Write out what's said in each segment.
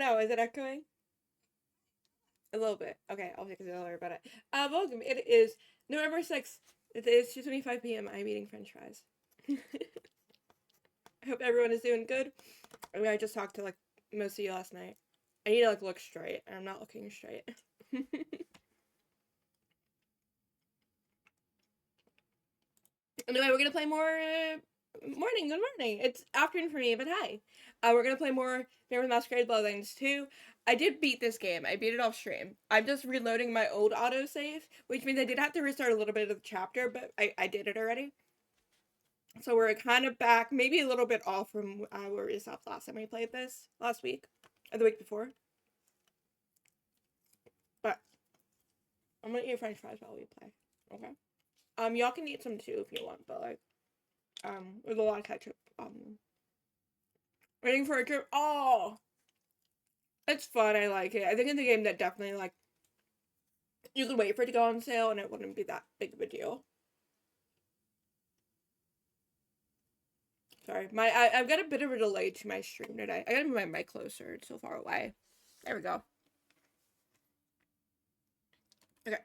know. Is it echoing? A little bit. Okay, I'll fix it. Don't worry about it. Welcome. It is November 6th. It is 2:25 p.m. I'm eating French fries. I hope everyone is doing good. I mean, I just talked to like most of you last night. I need to like look straight, and I'm not looking straight. Anyway, we're gonna play more. Morning, good morning. It's afternoon for me, but hi. We're gonna play more Masquerade Bloodlines 2. I did beat this game. I beat it off stream. I'm just reloading my old autosave, which means I did have to restart a little bit of the chapter, but I did it already. So we're kind of back, maybe a little bit off from where we stopped last time we played this, last week, or the week before. But I'm gonna eat French fries while we play, okay? Y'all can eat some too if you want, but like, with a lot of ketchup. Waiting for a trip. Oh, it's fun. I like it. I think it's a game that definitely like you could wait for it to go on sale and it wouldn't be that big of a deal. Sorry, I've got a bit of a delay to my stream today. I gotta move my mic closer. It's so far away. There we go. Okay.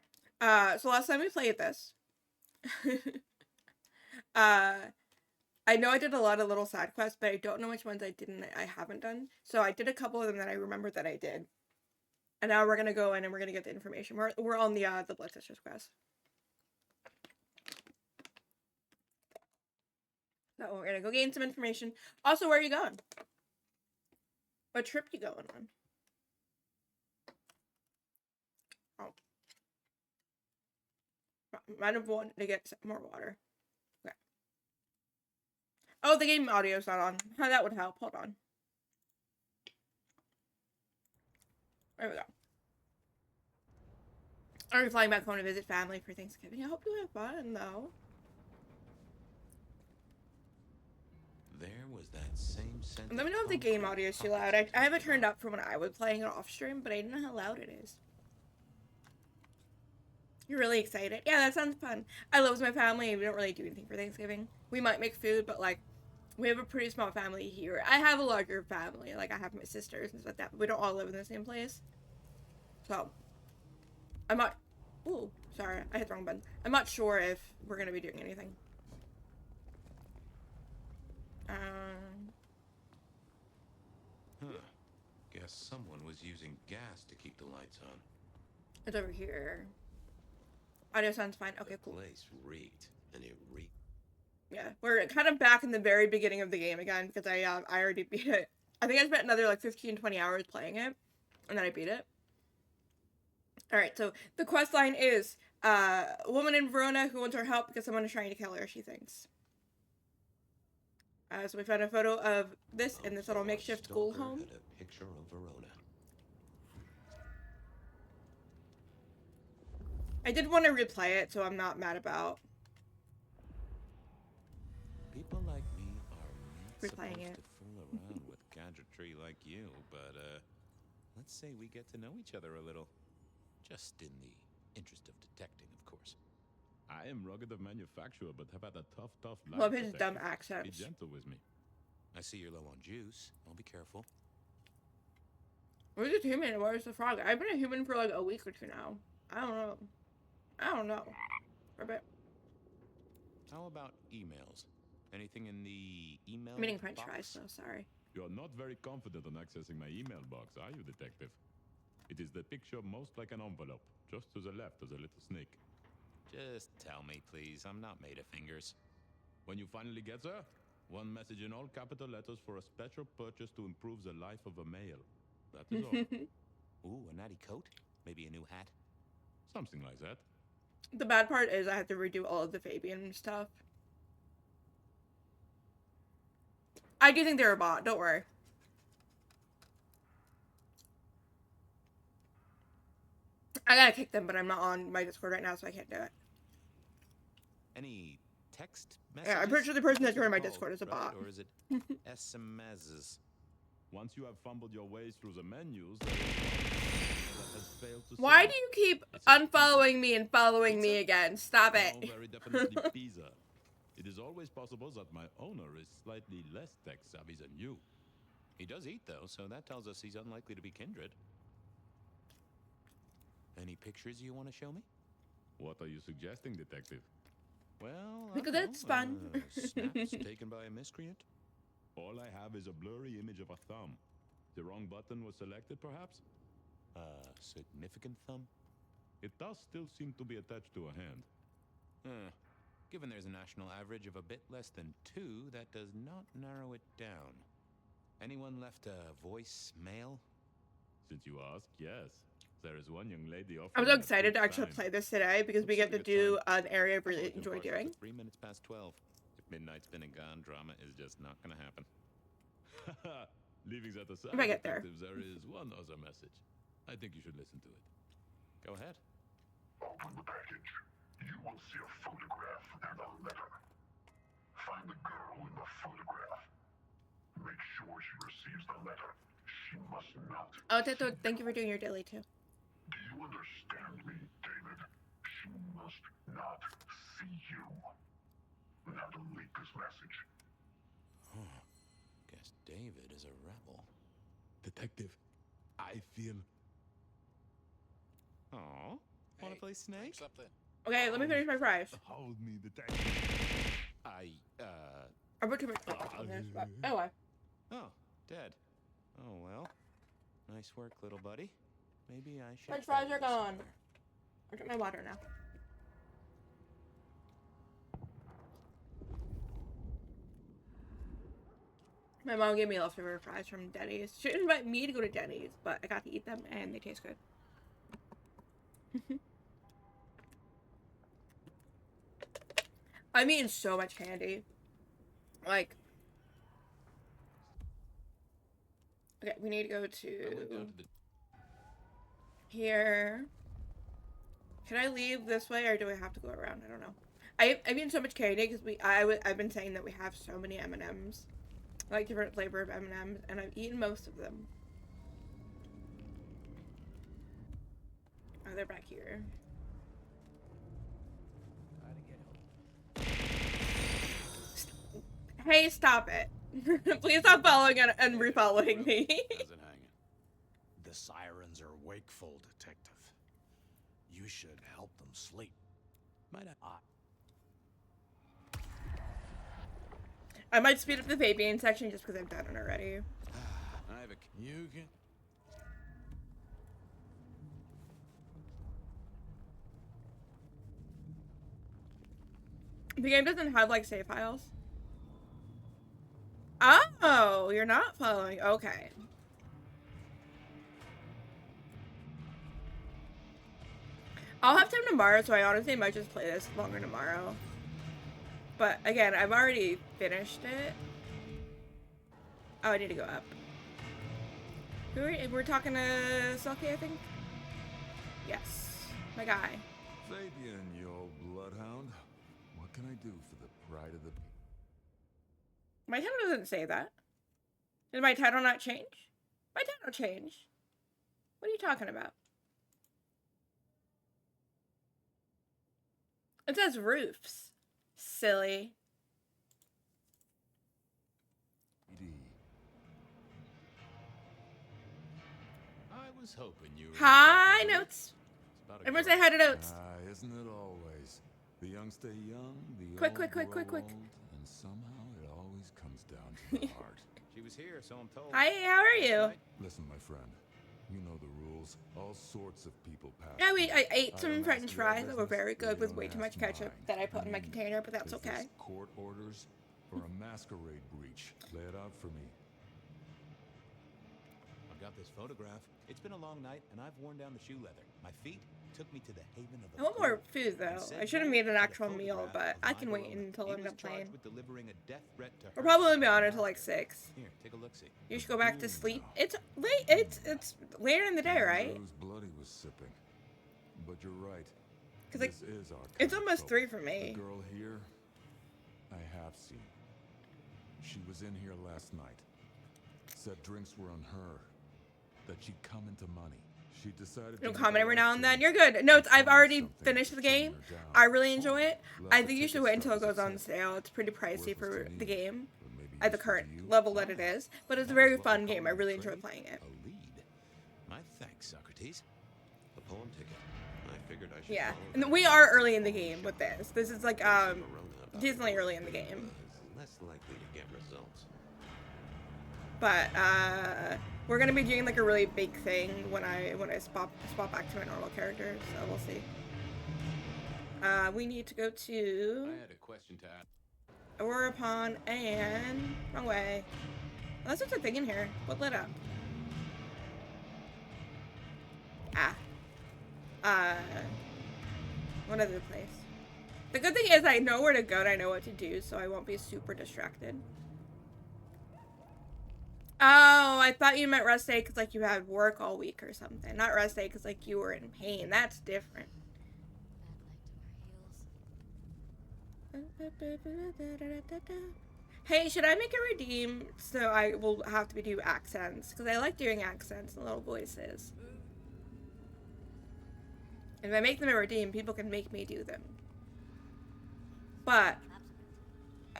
So last time we played this, I know I did a lot of little side quests, but I don't know which ones I haven't done. So I did a couple of them that I remember that I did. And now we're gonna go in and we're gonna get the information. We're on the Blood Sisters quest. So we're gonna go gain some information. Also, where are you going? What trip you going on? Oh. Might have wanted to get more water. Okay. Oh, the game audio's not on. How that would help. Hold on. There we go. I'm flying back home to visit family for Thanksgiving. I hope you have fun, though. There was that same sense. Let me know if the game audio is too loud. I have it turned up for when I was playing it off stream, but I didn't know how loud it is. You're really excited? Yeah, that sounds fun. I love my family. We don't really do anything for Thanksgiving. We might make food, but like, we have a pretty small family here. I have a larger family. Like, I have my sisters and stuff like that, but we don't all live in the same place. So, I'm not... Ooh, sorry. I hit the wrong button. I'm not sure if we're gonna be doing anything. Huh. Guess someone was using gas to keep the lights on. It's over here. Audio sounds fine. Okay, cool. The place reeked, and it reeked. Yeah, we're kind of back in the very beginning of the game again, because I already beat it. I think I spent another like 15-20 hours playing it, and then I beat it. Alright, so the quest line is, a woman in Verona who wants our help because someone is trying to kill her, she thinks. So we found a photo of this in this little makeshift school home. Had a picture of Verona. I did want to replay it, so I'm not mad about People like me are not replaying supposed it. to fool around with gadgetry like you, but let's say we get to know each other a little. Just in the interest of detecting, of course. I am rugged of manufacture, but have had a tough life. Love his dumb accents. Be gentle with me. I see you're low on juice. I'll be careful. Where's the human? Where's the frog? I've been a human for like a week or two now. I don't know. For a bit. How about emails? Anything in the email I'm eating French box? fries, so sorry. You are not very confident on accessing my email box, are you, detective? It is the picture most like an envelope. Just to the left of the little snake. Just tell me, please. I'm not made of fingers. When you finally get there, one message in all capital letters for a special purchase to improve the life of a male. That is all. Ooh, a natty coat? Maybe a new hat? Something like that. The bad part is I have to redo all of the Fabian stuff. I do think they're a bot, don't worry. I gotta kick them, but I'm not on my Discord right now, so I can't do it. Any text messages? Yeah, I'm pretty sure the person that joined my Oh, Discord is a right, bot. Or is it SMSs? Once you have fumbled your way through the menus, that has failed to Why save. do you keep unfollowing me and following me again? Stop it. No, very definitely pizza. It is always possible that my owner is slightly less tech savvy than you. He does eat, though, so that tells us he's unlikely to be kindred. Any pictures you want to show me? What are you suggesting, detective? Well, I Because don't that's know, fun. Snaps taken by a miscreant? All I have is a blurry image of a thumb. The wrong button was selected, perhaps? Significant thumb? It does still seem to be attached to a hand. Given there's a national average of a bit less than 2, that does not narrow it down. Anyone left a voicemail? Since you ask, yes. There is one young lady offering. I'm so excited to actually play this today because we Looks get like to a do time. an area I I'm really looking enjoy partial doing. to 3 minutes past 12. If midnight's been and gone, drama is just not gonna happen. Leaving that aside, If I get there. detectives, there is one other message. I think you should listen to it. Go ahead. Open the package. You will see a photograph and a letter. Find the girl in the photograph. Make sure she receives the letter. She must not. Oh, Teto, thank you for doing your daily too. Do you understand me, David? She must not see you. Now delete this message. Guess David is a rebel. Detective, I feel. Aw. Wanna play Snake? Something. Okay, let me finish my fries. Hold me, detective. I put too much ketchup on this, but anyway. Oh, dead. Oh well. Nice work, little buddy. Maybe I should. French fries bury are you gone. somewhere. I'll drink my water now. My mom gave me leftover fries from Denny's. She didn't invite me to go to Denny's, but I got to eat them and they taste good. I'm eating so much candy. Like, okay, we need to go I went to down to the here. Can I leave this way or do I have to go around? I don't know. I've eaten so much candy because I've been saying that we have so many M&Ms. I like different flavor of M&Ms and I've eaten most of them. Oh, they're back here. Hey, stop it. Please stop following and refollowing me. How's it hanging? The sirens are wakeful, detective. You should help them sleep. Might I? I might speed up the vaping section just because I've done it already. I have a. You can. The game doesn't have like save files. Oh, you're not following. Okay. I'll have time tomorrow, so I honestly might just play this longer tomorrow. But again, I've already finished it. Oh, I need to go up. We're talking to Selkie, I think? Yes. My guy. Fabian, you old bloodhound. What can I do for the pride of the... My title doesn't say that. Did my title not change? My title changed. What are you talking about? It says roofs. Silly. I was hoping you were. Hi, interested. Notes. It's about a Everyone girl. say hi to Notes. Isn't it always? The young stay young, the Quick, old quick, quick, grow quick, quick. old, and somehow it always comes down to the heart. She was here, so I'm told. Hi, how are you? Last night. Listen, my friend, you know the rules. All sorts of people pass. Yeah, I ate I some don't French ask your fries that were business, very good you with don't way too much ask ketchup mine. that I put in my container, but that's Is this okay. court orders or a masquerade breach? Lay it out for me. I've got this photograph. It's been a long night, and I've worn down the shoe leather. My feet took me to the haven of the. I want more gold. food though. And said I should have gold made an had a actual meal, photograph but of I my can wait beloved. until He I end was up playing. charged with delivering a death threat to We'll her probably and be on until like Masquerade. 6. Here, take a look. See. You should go back to sleep. It's late. It's later in the day, right? Whose blood he was sipping. But you're right. 'Cause, like, This is our it's kind of almost trouble. 3 for me. The girl here, I have seen. She was in here last night. Said drinks were on her. That she'd come into money. She decided You'll to comment make a every now life and then. change. You're good. Notes, I've Find already something finished to the trim game. her down. I really enjoy it. Left I the think you should ticket wait until it stubs goes on at tip. sale. It's pretty pricey Worthless for to the me, game. but maybe at the current level that it is, but it's a very fun game. I really enjoy playing it. A lead. My thanks, Socrates. The pawn ticket. I figured I should. Yeah, follow and that we pawn are ticket early in the pawn game shop. with this. This is like Verona about decently it early in the was game. less likely to get results. But we're gonna be doing like a really big thing when I swap back to my normal character, so we'll see. We need to go to I had a question to ask. Aurora Pond and wrong way. Well, that's what's a thing in here. What lit up? What other place? The good thing is I know where to go and I know what to do, so I won't be super distracted. Oh, I thought you meant rest day because like you had work all week or something. Not rest day because like you were in pain. That's different. Hey, should I make a redeem so I will have to do accents? Because I like doing accents and little voices. And if I make them a redeem, people can make me do them. But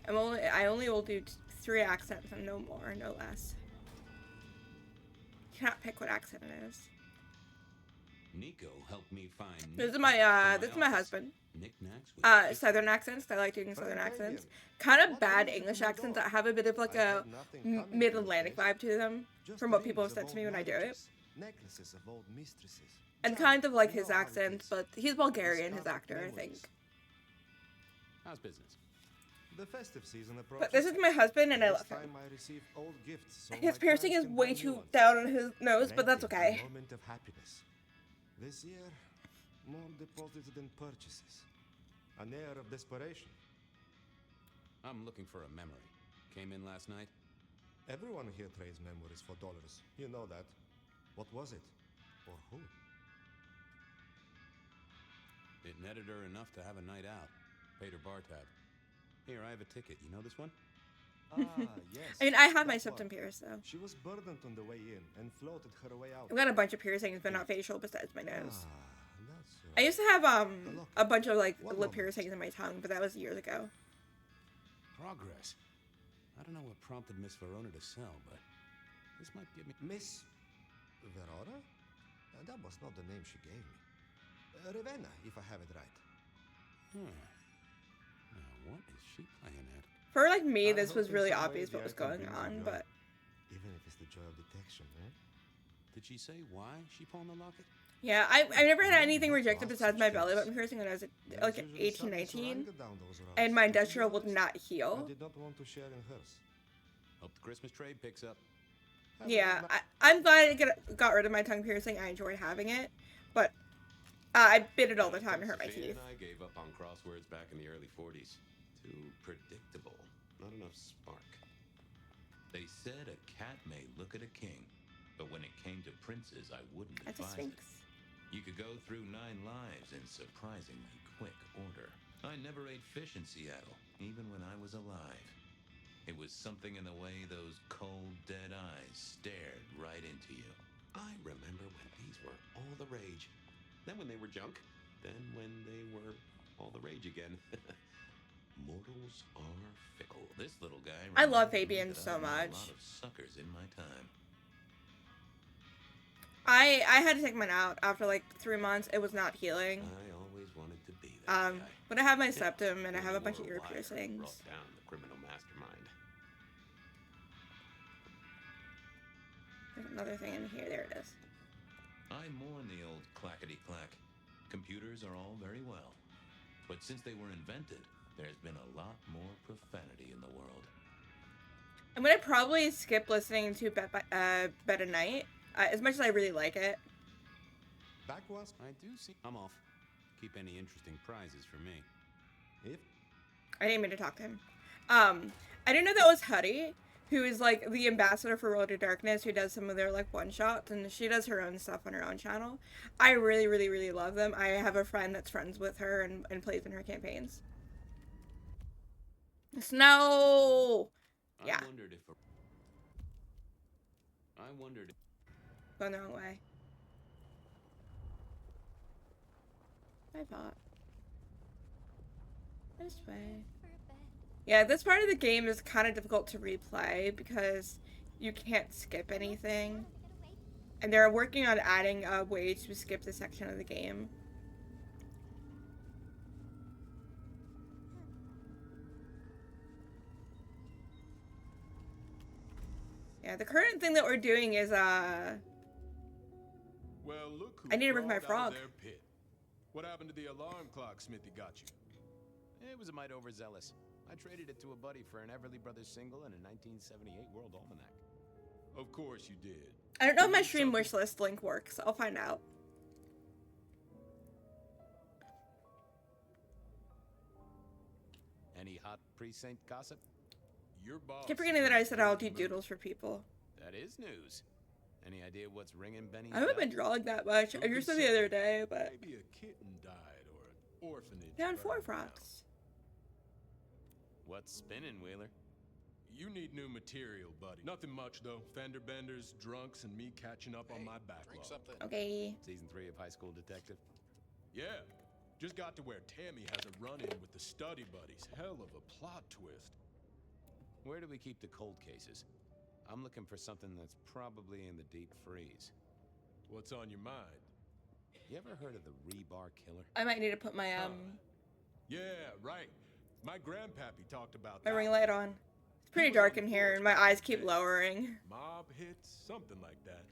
I only will do 3 accents and no more, no less. You cannot pick what accent it is. Nico helped me find. This is knickknacks my for husband. Knickknacks with Southern accents. I like doing southern accents. Kind of bad English accents that have a bit of like a mid-Atlantic vibe to them, from what people have said to me when I do it. Necklaces of old mistresses. And kind of like his accent, but he's Bulgarian, his actor, I think. How's business? The festive season approaches. But this is my husband, and I love him. I receive old gifts, so His my piercing is clients can way buy new too ones. down on his nose, but that's Renting okay. a moment of happiness. This year, more deposits than purchases. An air of desperation. I'm looking for a memory. Came in last night. Everyone here trades memories for dollars. You know that. What was it? Or who? It netted her enough to have a night out. Paid her bar tab. Here, I have a ticket. You know this one? Ah, yes. I mean, I have that my one. septum pierced, though. She was burdened on the way in and floated her way out. I've got a bunch of piercings, but not facial, besides my nose. That's I used to have Look, a bunch of like one lip moment. piercings in my tongue, but that was years ago. Progress. I don't know what prompted Miss Verona to sell, but this might give me... Miss Verona? That was not the name she gave me. Ravenna, if I have it right. Now, what is she playing at? For like me, I this hope was in really some way obvious the what was icon going brings you on, joy. but Even if it's the joy of detection, eh? Did she say why she pawned the locket? yeah, I never had anything rejected besides my belly button piercing when I was like There's usually 18, something 19, surrounded down those roads. and my And to be industrial would honest, not I heal. did not want to share in hers. Hope the Christmas trade picks up. Yeah, I'm glad I got rid of my tongue piercing. I enjoyed having it, but I bit it all the time to hurt my Sophia teeth. and I gave up on crosswords back in the early 40s. Too predictable. Not enough spark. They said a cat may look at a king, but when it came to princes, I wouldn't That's a advise sphinx. it. You could go through 9 lives in surprisingly quick order. I never ate fish in Seattle, even when I was alive. It was something in the way those cold, dead eyes stared right into you. I remember when these were all the rage. Then when they were junk. Then when they were all the rage again. Mortals are fickle. This little guy. I love reminds me Fabian that so I've met much. A lot of suckers in my time. I had to take mine out after like 3 months. It was not healing. I always wanted to be that guy. But I have my septum and I Till have a he bunch wore of ear wire and piercings. brought down the criminal mastermind. There's another thing in here. There it is. I mourn the old clackety-clack. Computers are all very well. But since they were invented, there's been a lot more profanity in the world. I'm gonna probably skip listening to Bet at Night, as much as I really like it. Back once, I do see... I'm off. Keep any interesting prizes for me. if I didn't mean to talk to him. I didn't know that was Huddy, who is like the ambassador for Road to Darkness, who does some of their like one-shots, and she does her own stuff on her own channel. I really, really, really love them. I have a friend that's friends with her and plays in her campaigns. Snow! Yeah. I wondered if... Going the wrong way. I thought. This way. Yeah, this part of the game is kind of difficult to replay because you can't skip anything. And they're working on adding a way to skip this section of the game. Yeah, the current thing that we're doing is, Well, look who I need to bring my crawled out frog. of their pit. What happened to the alarm clock Smithy got you? It was a mite overzealous. I traded it to a buddy for an Everly Brothers single and a 1978 World Almanac. Of course you did. I don't know if my You need stream something- wish list link works. I'll find out. Any hot precinct gossip? Your boss. Keep forgetting that I said I'll do doodles for people. That is news. Any idea what's ringing Benny's I haven't bell? been drawing that much. Who I drew could some the say? other day, but Maybe a kitten died or an orphanage. down 4 burned down. frogs. What's spinning, Wheeler? You need new material, buddy. Nothing much though. Fender benders, drunks, and me catching up on my backlog. Okay. Season 3 of High School Detective? Yeah. Just got to where Tammy has a run-in with the study buddies. Hell of a plot twist. Where do we keep the cold cases? I'm looking for something that's probably in the deep freeze. What's on your mind? You ever heard of the rebar killer? I might need to put my Yeah, right. My grandpappy talked about my that. ring light on. It's pretty dark in here, and my eyes keep lowering. Mob hits, something like that.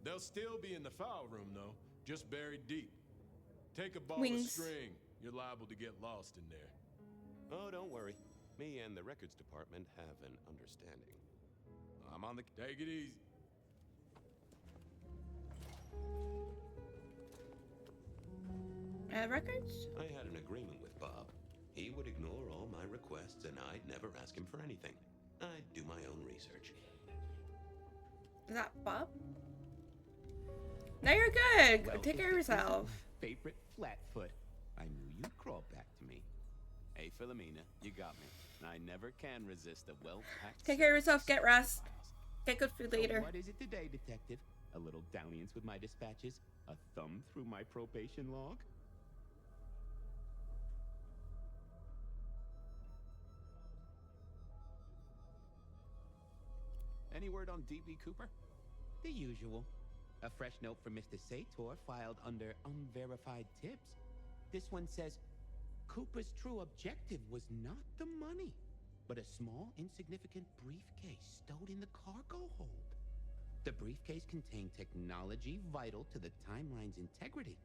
They'll still be in the file room though, just buried deep. Take a ball of Wings. string. You're liable to get lost in there. Oh, don't worry. Me and the records department have an understanding. I'm on the... Take it easy. Records? I had an agreement with Bob. He would ignore all my requests and I'd never ask him for anything. I'd do my own research. Is that Bob? Now you're good. Well, Take care of yourself. Favorite Flatfoot. I knew you'd crawl back to me. Hey, Philomena, you got me. I never can resist a well-packed... Take care of yourself. Get rest. Get good food So later. what is it today, Detective? A little dalliance with my dispatches? A thumb through my probation log? Any word on D.B. Cooper? The usual. A fresh note from Mr. Sator filed under unverified tips. This one says, Cooper's true objective was not the money, but a small, insignificant briefcase stowed in the cargo hold. The briefcase contained technology vital to the timeline's integrity.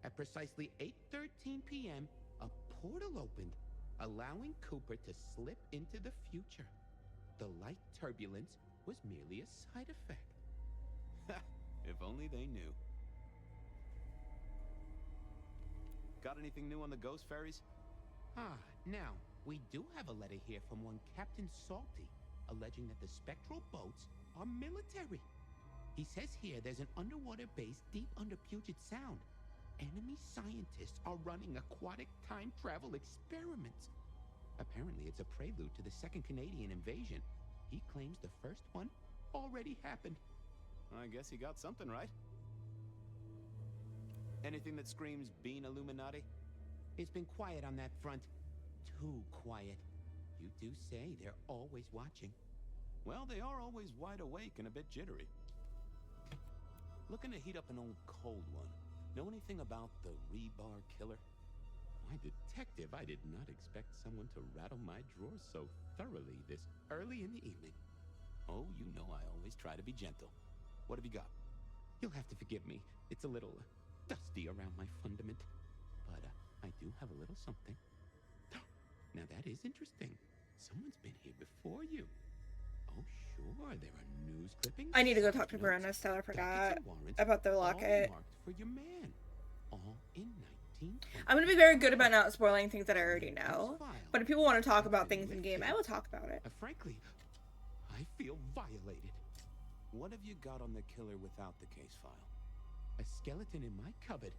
At precisely 8:13 p.m., a portal opened, allowing Cooper to slip into the future. The light turbulence was merely a side effect. If only they knew. Got anything new on the ghost ferries? Now, we do have a letter here from one Captain Salty, alleging that the spectral boats are military. He says here there's an underwater base deep under Puget Sound. Enemy scientists are running aquatic time travel experiments. Apparently, it's a prelude to the Second Canadian invasion. He claims the first one already happened. I guess he got something right. Anything that screams Bean Illuminati? It's been quiet on that front. Too quiet. You do say they're always watching. Well, they are always wide awake and a bit jittery. Looking to heat up an old cold one. Know anything about the rebar killer? Why, Detective, I did not expect someone to rattle my drawers so thoroughly this early in the evening. Oh, you know I always try to be gentle. What have you got? You'll have to forgive me. It's a little dusty around my fundament. But I do have a little something. Now that is interesting. Someone's been here before you. Oh, sure, there are news clippings. I need to go talk to notes, Verona still. I dockets forgot and warrants, about the all locket. marked for your man. All in 1920. I'm gonna be very good about not spoiling things that I already know. But if people want to talk about things in game, I will talk about it. Frankly, I feel violated. What have you got on the killer without the case file? A skeleton in my cupboard.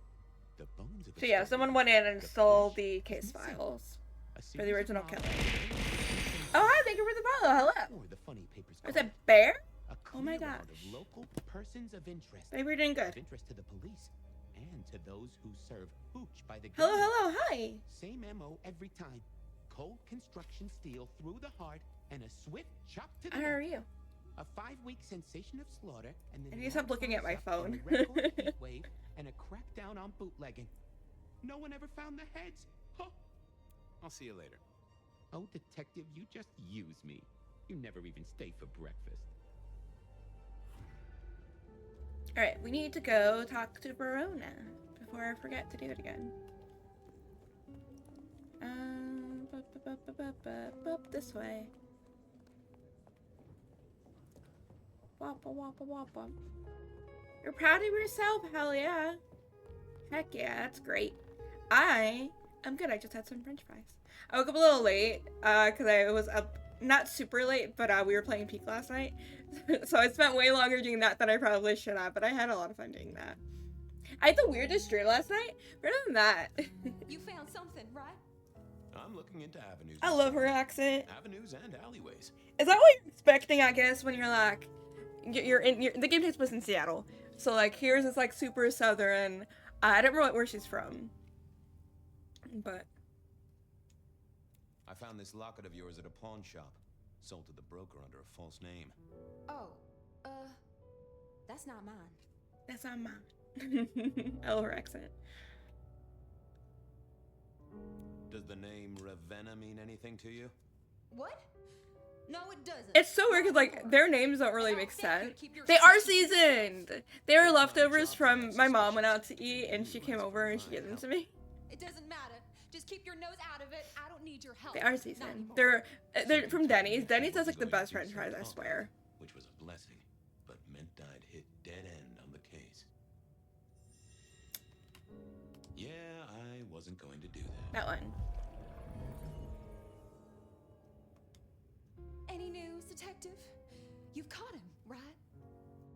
The bones of a So yeah, skeleton, someone went in and the stole flesh the is case missing. files A for series the of original marks killer. on Oh hi, thank you for the follow. Hello. or the funny papers Is called it bear? a Oh my clear out gosh. of local persons of interest. Maybe you're doing Of good. interest to the police and to those who serve hooch by the Hello, gun. hello, hi. Same MO every time. cold construction steel through the heart and a swift chop to the How are neck. you? A 5-week sensation of slaughter, and then I need to stop looking at my rise up from phone. a record heat wave and a crackdown on bootlegging. No one ever found the heads. Huh. I'll see you later. Oh, detective, you just use me. You never even stay for breakfast. Alright, we need to go talk to Verona before I forget to do it again. This way. Wappa wappa wappa. You're proud of yourself? Hell yeah. Heck yeah, that's great. I'm good. I just had some french fries. I woke up a little late, because I was up, not super late, but we were playing Peak last night. So I spent way longer doing that than I probably should have, but I had a lot of fun doing that. I had the weirdest dream last night. Better than that. You found something, right? I'm looking into avenues. I love her accent. Avenues and alleyways. Is that what you're expecting, I guess, when you're like, the game takes place in Seattle. So like, here's this like super southern, I don't remember where she's from. But. I found this locket of yours at a pawn shop. Sold to the broker under a false name. Oh, that's not mine. That's not mine. I love her accent. Does the name Ravenna mean anything to you? What? No, it doesn't. It's so weird because like their names don't really make sense. They are seasoned. They were leftovers from my mom went out to eat and she came over and she gave them to me. It doesn't matter. Just keep your nose out of it. I don't need your help. They are seasoned. They're from Denny's. Denny's has like the best french fries, I swear. Which was a blessing, but meant I'd hit dead end on the case. Yeah, I wasn't going to do that. That one. Any news, detective? You've caught him, right?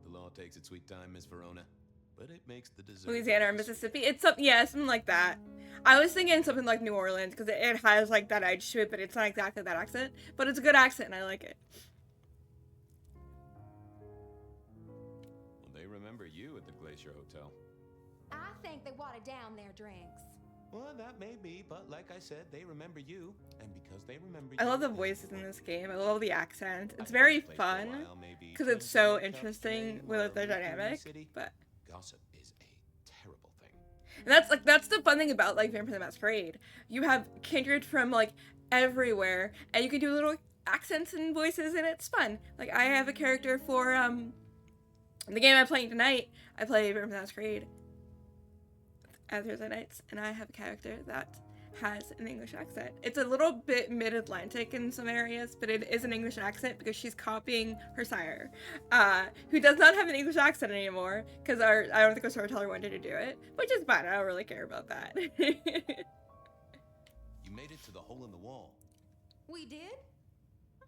The law takes its sweet time, Miss Verona, but it makes the dessert. Louisiana or Mississippi. It's something, yeah, something like that. I was thinking something like New Orleans because it has like that edge to it, but it's not exactly that accent. But it's a good accent and I like it. Well, they remember you at the Glacier Hotel. I think they watered down their drinks. Well, that may be, but like I said, they remember you, and because they remember you, I love the voices in this game. I love the accent. It's very fun because it's so interesting with their dynamic. But gossip is a terrible thing. and that's the fun thing about like Vampire the Masquerade. You have kindred from like everywhere, and you can do little accents and voices, and it's fun. Like I have a character for the game I'm playing tonight. I play Vampire the Masquerade at Thursday nights, and I have a character that has an English accent. It's a little bit mid-Atlantic in some areas, but it is an English accent because she's copying her sire, who does not have an English accent anymore because I don't think our storyteller wanted to do it, which is fine. I don't really care about that. You made it to the hole in the wall. We did?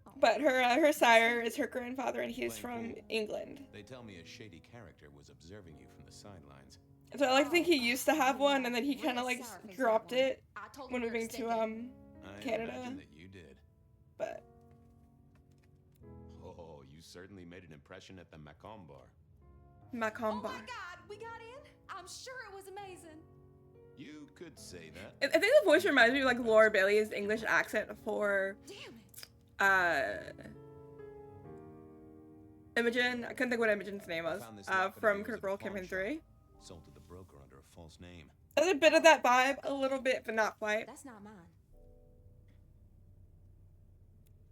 Oh. But her sire is her grandfather, and he's from England. They tell me a shady character was observing you from the sidelines. So I like to think he used to have one, and then he kind of like dropped it when moving to Canada. I imagine that you did. But oh, you certainly made an impression at the Macomb Bar. Macomb Bar. Oh my God, we got in? I'm sure it was amazing. You could say that. I think the voice reminds me of like Laura Bailey's English accent for Imogen. I couldn't think what Imogen's name was. From Critical Campaign 3. Sold to the broker under a false name. There's a bit of that vibe, a little bit, but not quite. That's not mine.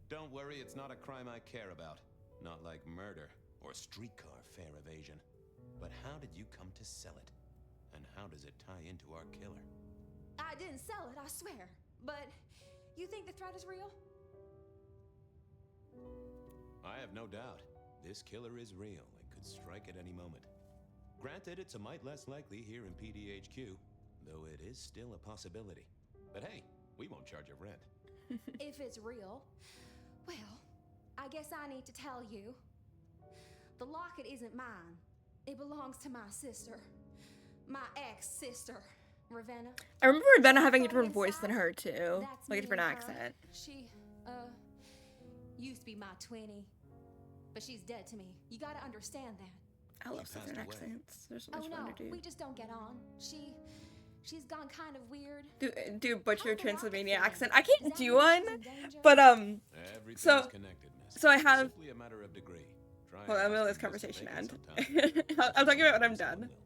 Don't worry, it's not a crime I care about. Not like murder or streetcar fare evasion. But how did you come to sell it? And how does it tie into our killer? I didn't sell it, I swear. But you think the threat is real? I have no doubt. This killer is real and could strike at any moment. Granted, it's a mite less likely here in PDHQ, though it is still a possibility. But hey, we won't charge you rent. If it's real, well, I guess I need to tell you. The locket isn't mine. It belongs to my sister. My ex-sister, Ravenna. I remember Ravenna having a different voice than her too. That's like a different me and her. accent. She, used to be my 20. But she's dead to me. You gotta understand that. I love southern accents. They're so much fun to do. We just don't get on. She's gone kind of weird. Do butcher How's the Transylvania rocket accent. feeling? I can't Is that do mean one, she's in danger? but Everything So- is connected, miss. so I It's have- simply a matter of degree. Try Well, I'm asking gonna let this Mr. conversation Bacon end. sometime. I'm talking about when I'm Someone done. will.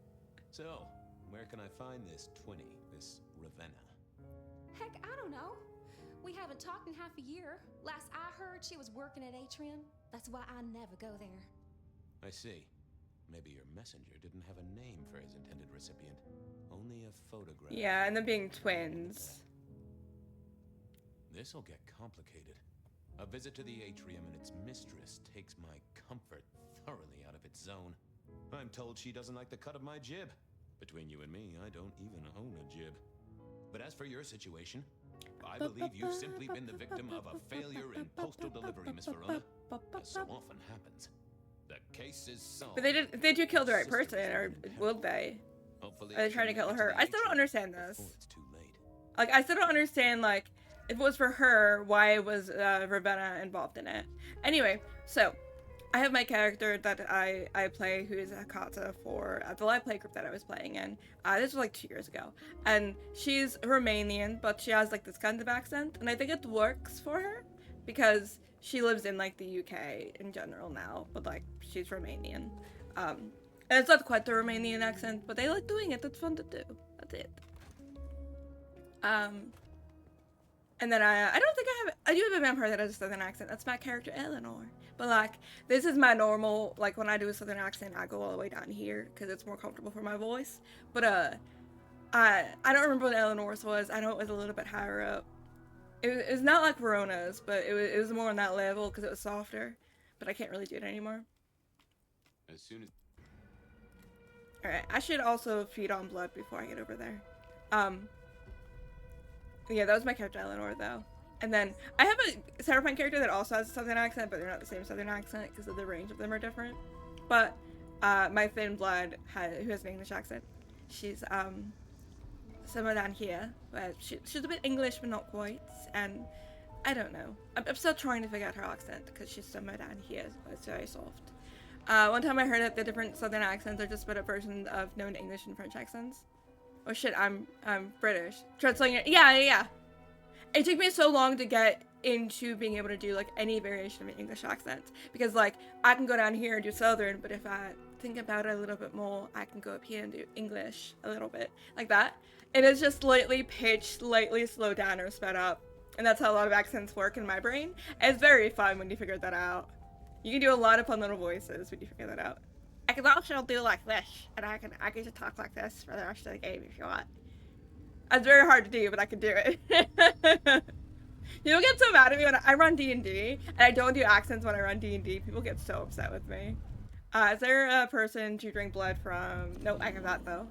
So, where can I find this twinny, this Ravenna? Heck, I don't know. We haven't talked in half a year. Last I heard, she was working at Atrium. That's why I never go there. I see. Maybe your messenger didn't have a name for his intended recipient. Only a photograph. Yeah, and them being twins. This'll get complicated. A visit to the atrium and its mistress takes my comfort thoroughly out of its zone. I'm told she doesn't like the cut of my jib. Between you and me, I don't even own a jib. But as for your situation, I believe you've simply been the victim of a failure in postal delivery, Miss Verona. As so often happens. The case is solved. But they do kill the right person, or will they? Hopefully Are they trying to kill her? I still don't understand this. before it's too late. Like, I still don't understand, like, if it was for her, why was Ravenna involved in it? Anyway, so, I have my character that I play, who is Hakata for the live play group that I was playing in. This was like 2 years ago. And she's Romanian, but she has, like, this kind of accent. And I think it works for her, because she lives in, like, the UK in general now. But, like, she's Romanian. And it's not quite the Romanian accent, but I like doing it. It's fun to do. That's it. And then I don't think I do have a vampire that has a southern accent. That's my character Eleanor. But like, this is my normal, like when I do a southern accent, I go all the way down here because it's more comfortable for my voice. But I don't remember what Eleanor's was. I know it was a little bit higher up. It was not like Verona's, but it was more on that level because it was softer. But I can't really do it anymore. As soon as Alright, I should also feed on blood before I get over there. Yeah, that was my character Eleanor, though. And then, I have a Cyberpunk character that also has a southern accent, but they're not the same southern accent because of the range of them are different. But, my thin blood, who has an English accent, she's, somewhere down here. But she's a bit English, but not quite. And, I don't know. I'm still trying to figure out her accent because she's somewhere down here, but it's very soft. One time I heard that the different southern accents are just sped up versions of known English and French accents. Oh shit, I'm British. Translating it. Yeah. It took me so long to get into being able to do like any variation of an English accent. Because like, I can go down here and do southern, but if I think about it a little bit more, I can go up here and do English a little bit. Like that. And it's just slightly pitched, slightly slowed down or sped up. And that's how a lot of accents work in my brain. And it's very fun when you figure that out. You can do a lot of fun little voices when you figure that out. I can also do like this, and I can just talk like this for the rest of the game if you want. It's very hard to do, but I can do it. People get so mad at me when I run D&D, and I don't do accents when I run D&D. People get so upset with me. Is there a person to drink blood from? Nope, I have that though.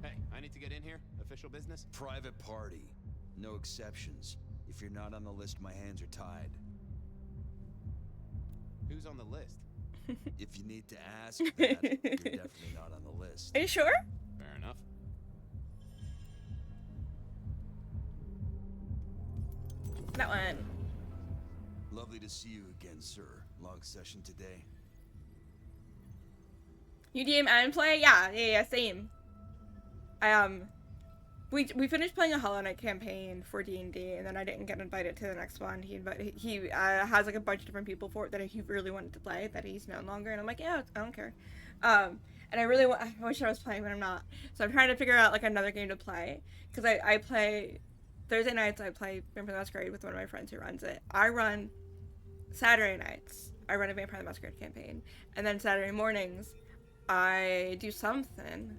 Hey, I need to get in here. Official business? Private party. No exceptions. If you're not on the list, my hands are tied. Who's on the list? If you need to ask that, you're definitely not on the list. Are you sure? Fair enough. That one. Lovely to see you again, sir. Long session today. You DM and play? Yeah, same. We finished playing a Hollow Knight campaign for D&D, and then I didn't get invited to the next one. He has like a bunch of different people for it that he really wanted to play that he's no longer, and I'm like, yeah, I don't care. And I wish I was playing, but I'm not. So I'm trying to figure out like another game to play, because I play Thursday nights. I play Vampire the Masquerade with one of my friends who runs it. I run Saturday nights. I run a Vampire the Masquerade campaign, and then Saturday mornings, I do something.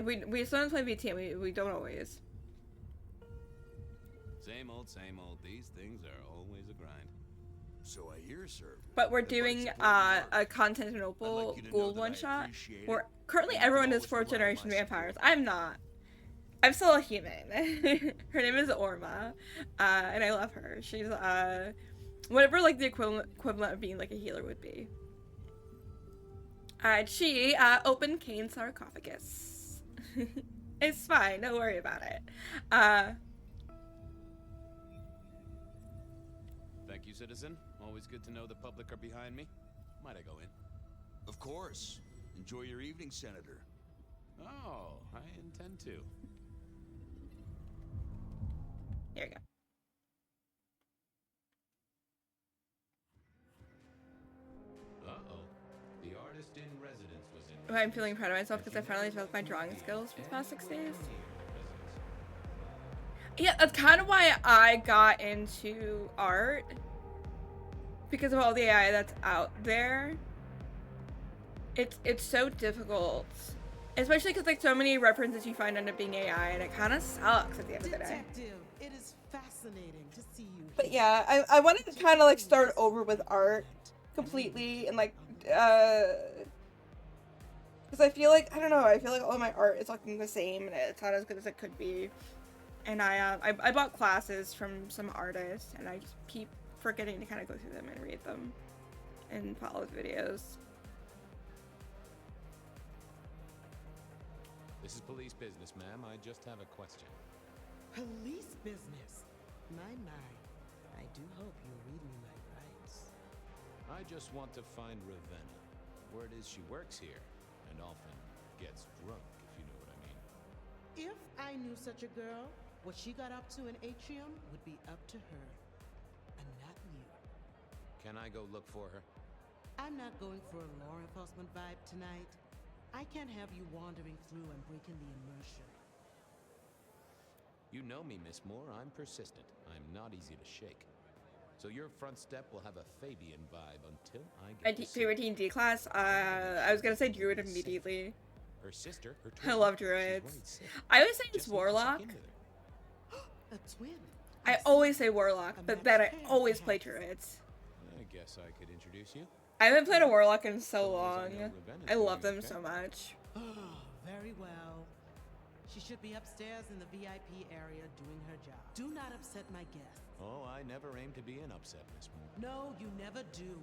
We sometimes play VT, we don't always. Same old. These things are always a grind. So I hear, sir. But we're doing a Constantinople Ghoul one-shot, where currently everyone is 4th generation vampires. I'm not. I'm still a human. Her name is Orma, and I love her. She's, whatever, like, the equivalent of being, like, a healer would be. She opened Kane's sarcophagus. It's fine, don't worry about it. Thank you, citizen. Always good to know the public are behind me. Might I go in? Of course. Enjoy your evening, Senator. Oh, I intend to. Here we go. Uh-oh. The artist in residence was in I'm feeling proud of myself because I finally developed my drawing skills for the past 6 days. Yeah, that's kind of why I got into art. Because of all the AI that's out there. It's so difficult. Especially because like so many references you find end up being AI and it kind of sucks at the end of the day. It is fascinating to see you. But yeah, I wanted to kind of like start over with art completely and like because I feel like, I don't know, I feel like all of my art is looking the same and it's not as good as it could be. And I bought classes from some artists and I just keep forgetting to kind of go through them and read them and follow the videos. This is police business, ma'am. I just have a question. Police business. My. I do hope you're reading my rights. I just want to find Ravenna. Word is she works here and often gets drunk, if you know what I mean. If I knew such a girl, what she got up to in Atrium would be up to her. And not you. Can I go look for her? I'm not going for a law enforcement vibe tonight. I can't have you wandering through and breaking the immersion. You know me, Miss Moore. I'm persistent. I'm not easy to shake. So your front step will have a Fabian vibe until I My get to see favorite D&D class, I was gonna say Druid immediately. her sister, her I twin. love She's Druids. worried sick. I always say it's Just need to check Warlock. into her. A twin. I always say Warlock, but then I always play Druids. I guess I could introduce you. I haven't played a Warlock in so As long. I know Ravenna's I love doing them okay. so much. Oh, very well. She should be upstairs in the VIP area doing her job. Do not upset my guests. Oh, I never aim to be an upset, Miss Moore. No, you never do.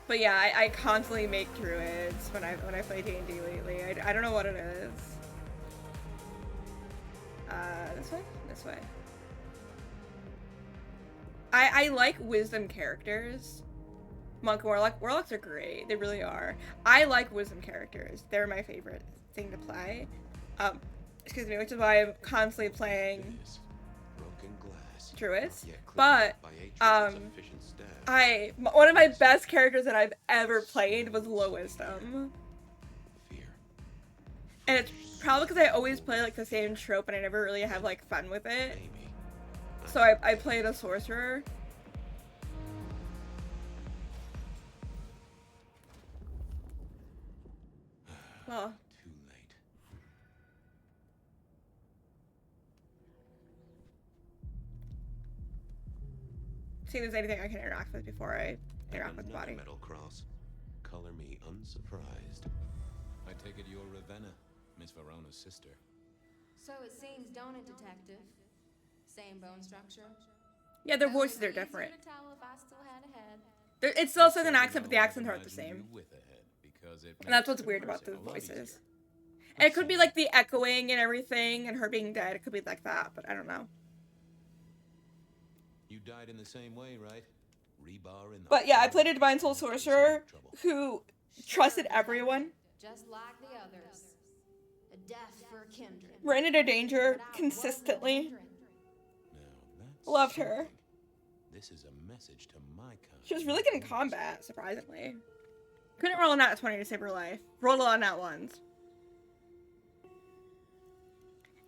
But yeah, I constantly make Druids when I play D&D lately. I don't know what it is. This way? This way. I like wisdom characters. Monk and Warlock. Warlocks are great. They really are. I like wisdom characters. They're my favorite thing to play. Excuse me, which is why I'm constantly playing Broken glass. Druids. Yet cleaned But up by Atrium's efficient staff. one of my best characters that I've ever played was Low Wisdom. Fear. And it's probably because I always play like the same trope and I never really have like fun with it. Maybe. So I played a sorcerer. Well, Too late. see if there's anything I can interact with before I interact with the Another body. metal cross. Color me unsurprised. I take it you're Ravenna, Miss Verona's sister. So it seems, don't it, Detective? Same bone structure? Yeah, their Now, voices are easier different. to tell if I still had a head. It's still So an you accent, but the know, accents I'd aren't the imagine same. you with a head, because it And that's makes what's weird about the conversing a lot voices. easier. And it could be like the echoing and everything and her being dead. It could be like that, but I don't know. You died in the same way, right? Rebar in the But yeah, I heart. played a Divine Soul Don't face Sorcerer any trouble. who trusted everyone, Just like the others. A death for a kindred. ran into danger But I consistently. wasn't a kindred. Now that's Loved her. something. This is a message to my kind. She was really good in combat, surprisingly. Couldn't roll a nat 20 to save her life. Rolled a lot of nat 1s.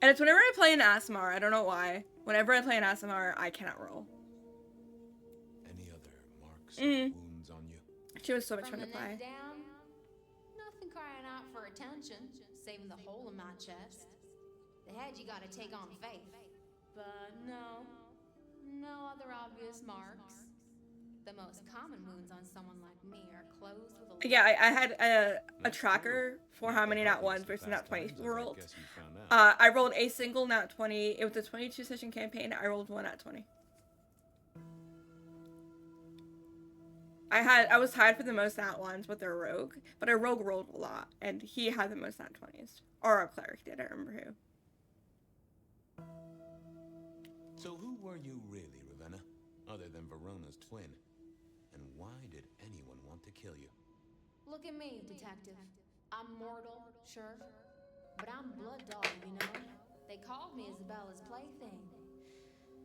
And it's whenever I play an Asimar, I don't know why. Whenever I play an Asimar, I cannot roll. Any other marks or wounds on you? She was so much From fun the to play. neck down, nothing crying out for attention, saving the hole in my chest. The head you gotta take on faith. But no other obvious marks. The most common wounds on someone like me are closed with a Yeah, I had a tracker for how many nat 1s versus nat 20s rolled. Guess you found out. I rolled a single nat 20. It was a 22 session campaign. I rolled one nat 20. I was tied for the most nat 1s with their rogue, but our rogue rolled a lot, and he had the most nat 20s. Or our cleric did, I don't remember who. So who were you really, Ravenna? Other than Verona's twin? And why did anyone want to kill you? Look at me, detective. I'm mortal, sure, but I'm blood dog, you know? They called me Isabella's plaything.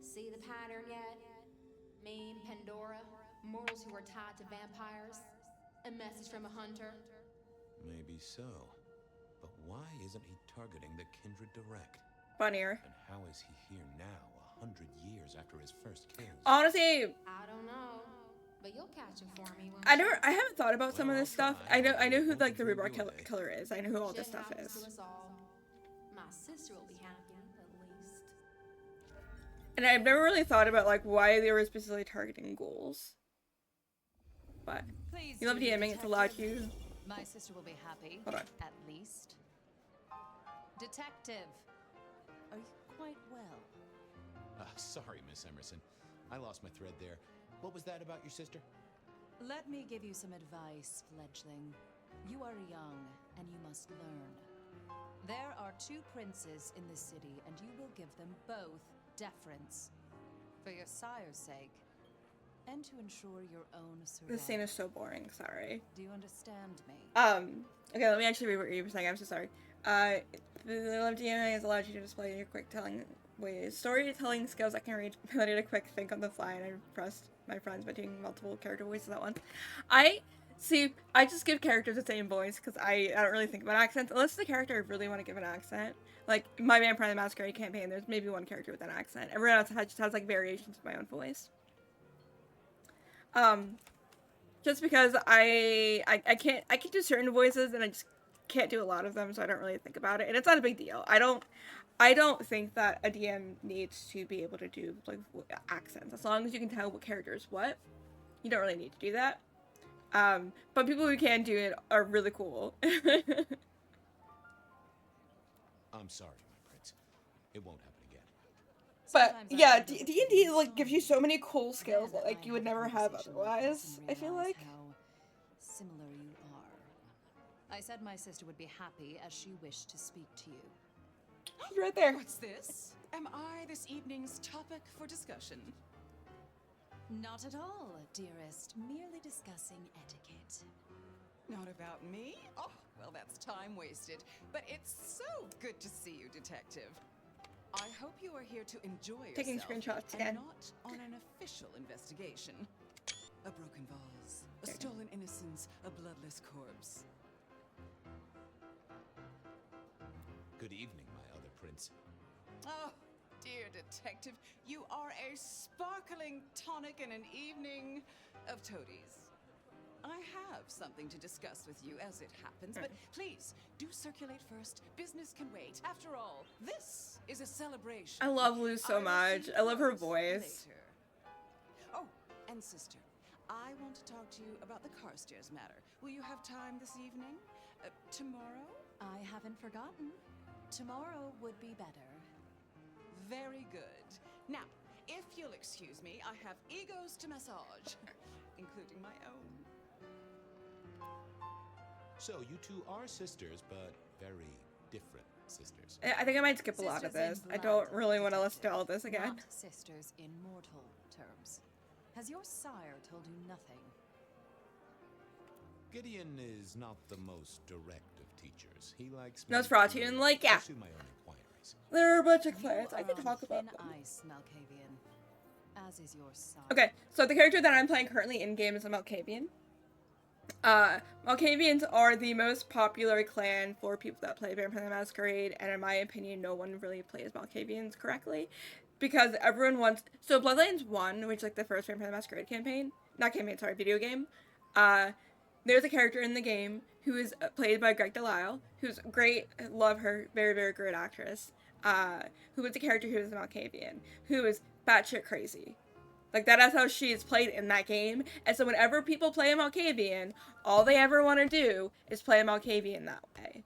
See the pattern yet? Me and Pandora, mortals who are tied to vampires. A message from a hunter. Maybe so. But why isn't he targeting the Kindred direct? Funnier. And how is he here now, 100 years after his first kills? Honestly, I don't know, but you'll catch him for me. I haven't thought about some of this stuff. I know who like the reborn killer is. I know who all this stuff is. To us all. My sister will be happy, at least. And I've never really thought about like why they were specifically targeting ghouls. But Please you love do, DMing, it's allowed you. My sister will be happy. Hold on. At least. Detective, are you quite well? Sorry, Miss Emerson. I lost my thread there. What was that about your sister? Let me give you some advice, fledgling. You are young, and you must learn. There are 2 princes in the city, and you will give them both deference. For your sire's sake, and to ensure your own survival. This scene is so boring, sorry. Do you understand me? Okay, let me actually read what you were saying, I'm so sorry. The love DMA has allowed you to display your quick telling ways. Storytelling skills that can reach ability to quick think on the fly, and I impressed my friends by doing multiple character voices at once. I just give characters the same voice because I don't really think about accents unless the character I really want to give an accent. Like my Vampire the Masquerade campaign, there's maybe one character with an accent. Everyone else just has like variations of my own voice. Just because I can do certain voices and I just can't do a lot of them, so I don't really think about it, and it's not a big deal. I don't think that a DM needs to be able to do like accents. As long as you can tell what character is what, you don't really need to do that. But people who can do it are really cool. I'm sorry, my prince. It won't happen again. But yeah, D&D like gives you so many cool skills that like you would never have otherwise. I feel like. How similar you are. I said my sister would be happy as she wished to speak to you. She's right there. What's this? Am I this evening's topic for discussion? Not at all, dearest. Merely discussing etiquette. Not about me? Oh, well, that's time wasted. But it's so good to see you, Detective. I hope you are here to enjoy yourself. Taking screenshots and again. not on an official investigation. A broken vase, a stolen innocence, a bloodless corpse. Good evening, my other prince. Oh, dear Detective, you are a sparkling tonic in an evening of toadies. I have something to discuss with you as it happens, but please, do circulate first. Business can wait. After all, this is a celebration. I love Luz so much. I love her voice. Later. Oh, and sister, I want to talk to you about the Carstairs matter. Will you have time this evening? Tomorrow? I haven't forgotten. Tomorrow would be better. Very good. Now, if you'll excuse me, I have egos to massage, including my own. So, you two are sisters, but very different sisters. I think I might skip a lot of this. I don't really want to listen to all this again. Not sisters in mortal terms. Has your sire told you nothing? Gideon is not the most direct of teachers. He likes Nosferatu, and like, yeah. pursue my own inquiries. There are a bunch of clans. I can talk about them. Ice, Malkavian, as is your sire. Okay, so the character that I'm playing currently in game is a Malkavian. Malkavians are the most popular clan for people that play Vampire the Masquerade, and in my opinion, no one really plays Malkavians correctly, because everyone wants. So Bloodlines 1, which is like the first Vampire the Masquerade video game. There's a character in the game who is played by Greg Delisle, who's great. I love her, very very great actress. Who is a character who is a Malkavian, who is batshit crazy. Like, that is how she is played in that game. And so whenever people play a Malkavian, all they ever want to do is play a Malkavian that way.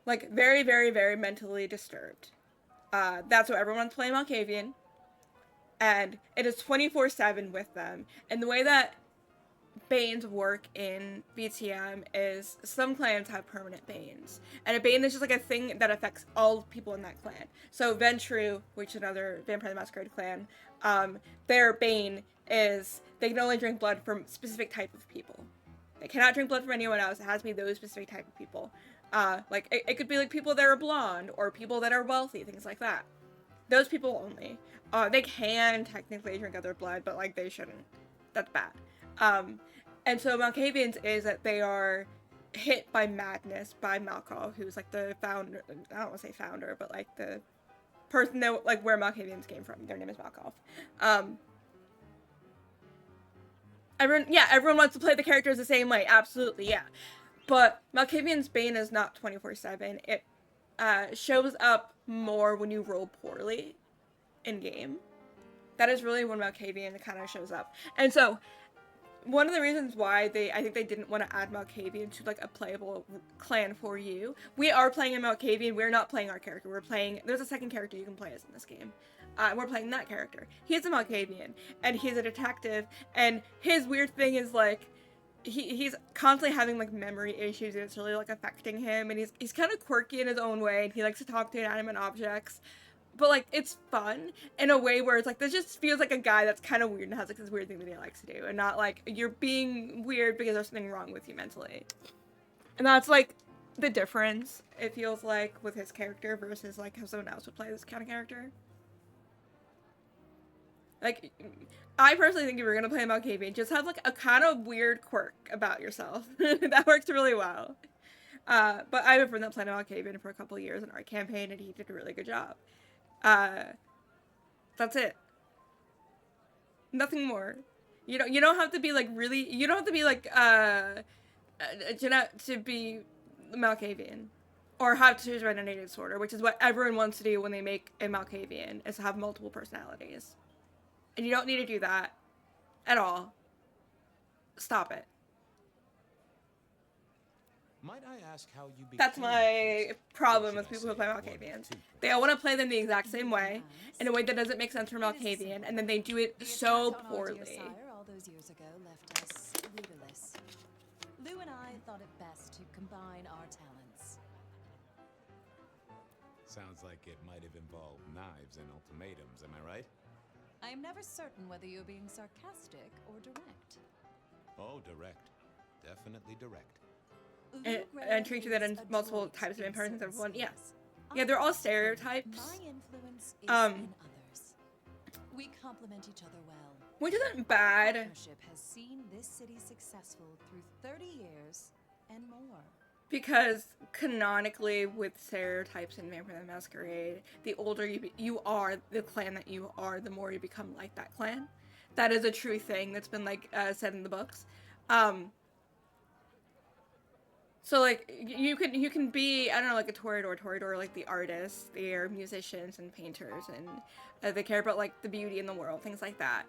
Like, very, very, very mentally disturbed. That's why everyone's playing Malkavian. And it is 24/7 with them. And the way that Banes work in VTM is some clans have permanent Banes. And a Bane is just like a thing that affects all people in that clan. So Ventru, which is another Vampire the Masquerade clan, their Bane is they can only drink blood from a specific type of people. They cannot drink blood from anyone else. It has to be those specific type of people. Like, it could be, like, people that are blonde, or people that are wealthy, things like that. Those people only. They can technically drink other blood, but, like, they shouldn't. That's bad. And so Malkavians is that they are hit by madness by Malkov, who's, like, the founder, I don't want to say founder, but, like, the person that, like, where Malkavians came from. Their name is Malkov. Everyone wants to play the characters the same way, absolutely, yeah. But Malkavian's Bane is not 24/7. It shows up more when you roll poorly in-game. That is really when Malkavian kind of shows up. And so, one of the reasons why I think they didn't want to add Malkavian to, like, a playable clan for you. We are playing a Malkavian, we're not playing our character. There's a second character you can play as in this game. We're playing that character. He's a Malkavian, and he's a detective, and his weird thing is, like, he's constantly having, like, memory issues, and it's really, like, affecting him, and he's kind of quirky in his own way, and he likes to talk to inanimate objects, but, like, it's fun in a way where it's, like, this just feels like a guy that's kind of weird and has, like, this weird thing that he likes to do, and not, like, you're being weird because there's something wrong with you mentally. And that's, like, the difference, it feels like, with his character versus, like, how someone else would play this kind of character. Like, I personally think if you're gonna play Malkavian, just have, like, a kind of weird quirk about yourself. That works really well. But I have a friend that played Malkavian for a couple years in our campaign, and he did a really good job. That's it. Nothing more. You don't have to be, like, really, you don't have to be, like, to be Malkavian. Or have to choose a native disorder, which is what everyone wants to do when they make a Malkavian, is to have multiple personalities. And you don't need to do that at all. Stop it. Might I ask how you That's my problem with people who play Malkavians. They all want to play them the exact same way, in a way that doesn't make sense for Malkavian, and then they do it so poorly. All those years ago left us leaderless. Lou and I thought it best to combine our talents. Sounds like it might have involved knives and ultimatums, am I right? I am never certain whether you're being sarcastic or direct. Oh, direct. Definitely direct. And treat you that in multiple types of impersons of one. Yeah. Yeah, they're all stereotypes. My influence is in others. We complement each other well. Which isn't bad. Our partnership has seen this city successful through 30 years and more. Because canonically, with stereotypes in Vampire the Masquerade, the older you are, the clan that you are, the more you become like that clan. That is a true thing that's been, like, said in the books. So, like, you can be, I don't know, like a Toreador, like the artists, they're musicians and painters, and they care about, like, the beauty in the world, things like that.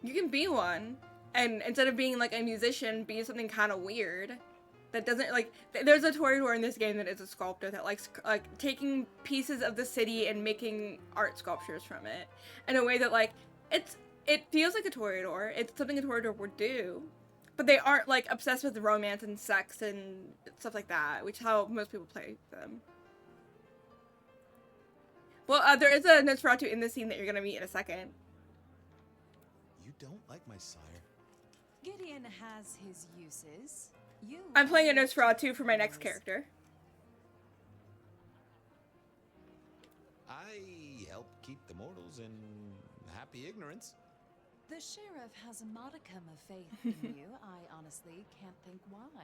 You can be one, and instead of being, like, a musician, be something kind of weird. That doesn't, like, there's a Toreador in this game that is a sculptor that likes, like, taking pieces of the city and making art sculptures from it in a way that, like, it feels like a Toreador. It's something a Toreador would do, but they aren't, like, obsessed with romance and sex and stuff like that, which is how most people play them. Well, there is a Nosferatu in the scene that you're gonna meet in a second. You don't like my sire? Gideon has his uses. I'm playing a Nosferatu for my next character. I help keep the mortals in happy ignorance. The sheriff has a modicum of faith in you. I honestly can't think why.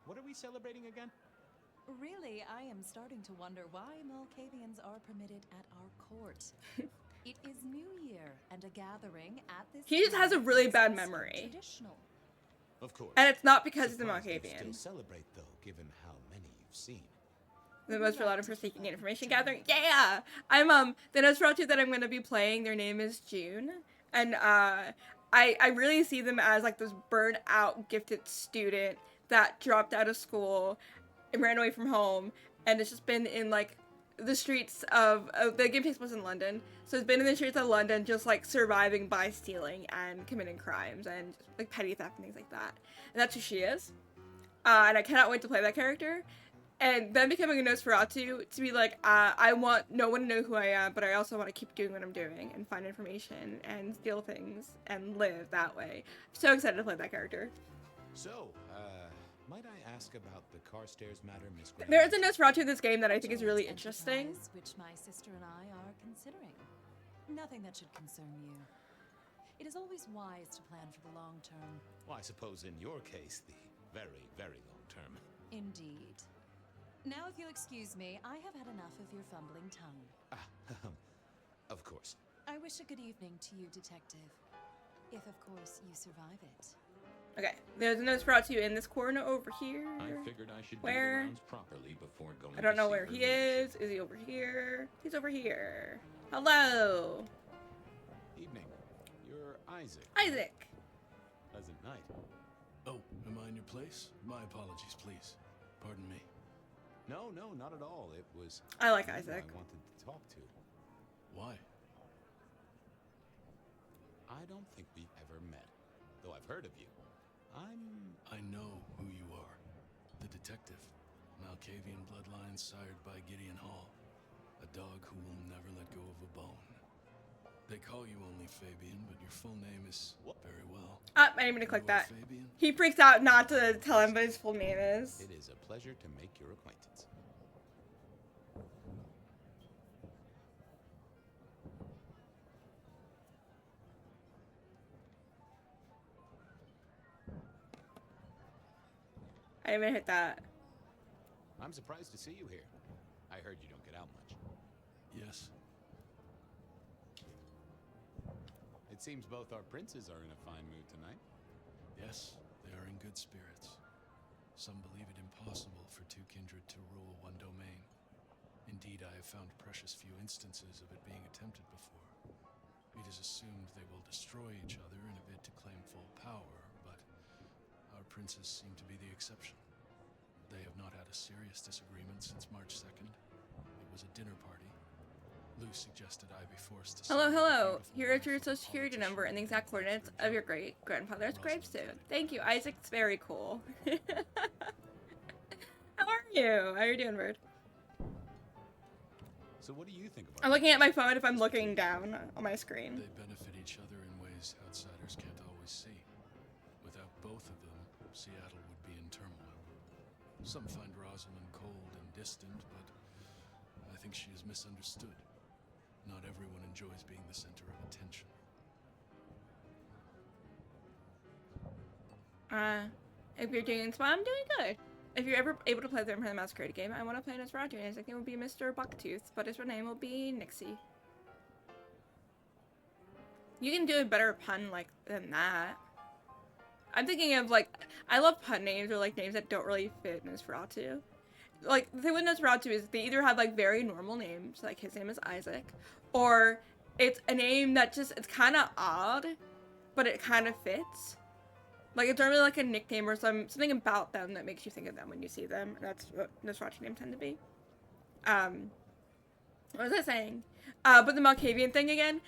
What are we celebrating again? Really, I am starting to wonder why Malkavians are permitted at our court. It is New Year, and a gathering at this. He just has a really bad memory. Of course. And it's not because he's a Malkavian. Still celebrate though, given how many you've seen. The most reliable for seeking and information gathering. Yeah, I'm the Nosferatu that I'm gonna be playing. Their name is June, and I really see them as, like, this burned out gifted student that dropped out of school and ran away from home, and it's just been in, like, the streets of the game takes place in London, so it's been in the streets of London, just, like, surviving by stealing and committing crimes and, like, petty theft and things like that. And that's who she is. And I cannot wait to play that character. and then becoming a Nosferatu to be like, I want no one to know who I am, but I also want to keep doing what I'm doing and find information and steal things and live that way. I'm so excited to play that character. So, might I ask about the Carstairs matter, Miss Grant? There is a Nosferatu in this game that I think is really interesting. Which my sister and I are considering. Nothing that should concern you. It is always wise to plan for the long term. Well, I suppose in your case, the very, very long term. Indeed. Now, if you'll excuse me, I have had enough of your fumbling tongue. Of course. I wish a good evening to you, Detective. If, of course, you survive it. Okay, there's a Nosferatu in this corner over here. I figured I should do the Where? rounds properly before going. I don't to know see where her he later. is. Is he over here? He's over here. Hello. Evening. You're Isaac. Isaac. Pleasant night. Oh, am I in your place? My apologies, please. Pardon me. No, not at all. It was... I like you Isaac. I wanted to talk to. Why? I don't think we've ever met, though I've heard of you. I know who you are. The detective. Malkavian bloodlines sired by Gideon Hall. A dog who will never let go of a bone. They call you only Fabian, but your full name is very well. I'm gonna click You are that. Fabian? He freaks out not to tell him what his full name is. It is a pleasure to make your acquaintance. I didn't even hit that. I'm surprised to see you here. I heard you don't get out much. Yes. It seems both our princes are in a fine mood tonight. Yes, they are in good spirits. Some believe it impossible for two kindred to rule one domain. Indeed, I have found precious few instances of it being attempted before. It is assumed they will destroy each other in a bid to claim full power, but our princes seem to be the exception. They have not had a serious disagreement since March 2nd. It was a dinner party. Lou suggested I be forced to... Hello. Here is your social security number and the exact coordinates of your great-grandfather's gravestone. Thank you, Isaac. It's very cool. How are you? How are you doing, bird? So what do you think about I'm looking at my phone if I'm looking down on my screen. They benefit each other in ways outsiders can't always see. Without both of them, Seattle would be in turmoil. Some find Rosalind cold and distant, but I think she is misunderstood. Not everyone enjoys being the center of attention. If you're doing well, I'm doing good. If you're ever able to play the Masquerade game, I want to play Nosferatu, and his nickname will be Mr. Bucktooth, but his real name will be Nixie. You can do a better pun than that. I'm thinking of I love pun names or names that don't really fit Nosferatu. Like the thing with Nosferatu is they either have very normal names, like his name is Isaac, or it's a name that it's kind of odd, but it kind of fits. Like it's not really a nickname or something about them that makes you think of them when you see them. And that's what Nosferatu names tend to be. What was I saying? But the Malkavian thing again.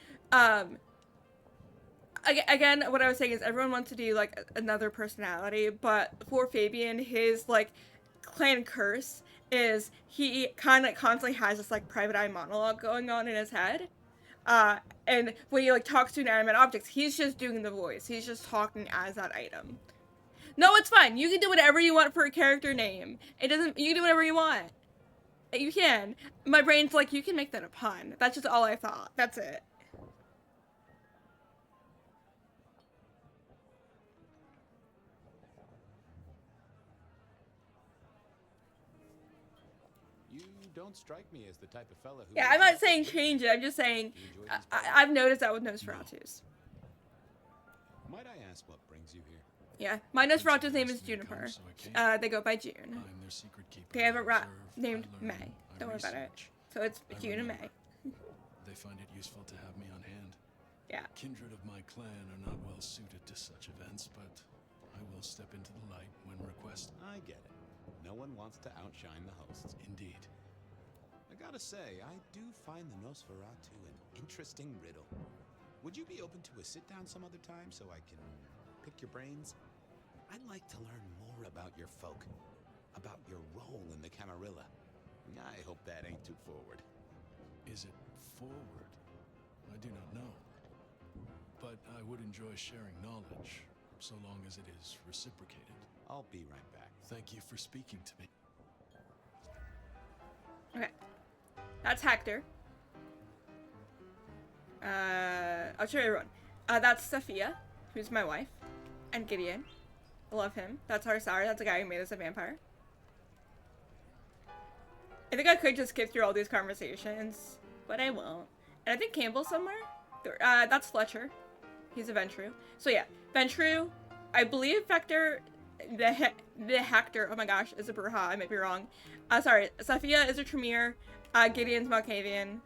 Again, what I was saying is everyone wants to do another personality, but for Fabian, his clan curse is he kind of constantly has this private eye monologue going on in his head. And when he talks to inanimate objects, he's just doing the voice. He's just talking as that item. No, it's fine. You can do whatever you want for a character name. You can do whatever you want. You can. My brain's you can make that a pun. That's just all I thought. That's it. You don't strike me as the type of fella who... Yeah, I'm not saying change it. I'm just saying I've noticed that with Nosferatus. Might I ask what brings you here? Yeah, my Nosferatu's name is Juniper. They go by June. They have a rat named May. Don't worry about it. So it's June and May. They find it useful to have me on hand. Yeah. Kindred of my clan are not well suited to such events, but I will step into the light when requested. I get it. No one wants to outshine the hosts. Indeed. I gotta say, I do find the Nosferatu an interesting riddle. Would you be open to a sit-down some other time so I can pick your brains? I'd like to learn more about your folk. about your role in the Camarilla. I hope that ain't too forward. Is it forward? I do not know. But I would enjoy sharing knowledge, so long as it is reciprocated. I'll be right back. Thank you for speaking to me. Okay. That's Hector. I'll show you everyone. That's Sophia, who's my wife, and Gideon. I love him. That's Harsar. That's the guy who made us a vampire. I think I could just skip through all these conversations, but I won't. And I think Campbell's somewhere. That's Fletcher. He's a Ventru. So yeah, Ventru. I believe Vector, the Hector. Oh my gosh, is a Bruja. I might be wrong. Sorry. Sophia is a Tremere. Gideon's Malkavian.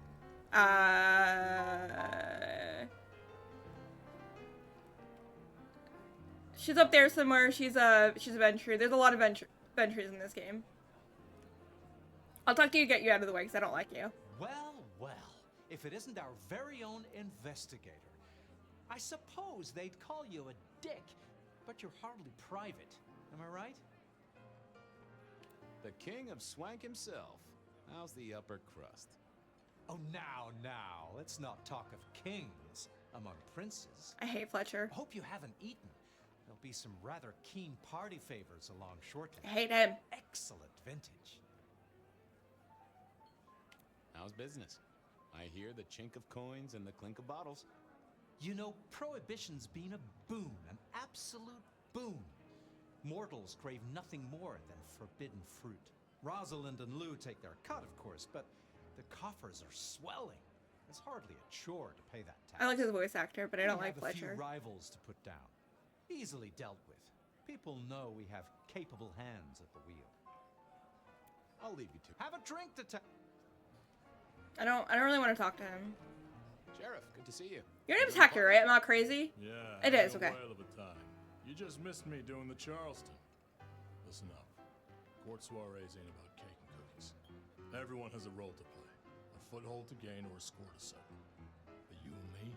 She's up there somewhere. She's a Ventru. There's a lot of Ventrus in this game. I'll talk to you to get you out of the way because I don't like you. Well, well, if it isn't our very own investigator. I suppose they'd call you a dick, but you're hardly private. Am I right? The king of swank himself. How's the upper crust? Oh, now, let's not talk of kings among princes. I hate Fletcher. I hope you haven't eaten. There'll be some rather keen party favors along shortly. I hate him. Excellent vintage. How's business? I hear the chink of coins and the clink of bottles. You know, Prohibition's been a boon, an absolute boon. Mortals crave nothing more than forbidden fruit. Rosalind and Lou take their cut, of course, but the coffers are swelling. It's hardly a chore to pay that tax. I like his voice actor, but I don't We like have Fletcher. a few rivals to put down. Easily dealt with. People know we have capable hands at the wheel. I'll leave you to. Have a drink to I don't really want to talk to him. Sheriff, good to see you. Your name's Hector, right? I'm not crazy? Yeah. It is, okay. A whale of a time. You just missed me doing the Charleston. Listen up. Court soirees ain't about cake and cookies. Everyone has a role to play. A foothold to gain or a score to settle. But you and me,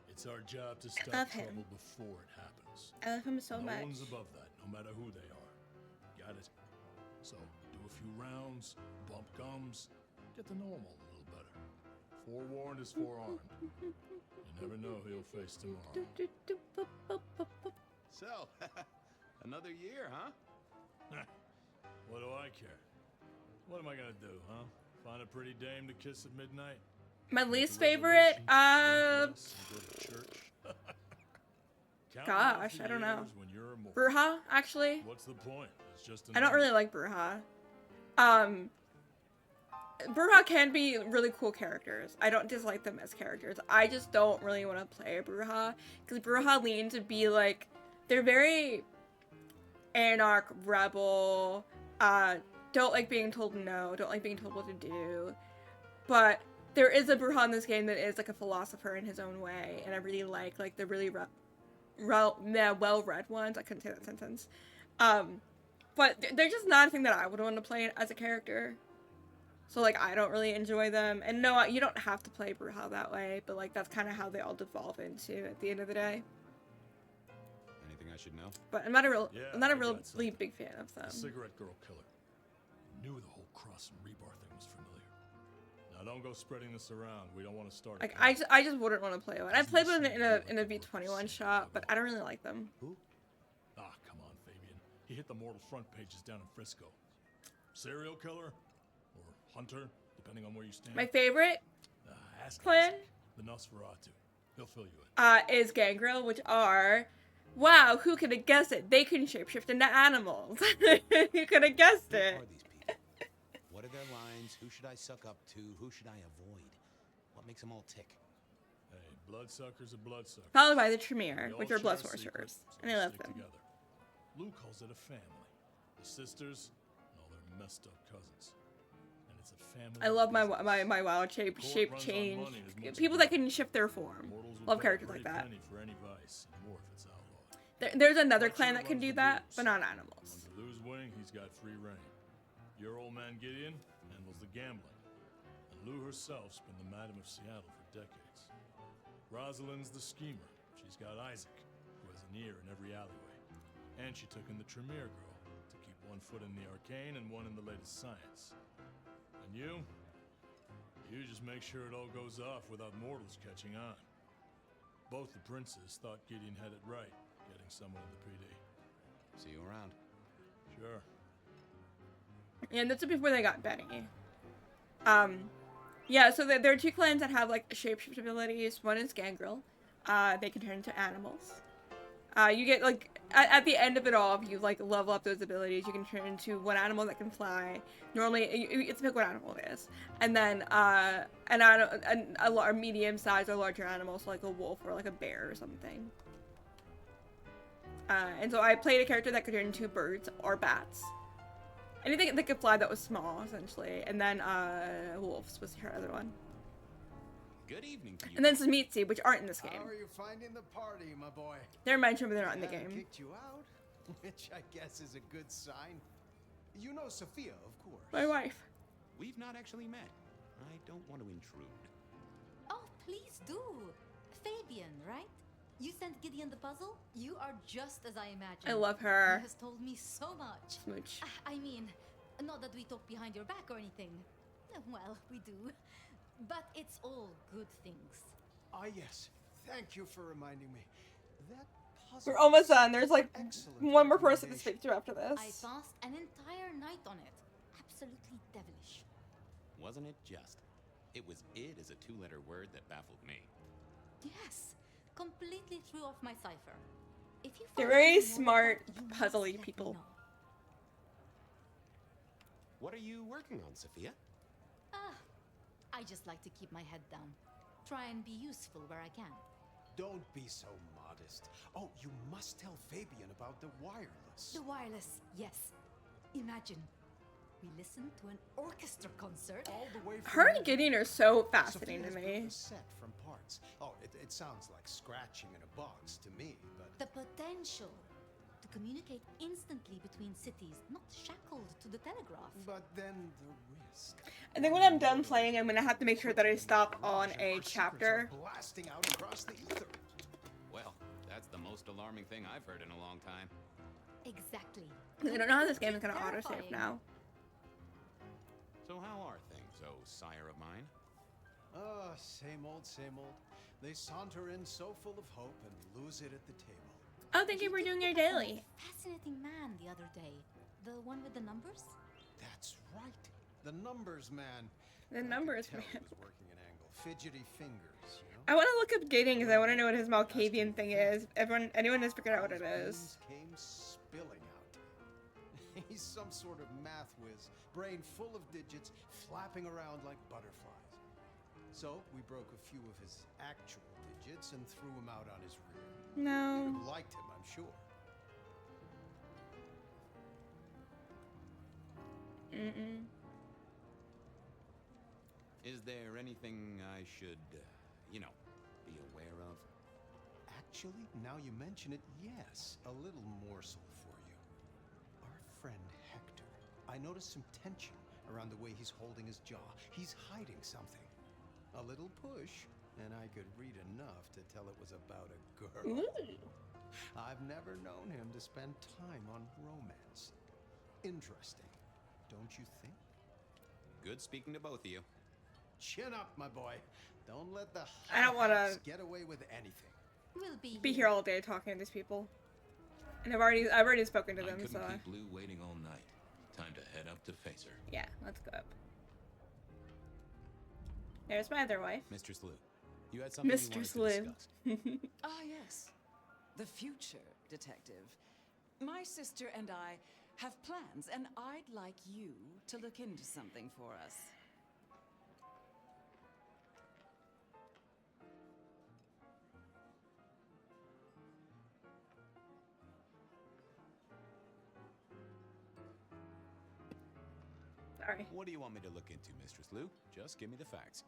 it's our job to stop trouble before it happens. I love him so much. No one's above that, no matter who they are. Got it? So, do a few rounds, bump gums, get to know them all a little better. Forewarned is forearmed. You never know who you'll face tomorrow. So, another year, huh? What do I care? What am I gonna do, huh? Find a pretty dame to kiss at midnight? My least favorite, Go to church? gosh, I don't know. When you're immortal. Bruja, actually. What's the point? It's just I don't really like Bruja. Bruja can be really cool characters. I don't dislike them as characters. I just don't really want to play a Bruja because Bruja lean to be like, they're very anarch, rebel, don't like being told no, don't like being told what to do. But there is a Bruja in this game that is like a philosopher in his own way, and I really like the really well-read ones. I couldn't say that sentence. But they're just not a thing that I would want to play as a character. So, like, I don't really enjoy them. And no, you don't have to play Bruja that way, but, like, that's kind of how they all devolve into at the end of the day. Anything I should know? But I'm not a really big fan of them. The cigarette girl killer. Knew the whole cross and rebar thing was familiar. Now, don't go spreading this around. We don't want to start. Like, I just wouldn't want to play one. I played one in a V21 shop, but I don't really like them. Who? Ah, come on, Fabian. He hit the mortal front pages down in Frisco. Serial killer? Or hunter, depending on where you stand. My favorite ask clan the Nosferatu. He'll fill you in. Is Gangrel, which are, wow, who could have guessed it? They can shapeshift into animals. Who could have guessed it? Who are these people? What are their lines? Who should I suck up to? Who should I avoid? What makes them all tick? Hey, bloodsuckers are bloodsuckers. Followed by the Tremere, They all which are share blood a secret, sorcerers, so and I they love stick them. together. Lou calls it a family. The sisters and all their messed up cousins. And it's a family. I love my wild shape change. People that can shift their form. Love characters like that. For any vice, and more if it's outlawed. There's another clan that can do that, but not animals. Under Lou's wing, he's got free reign. Your old man Gideon handles the gambling. And Lou herself's been the Madam of Seattle for decades. Rosalind's the schemer. She's got Isaac, who has an ear in every alleyway. And she took in the Tremere girl to keep one one foot in the arcane and one in the latest science. And you just make sure it all goes off without mortals catching on. Both the princes thought Gideon had it right, getting someone in the PD. See you around. Sure. And that's before they got Benny. Yeah, so there are two clans that have like shapeshift abilities. One is Gangrel. They can turn into animals. You get like at the end of it all, if you like level up those abilities, you can turn into one animal that can fly. Normally, it's pick what animal it is, and then a medium sized or larger animal, so like a wolf or like a bear or something. And so I played a character that could turn into birds or bats. Anything that could fly that was small, essentially. And then, wolves was her other one. Good evening to you. And then some Meatsy, which aren't in this game. How are you finding the party, my boy? They're mentioned, but they're not in the game. Kicked you out, which I guess is a good sign. You know Sophia, of course. My wife. We've not actually met. I don't want to intrude. Oh, please do. Fabian, right? You sent Gideon the puzzle? You are just as I imagined. I love her. He has told me so much. Smooch. I mean, not that we talk behind your back or anything. Well, we do. But it's all good things. Ah, yes. Thank you for reminding me. That puzzle. We're almost done. There's like one more person to speak to after this. I passed an entire night on it. Absolutely devilish. Wasn't it just? It was "id" as a two-letter word that baffled me. Yes. Completely threw off my cipher. If you They're very smart, puzzly people. What are you working on, Sophia? I just like to keep my head down. Try and be useful where I can. Don't be so modest. Oh, you must tell Fabian about the wireless. The wireless, yes. Imagine. We listened to an orchestra concert. All the way from Her and Gideon are so fascinating to me. A set from parts. Oh, it sounds like scratching in a box to me, but the potential to communicate instantly between cities, not shackled to the telegraph. But then the risk. I think when I'm done playing, I'm gonna have to make sure that I stop on a chapter. Blasting out across the ether. Well, that's the most alarming thing I've heard in a long time. Exactly. I don't know how this game is gonna autosave now. So how are things, oh sire of mine? Same old, same old. They saunter in so full of hope and lose it at the table. Oh, thank you for doing your daily. Fascinating man the other day. The one with the numbers? That's right. The numbers man. The numbers man. He was working an angle. Fidgety fingers, you know? I want to look up Gideon because I want to know what his Malkavian thing is. Anyone has figured out what it is. Came spilling out. He's some sort of math whiz, brain full of digits, flapping around like butterflies. So we broke a few of his actual digits and threw him out on his rear. No. You'd have liked him, I'm sure. Is there anything I should, be aware of? Actually, now you mention it, yes, a little morsel for you. Our friend Hector. I noticed some tension around the way he's holding his jaw. He's hiding something. A little push, and I could read enough to tell it was about a girl. Ooh. I've never known him to spend time on romance. Interesting, don't you think? Good speaking to both of you. Chin up, my boy. Don't let the I don't want to get away with anything. We'll be here all day talking to these people, and I've already spoken to them. I couldn't So keep Blue waiting all night. Time to head up to face her. yeah, let's go up. There's my other wife. Mistress Lou, you had something you wanted to discuss. Ah, yes. The future, detective. My sister and I have plans, and I'd like you to look into something for us. Sorry. What do you want me to look into, Mistress Lou? Just give me the facts.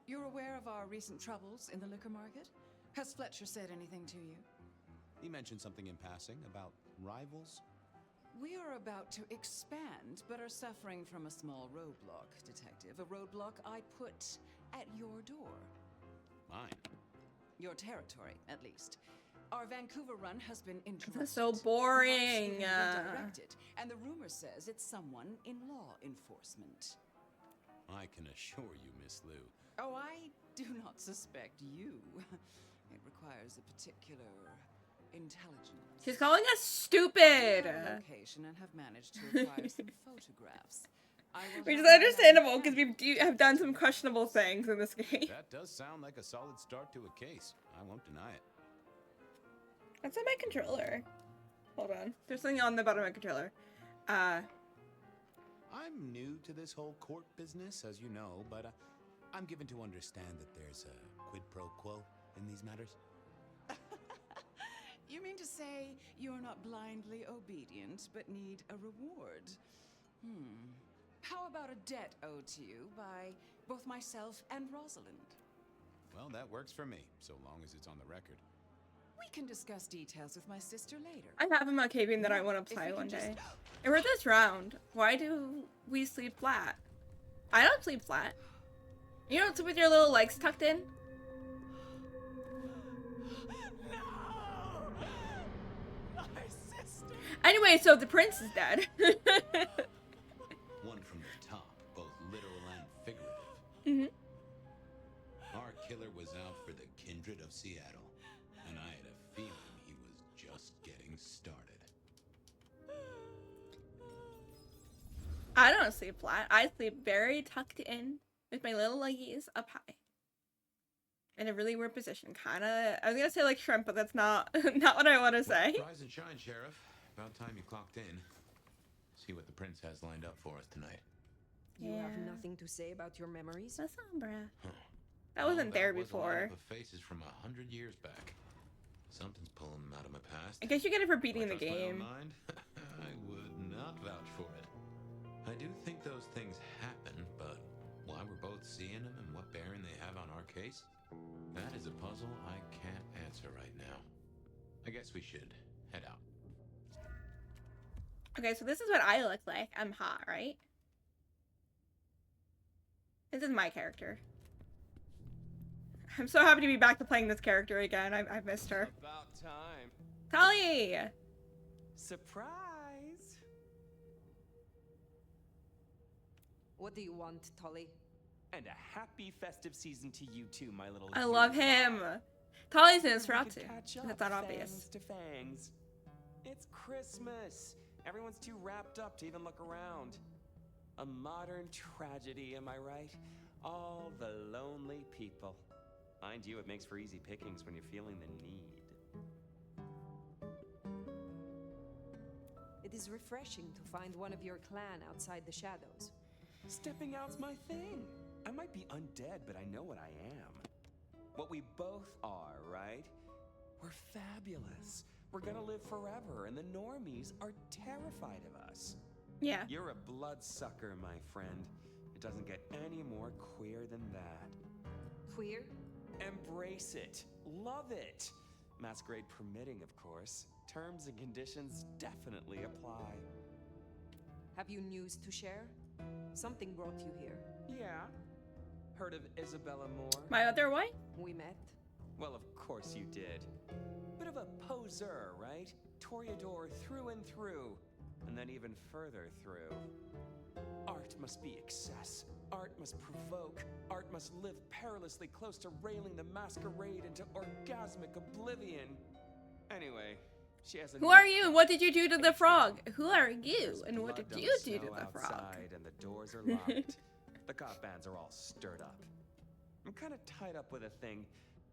You're aware of our recent troubles in the liquor market? Has Fletcher said anything to you? He mentioned something in passing about rivals. We are about to expand, but are suffering from a small roadblock, detective. A roadblock I put at your door. Mine? Your territory, at least. Our Vancouver run has been interrupted. This is so boring. Perhaps you redirected And the rumor says it's someone in law enforcement. I can assure you, Miss Liu. Oh, I do not suspect you. It requires a particular intelligence. She's calling us stupid. Location and have managed to acquire some photographs. Which is understandable because we have done some questionable things in this game. That does sound like a solid start to a case. I won't deny it. That's on my controller. Hold on. There's something on the bottom of my controller. I'm new to this whole court business, as you know, but I'm given to understand that there's a quid pro quo in these matters. You mean to say you're not blindly obedient, but need a reward? How about a debt owed to you by both myself and Rosalind? Well, that works for me, so long as it's on the record. We can discuss details with my sister later. I have a Malkavian that I want to play one day. And we're this round. Why do we sleep flat? I don't sleep flat. You don't sleep with your little legs tucked in? No! My sister! Anyway, so the prince is dead. One from the top, both literal and figurative. Mm-hmm. Our killer was out for the kindred of Seattle, and I had a feeling he was just getting started. I don't sleep flat. I sleep very tucked in with my little leggies up high. In a really weird position. Kinda, I was gonna say like shrimp, but that's not not what I want to say. Rise and shine, Sheriff. About time you clocked in. See what the prince has lined up for us tonight. You have nothing to say about your memories? That's Sombra. That wasn't there before. The faces from 100 years back. Something's pulling them out of my past. I guess you get it for beating the game. I would not vouch for it. I do think those things happen, but why we're both seeing them and what bearing they have on our case, that is a puzzle I can't answer right now. I guess we should head out. Okay, so this is what I look like. I'm hot, right? This is my character. I'm so happy to be back to playing this character again. I've missed her. About time. Tali! Surprise! What do you want, Tolly? And a happy festive season to you too, my little. I love him. Tali's in Nosferatu. Catch That's up, not obvious. fangs to fangs. It's Christmas. Everyone's too wrapped up to even look around. A modern tragedy, am I right? All the lonely people. Mind you, it makes for easy pickings when you're feeling the need. It is refreshing to find one of your clan outside the shadows. Stepping out's my thing. I might be undead, but I know what I am. What we both are, right? We're fabulous. We're gonna live forever, and the normies are terrified of us. Yeah. You're a bloodsucker, my friend. It doesn't get any more queer than that. Queer? Embrace it. Love it. Masquerade permitting, of course. Terms and conditions definitely apply. Have you news to share? Something brought you here. Yeah. Heard of Isabella Moore? My other wife? We met. Well, of course you did. Bit of a poser, right? Toreador through and through. And then even further through. Art must be excess. Art must provoke. Art must live perilously close to railing the masquerade into orgasmic oblivion. Anyway, she has a... Who are you? What did you do to the frog? Who are you? And what did you do to the frog? Outside and the doors are locked. The cop bands are all stirred up. I'm kind of tied up with a thing.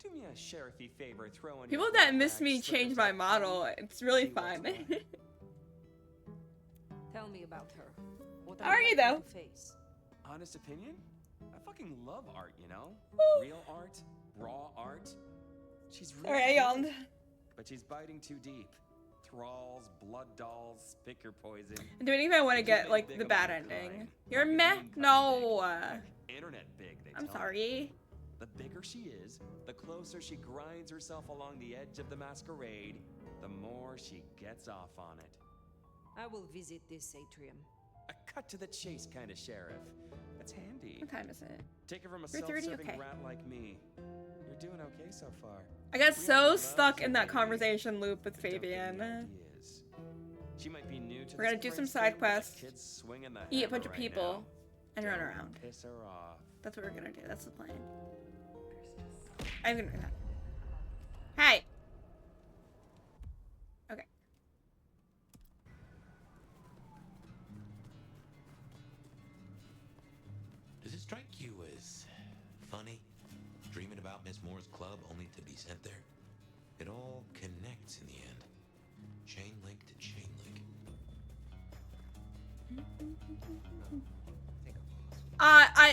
Do me a sheriffy favor, throw in... People that miss me change my model. It's really fun. Tell me about her. What How are you, though? Face? Honest opinion? I fucking love art, you know? Real art, raw art. She's really Sorry, I yawned. But she's biting too deep. Thralls, blood dolls, pick your poison. I'm doing anything I want to get, like, the bad ending. You're meh? No. Internet big, they I'm tell me. sorry. The bigger she is, the closer she grinds herself along the edge of the masquerade, the more she gets off on it. I will visit this atrium. A cut to the chase kind of sheriff. That's handy. What time is it? Take it from a 3:30? self-serving Okay. rat like me. You're doing okay so far. I got so stuck in that conversation loop with Fabian. She might be new to We're gonna this do some place side thing, but the quests, kid's swinging the eat a hammer bunch of right people, now. and run Don't around. piss her off. That's what we're gonna do. That's the plan. I'm gonna do that. Hey! Okay. Does it strike you as funny, dreaming about Miss Moore's club only to be sent there? It all connects in the end. Chain link to chain link.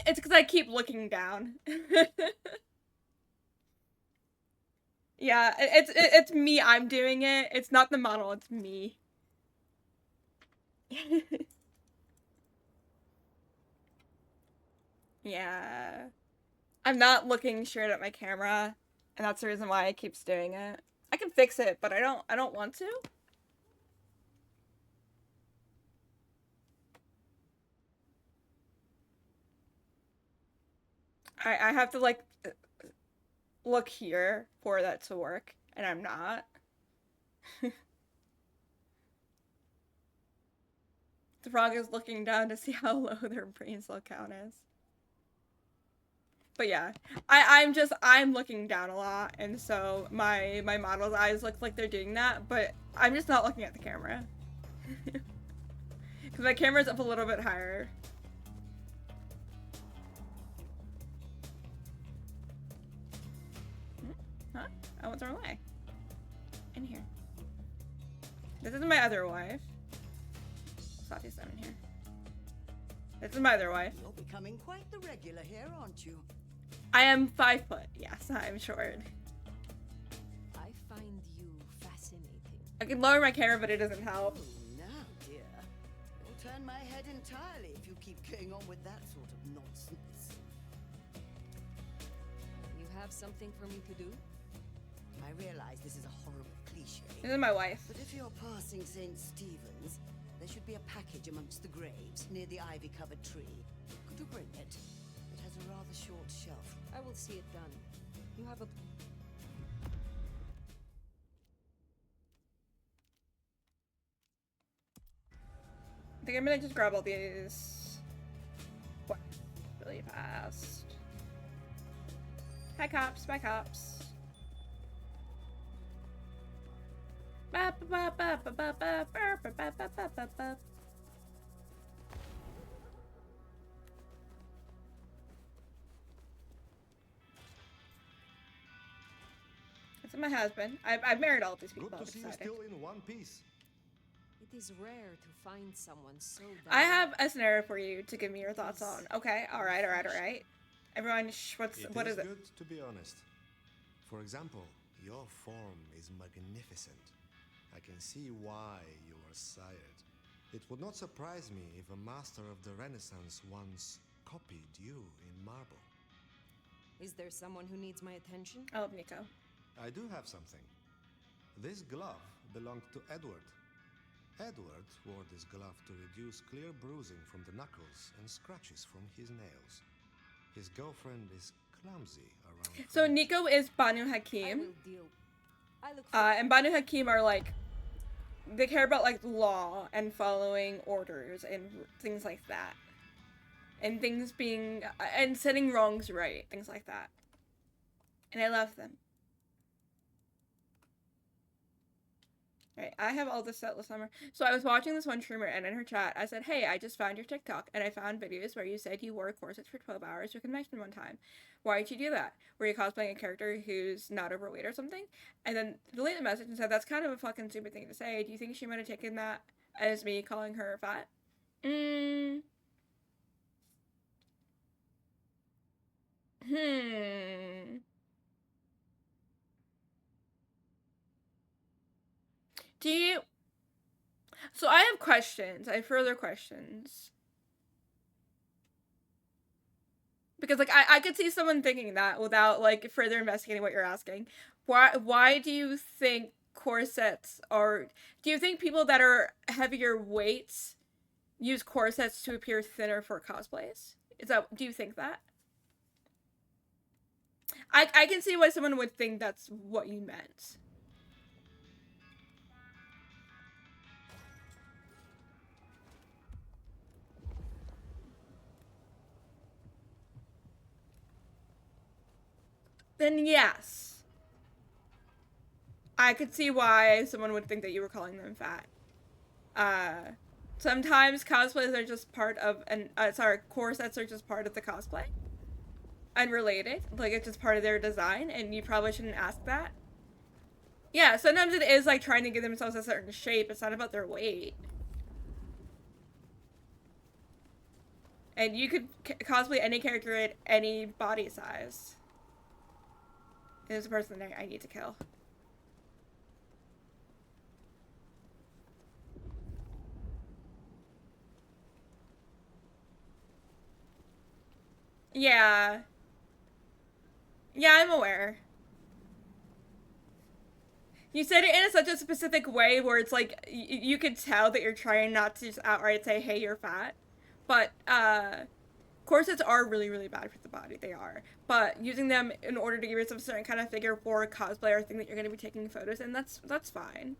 It's because I keep looking down. Yeah, it's me. I'm doing it. It's not the model. It's me. Yeah, I'm not looking straight at my camera, and that's the reason why I keep doing it. I can fix it, but I don't want to. I have to like look here for that to work, and I'm not. The frog is looking down to see how low their brain cell count is. But yeah, I'm looking down a lot, and so my model's eyes look like they're doing that, but I'm just not looking at the camera. Because my camera's up a little bit higher. Huh? I went the wrong way. In here. This is my other wife. Sati's down in here. This is my other wife. You're becoming quite the regular here, aren't you? I am 5 foot. Yes, I'm short. I find you fascinating. I can lower my camera, but it doesn't help. Oh, now, dear. You'll turn my head entirely if you keep going on with that sort of nonsense. You have something for me to do? I realize this is a horrible cliche. This is my wife. But if you're passing St. Stephen's, there should be a package amongst the graves near the ivy-covered tree. Could you bring it? It has a rather short shelf. I will see it done. You have a... I think I'm gonna just grab all these really fast. Hi cops, bye cops. Ba ba ba ba ba ba ba ba ba ba ba ba ba. This is my husband. I've married all these people. Good to see you still in one piece. It is rare to find someone so I have a scenario for you to give me your thoughts on. Okay, alright. Everyone, what is it? It is good to be honest. For example, your form is magnificent. I can see why you are sired. It would not surprise me if a master of the Renaissance once copied you in marble. Is there someone who needs my attention? I love Nico. I do have something. This glove belonged to Edward. Edward wore this glove to reduce clear bruising from the knuckles and scratches from his nails. His girlfriend is clumsy around. So Nico is Banu Hakim. And Banu Hakim are like, they care about like law and following orders and things like that. And things being, and setting wrongs right, things like that. And I love them. Alright, I have all this set this summer. So I was watching this one streamer, and in her chat, I said, hey, I just found your TikTok, and I found videos where you said you wore corsets for 12 hours to convention one time. Why did you do that? Were you cosplaying a character who's not overweight or something? And then deleted the message and said, that's kind of a fucking stupid thing to say. Do you think she might have taken that as me calling her fat? Do you... So I have questions. I have further questions. Because, like, I could see someone thinking that without, like, further investigating what you're asking. Why do you think corsets are... Do you think people that are heavier weights use corsets to appear thinner for cosplays? Do you think that? I can see why someone would think that's what you meant. then yes. I could see why someone would think that you were calling them fat. Sometimes cosplays are just part of core sets are just part of the cosplay. Unrelated. Like, it's just part of their design, and you probably shouldn't ask that. Yeah, sometimes it is, like, trying to give themselves a certain shape. It's not about their weight. And you could cosplay any character at any body size. There's a person there I need to kill. Yeah. Yeah, I'm aware. You said it in such a specific way where it's like, you could tell that you're trying not to just outright say, hey, you're fat. But, corsets are really, really bad for the body. They are. But using them in order to give yourself a certain kind of figure for a cosplay or thing that you're going to be taking photos in, that's fine.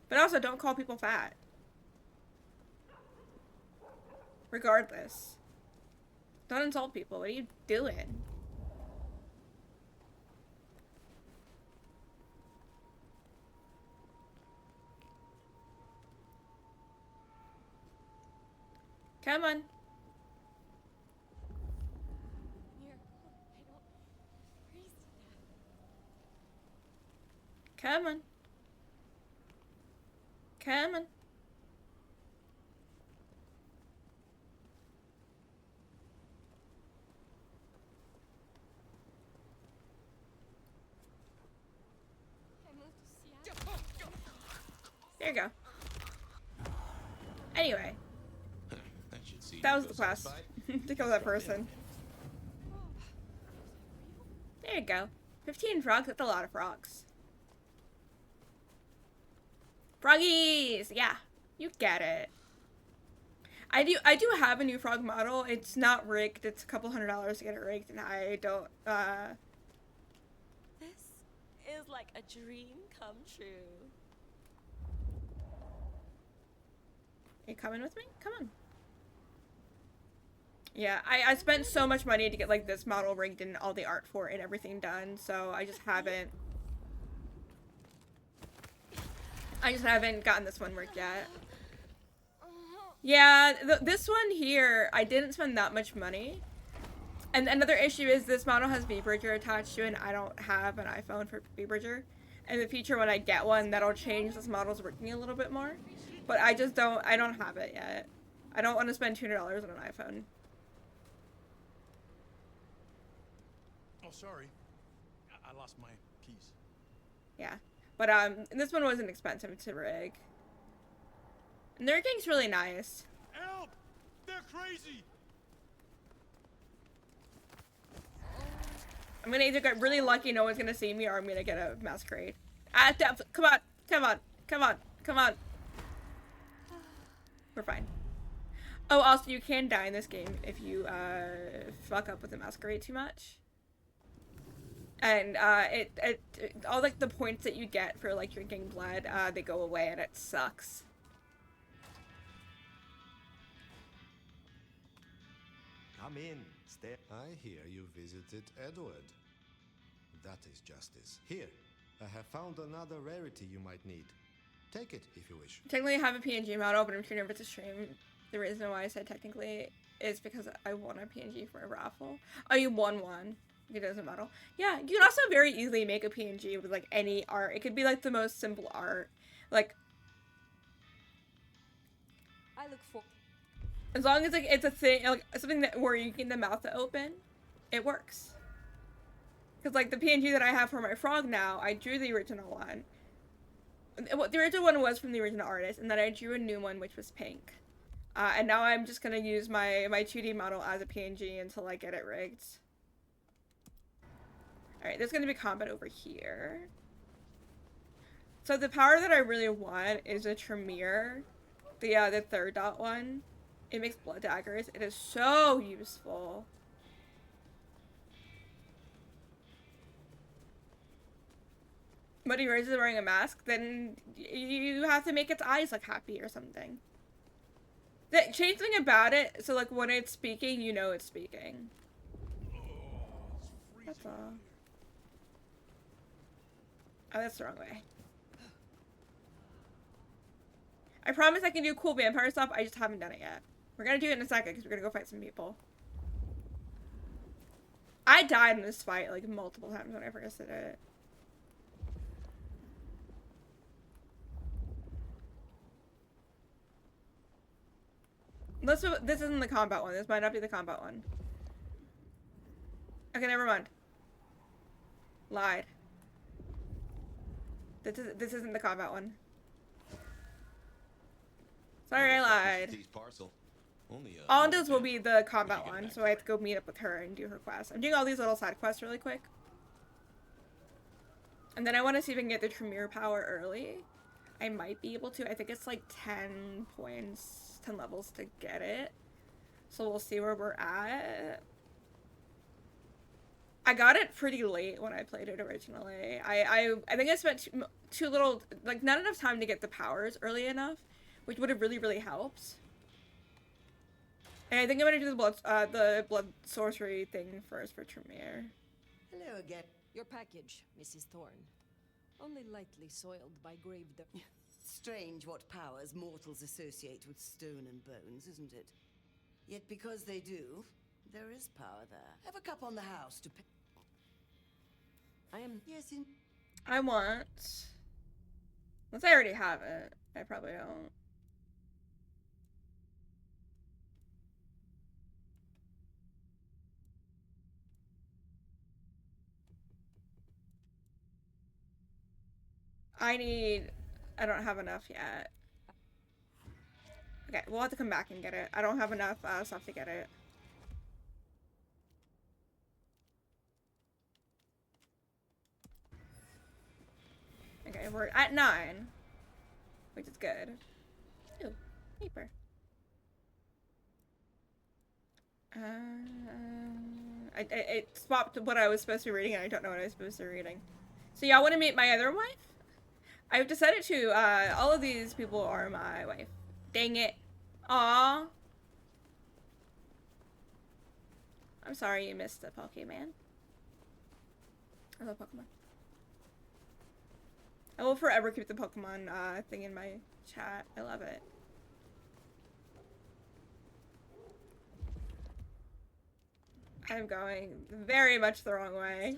But also, don't call people fat. Regardless. Don't insult people. What are you doing? Come on. Come on. Come on. There you go. Anyway. That was the quest. To kill that person. There you go. 15 frogs, that's a lot of frogs. Froggies! Yeah. You get it. I do have a new frog model. It's not rigged. It's a couple $100 to get it rigged, and I don't, This is like a dream come true. Are you coming with me? Come on. Yeah, I spent so much money to get, like, this model rigged and all the art for it and everything done, so I just haven't gotten this one rigged yet. Yeah, this one here, I didn't spend that much money. And another issue is this model has V-Bridger attached to it, and I don't have an iPhone for V-Bridger. In the future, when I get one, that'll change this model's working a little bit more. But I don't have it yet. I don't want to spend $200 on an iPhone. Oh, sorry. I lost my keys. Yeah. But, this one wasn't expensive to rig. And the rigging's really nice. Help! They're crazy! I'm gonna either get really lucky no one's gonna see me, or I'm gonna get a Masquerade. Come on! Come on! Come on! Come on! We're fine. Oh, also, you can die in this game if you, fuck up with the Masquerade too much. And, all, like, the points that you get for, like, drinking blood, they go away, and it sucks. Come in, stay. I hear you visited Edward. That is justice. Here, I have found another rarity you might need. Take it if you wish. Technically, I have a PNG model, but I'm too nervous to stream. The reason why I said technically is because I won a PNG for a raffle. Oh, you won one. It doesn't model. Yeah, you can also very easily make a PNG with, like, any art. It could be, like, the most simple art. Like, I look for. as long as, like, it's a thing, like, something that where you get the mouth to open, it works. Because, like, the PNG that I have for my frog now, I drew the original one. The original one was from the original artist, and then I drew a new one, which was pink. And now I'm just gonna use my 2D model as a PNG until I get it rigged. Alright, there's gonna be combat over here. So the power that I really want is a Tremere. The third dot one. It makes blood daggers. It is so useful. But yours is wearing a mask, then you have to make its eyes look happy or something. Change something about it, so like when it's speaking, you know it's speaking. That's all. Oh, that's the wrong way. I promise I can do cool vampire stuff, I just haven't done it yet. We're gonna do it in a second, because we're gonna go fight some people. I died in this fight, like, multiple times when I first did it. This isn't the combat one. This might not be the combat one. Okay, never mind. Lied. This isn't the combat one. Sorry, I lied. All this will be the combat one, so I have to go meet up with her and do her quest. I'm doing all these little side quests really quick. And then I want to see if I can get the Tremere power early. I might be able to. I think it's like 10 points, 10 levels to get it. So we'll see where we're at. I got it pretty late when I played it originally. I think I spent too little, like not enough time to get the powers early enough, which would have really helped. And I think I'm gonna do the blood sorcery thing first for Tremere. Hello again. Your package, Mrs. Thorne. Only lightly soiled by grave dirt. Strange what powers mortals associate with stone and bones, isn't it? Yet because they do, there is power there. Have a cup on the house to pay. I am... Yes, in... I want... Unless I already have it. I probably don't. I don't have enough yet. Okay, we'll have to come back and get it. I don't have enough stuff to get it. Okay, we're at 9, which is good. Ooh, paper. I swapped what I was supposed to be reading and I don't know what I was supposed to be reading. So y'all want to meet my other wife? I've decided to, all of these people are my wife. Dang it. Aww. I'm sorry you missed the Pokemon. I love Pokemon. I will forever keep the Pokemon thing in my chat. I love it. I'm going very much the wrong way.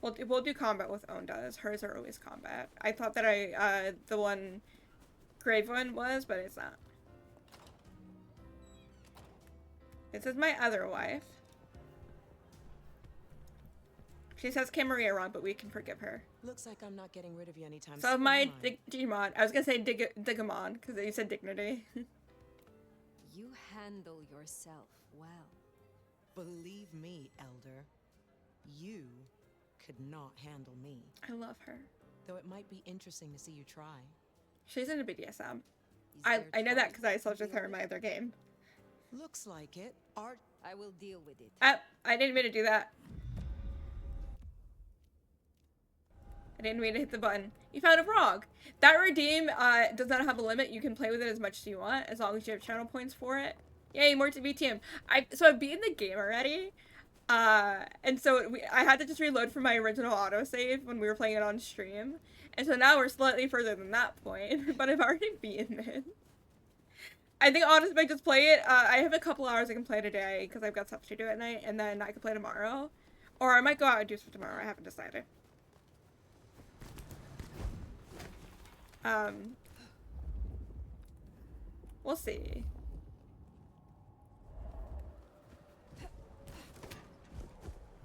We'll do combat with Onda's. Hers are always combat. I thought that the one grave one was, but it's not. This is my other wife. She says Camarilla wrong, but we can forgive her. Looks like I'm not getting rid of you anytime So soon. my Digimon. I was gonna say Digimon, because you said dignity. You handle yourself well. Believe me, Elder. You could not handle me. I love her. Though it might be interesting to see you try. She's into BDSM. I know that because I slept with her in my other game. Looks like it. Art. I will deal with it. I didn't mean to do that. I didn't mean to hit the button. You found a frog. That redeem does not have a limit. You can play with it as much as you want, as long as you have channel points for it. Yay, more to BTM. So I've beaten the game already. And so I had to just reload from my original autosave when we were playing it on stream. And so now we're slightly further than that point, but I've already beaten it. I think honestly, if I just play it, I have a couple hours I can play today because I've got stuff to do at night, and then I can play tomorrow. Or I might go out and do stuff tomorrow. I haven't decided. We'll see.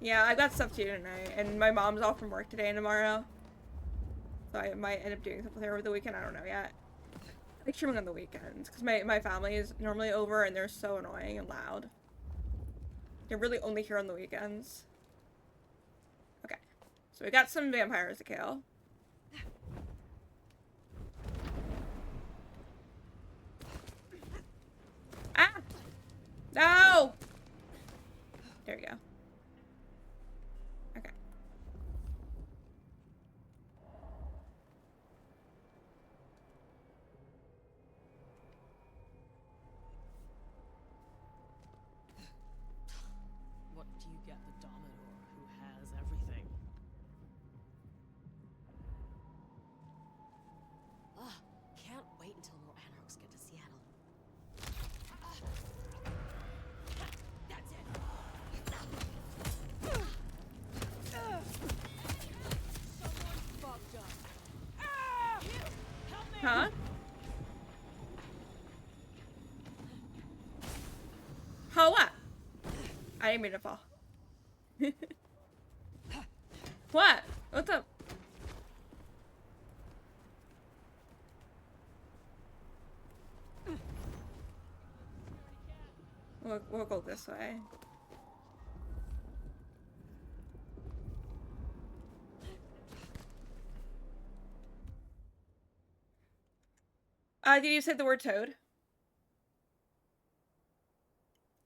Yeah, I got stuff to do tonight, and my mom's off from work today and tomorrow. So I might end up doing something with her over the weekend, I don't know yet. I like streaming on the weekends, because my family is normally over and they're so annoying and loud. They're really only here on the weekends. Okay, so we got some vampires to kill. Ah! No! There we go. Okay. Huh? Huh, what? I didn't mean to fall. What? What's up? We'll go this way. Did you say the word toad?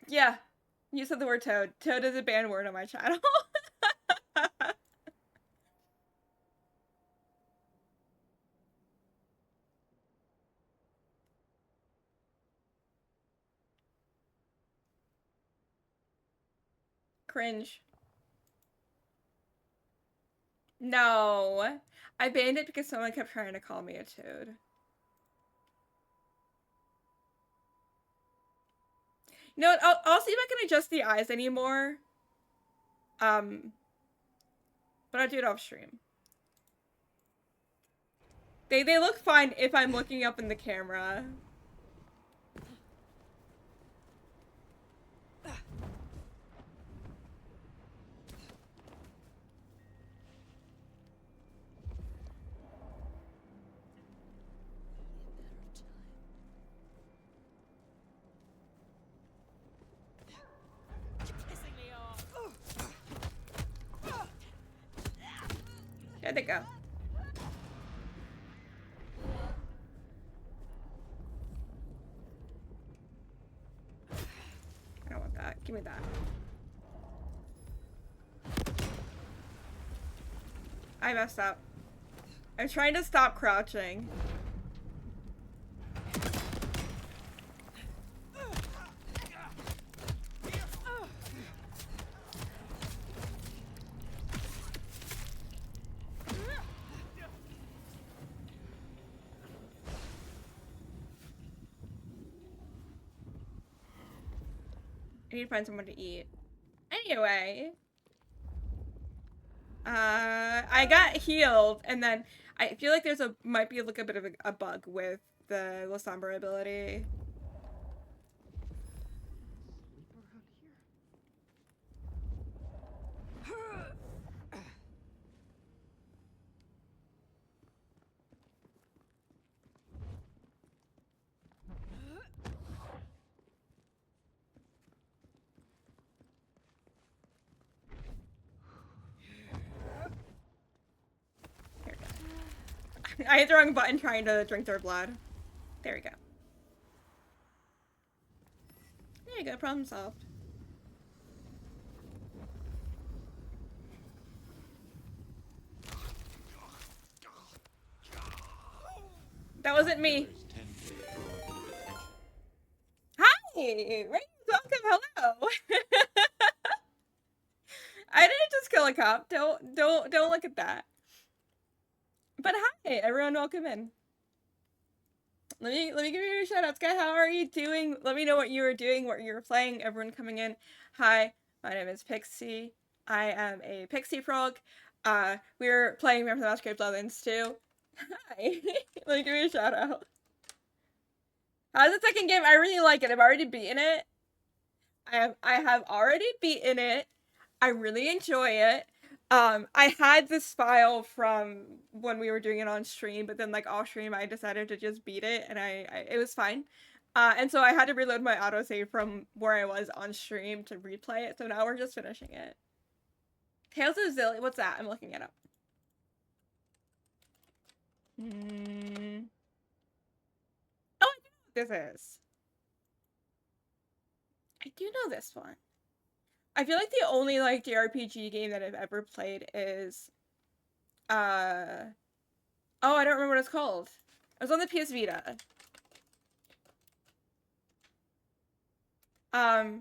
Yeah, you said the word toad. Toad is a banned word on my channel. Cringe. No. I banned it because someone kept trying to call me a toad. You know what? I'll see if I can adjust the eyes anymore. But I'll do it off stream. They look fine if I'm looking up in the camera. There they go. I don't want that. Give me that. I messed up. I'm trying to stop crouching. I need to find someone to eat. Anyway. I got healed, and then I feel like there's might be like a bit of a bug with the La Sombra ability. I hit the wrong button trying to drink their blood. There we go. There you go, problem solved. That wasn't me. Hi! Rain, welcome, hello! I didn't just kill a cop. Don't look at that. But hi, everyone, welcome in. Let me give you a shout out. Sky, how are you doing? Let me know what you were doing, what you were playing. Everyone coming in. Hi, my name is Pixie. I am a Pixie Frog. We're playing Remember the Masquerade Bloodlines 2. Hi. Let me give you a shout out. How's the second game? I really like it. I've already beaten it. I have already beaten it. I really enjoy it. I had this file from when we were doing it on stream, but then like off stream I decided to just beat it, and it was fine. And so I had to reload my autosave from where I was on stream to replay it, so now we're just finishing it. Tales of Zilly, what's that? I'm looking it up. Oh, I do know what this is. I do know this one. I feel like the only like JRPG game that I've ever played is oh, I don't remember what it's called. It was on the PS Vita. I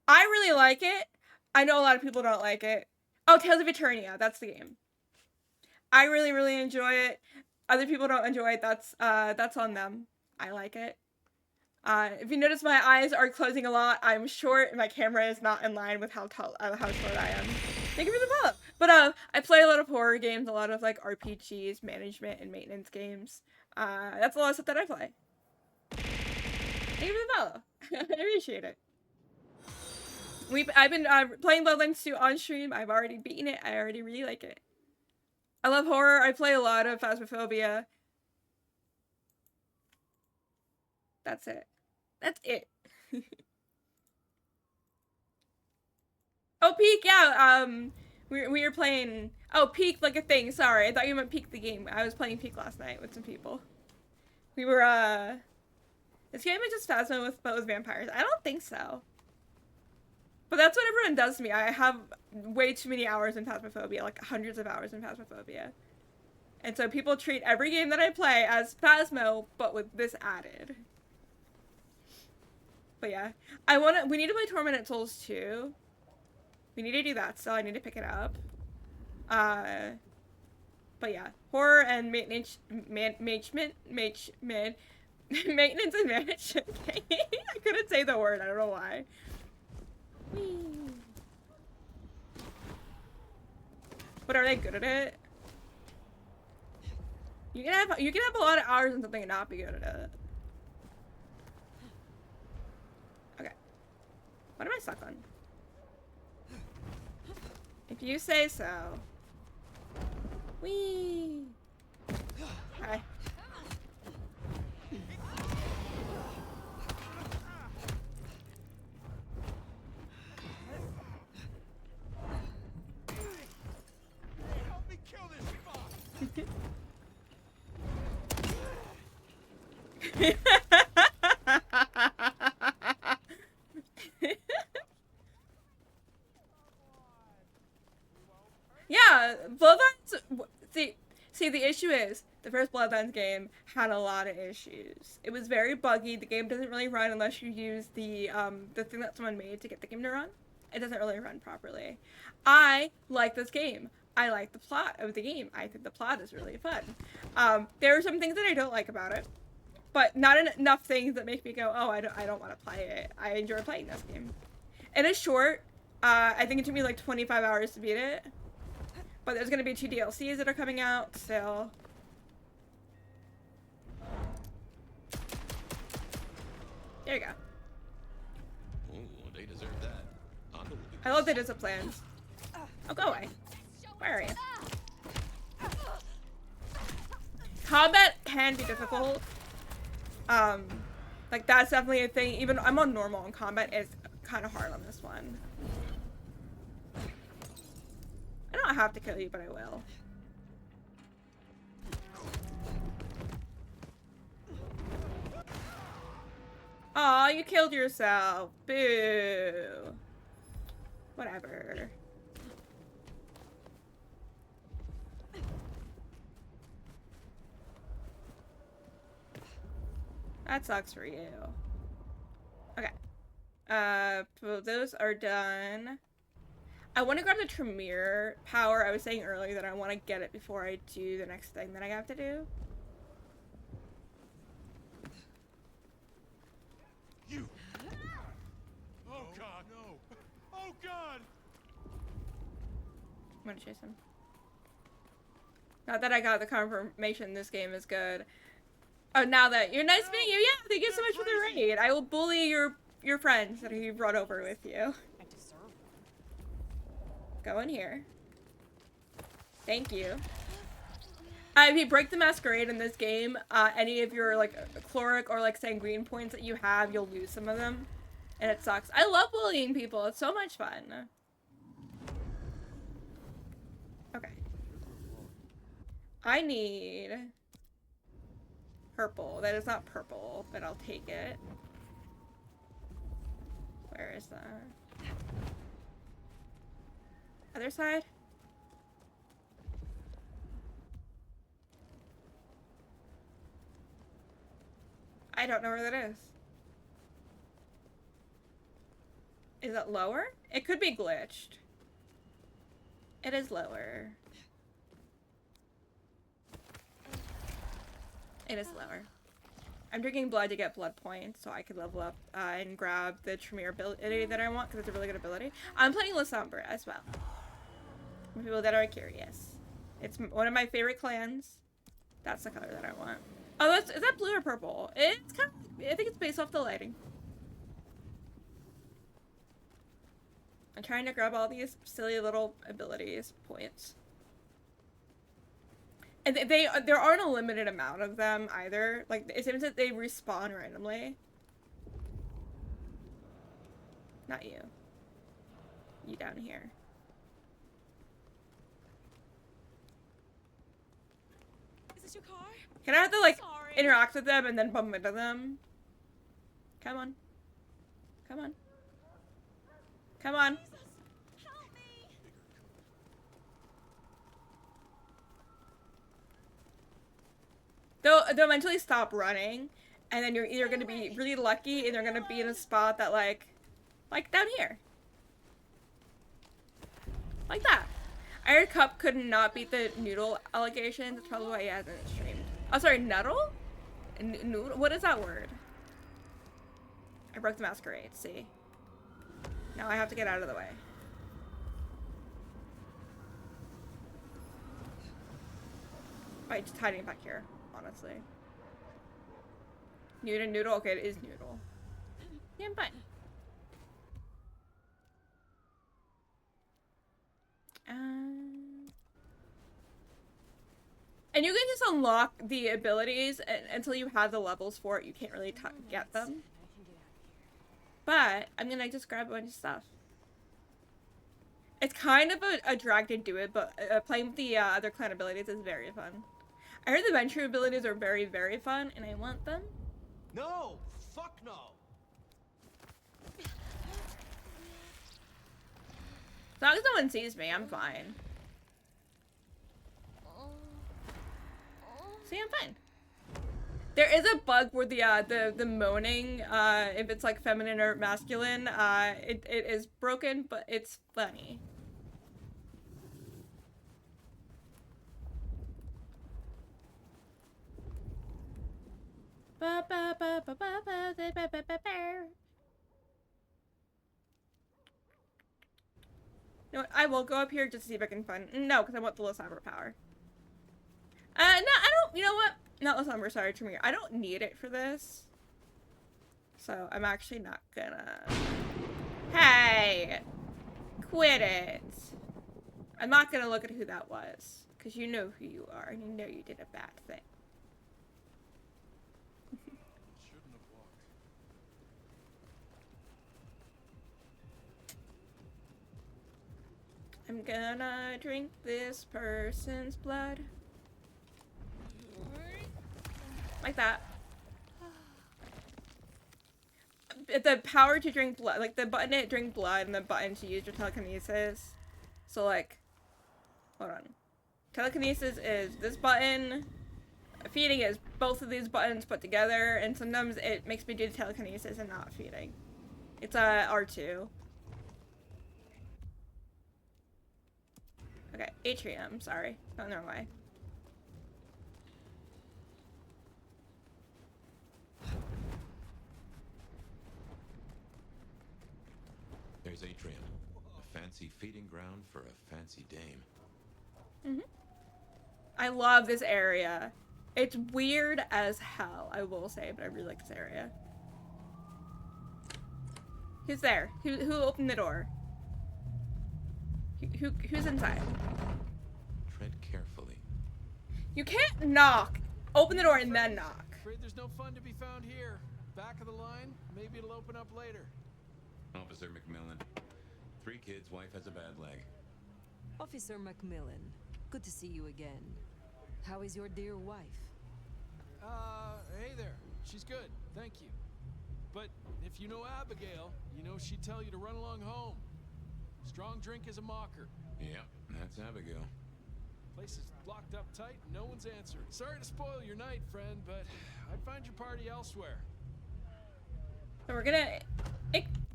really like it. I know a lot of people don't like it. Oh, Tales of Eternia, that's the game. I really enjoy it. Other people don't enjoy it. That's on them. I like it. If you notice, my eyes are closing a lot. I'm short, and my camera is not in line with how short I am. Thank you for the follow. But I play a lot of horror games, a lot of like RPGs, management and maintenance games. That's a lot of stuff that I play. Thank you for the follow. I appreciate it. I've been playing Bloodlines 2 on stream. I've already beaten it. I already really like it. I love horror. I play a lot of Phasmophobia. That's it. That's it. Oh, Peak, yeah. We were playing. Oh, Peak like a thing. Sorry, I thought you meant Peak the game. I was playing Peak last night with some people. We were This game is just Phasmo but with vampires. I don't think so. But that's what everyone does to me. I have way too many hours in Phasmophobia, like hundreds of hours in Phasmophobia. And so people treat every game that I play as Phasmo, but with this added. But yeah, we need to play Tormented Souls 2. We need to do that, so I need to pick it up. But yeah, horror and maintenance and management. Okay. I couldn't say the word, I don't know why. Whee. But are they good at it? You can have a lot of hours in something and not be good at it. Okay. What am I stuck on? If you say so. Whee! Hi. Help me kill this fuck! Yeah, Bloodlines. See, the issue is the first Bloodlines game had a lot of issues. It was very buggy. The game doesn't really run unless you use the thing that someone made to get the game to run. It doesn't really run properly. I like this game. I like the plot of the game. I think the plot is really fun. There are some things that I don't like about it, but not enough things that make me go, oh, I don't want to play it. I enjoy playing this game. It is short. I think it took me like 25 hours to beat it. But there's gonna be 2 DLCs that are coming out, so. There you go. Ooh, they deserve that. I love the disciplines. Oh, go away. Where are you? Combat can be difficult. Like that's definitely a thing. Even I'm on normal and combat is kind of hard on this one. I don't have to kill you, but I will. Aw, you killed yourself. Boo. Whatever. That sucks for you. Okay. Those are done. I want to grab the Tremere power. I was saying earlier that I want to get it before I do the next thing that I have to do. You! Oh god, no! Oh god! I'm gonna chase him. Not that I got the confirmation this game is good. Oh, now that you're nice meeting you. Yeah, thank you so much for the raid. I will bully your friends that you brought over with you. Go in here. Thank you. If you break the Masquerade in this game, any of your like chloric or like sanguine points that you have, you'll lose some of them. And it sucks. I love bullying people. It's so much fun. Okay. I need purple. That is not purple, but I'll take it. Where is that? Other side? I don't know where that is. Is it lower? It could be glitched. It is lower. It is lower. I'm drinking blood to get blood points so I can level up and grab the Tremere ability that I want because it's a really good ability. I'm playing Lasombra as well. People that are curious. It's one of my favorite clans. That's the color that I want. Oh, is that blue or purple? It's kind of, I think it's based off the lighting. I'm trying to grab all these silly little abilities points. And there aren't a limited amount of them either. Like, it seems that they respawn randomly. Not you. You down here. Is this your car? Can I have to, like, Sorry. interact with them and then bump into them? Come on. Come on. Come on. Help me. They'll eventually stop running, and then you're either gonna be really lucky and they're gonna be in a spot that like down here. Like that. I heard Cup could not beat the noodle allegation. That's probably why he hasn't streamed. Oh, sorry, nuddle? Noodle? What is that word? I broke the masquerade, see? Now I have to get out of the way. By just hiding back here, honestly. Noodle? Okay, it is noodle. Yeah, I'm fine. And you can just unlock the abilities until you have the levels for it. You can't really get them. But I'm gonna just grab a bunch of stuff. It's kind of a drag to do it, but playing with the other clan abilities is very fun. I heard the venture abilities are very, very fun, and I want them. No! Fuck no! As long as no one sees me, I'm fine. See, I'm fine. There is a bug where the moaning, if it's like feminine or masculine, it is broken, but it's funny. You know what? I will go up here just to see if I can find. No, because I want the low cyber power. No, I don't. You know what? Not low cyber. Sorry, Tremere. I don't need it for this. So I'm actually not gonna. Hey, quit it. I'm not gonna look at who that was, because you know who you are, and you know you did a bad thing. Shouldn't have walked. I'm gonna drink this person's blood. Like that. The power to drink blood, like the button to drink blood and the button to use your telekinesis. So like, hold on. Telekinesis is this button. Feeding is both of these buttons put together, and sometimes it makes me do telekinesis and not feeding. It's R2. Okay, atrium, sorry. Going the wrong way. There's Atrium, a fancy feeding ground for a fancy dame. I love this area. It's weird as hell, I will say, but I really like this area. Who's there? Who opened the door? Who's inside? Tread carefully. You can't knock. Open the door and then knock. Afraid there's no fun to be found here. Back of the line, maybe it'll open up later. Officer McMillan. 3 kids, wife has a bad leg. Officer Macmillan, good to see you again. How is your dear wife? Hey there. She's good, thank you. But if you know Abigail, you know she'd tell you to run along home. Strong drink is a mocker. Yeah, that's Abigail. Place is locked up tight and no one's answering. Sorry to spoil your night, friend, but I'd find your party elsewhere. So we're gonna...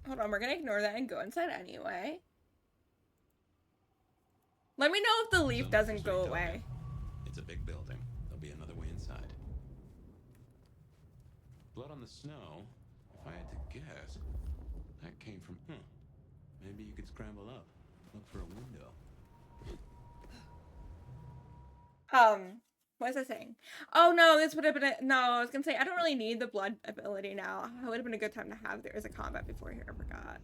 Hold on, we're gonna ignore that and go inside anyway. Let me know if the leaf doesn't go away. It's a big building. There'll be another way inside. Blood on the snow, if I had to guess, that came from... Maybe you could scramble up. Look for a window. What was I saying? Oh no, this would have been no. I was gonna say I don't really need the blood ability now. It would have been a good time to have there as a combat before here. I forgot.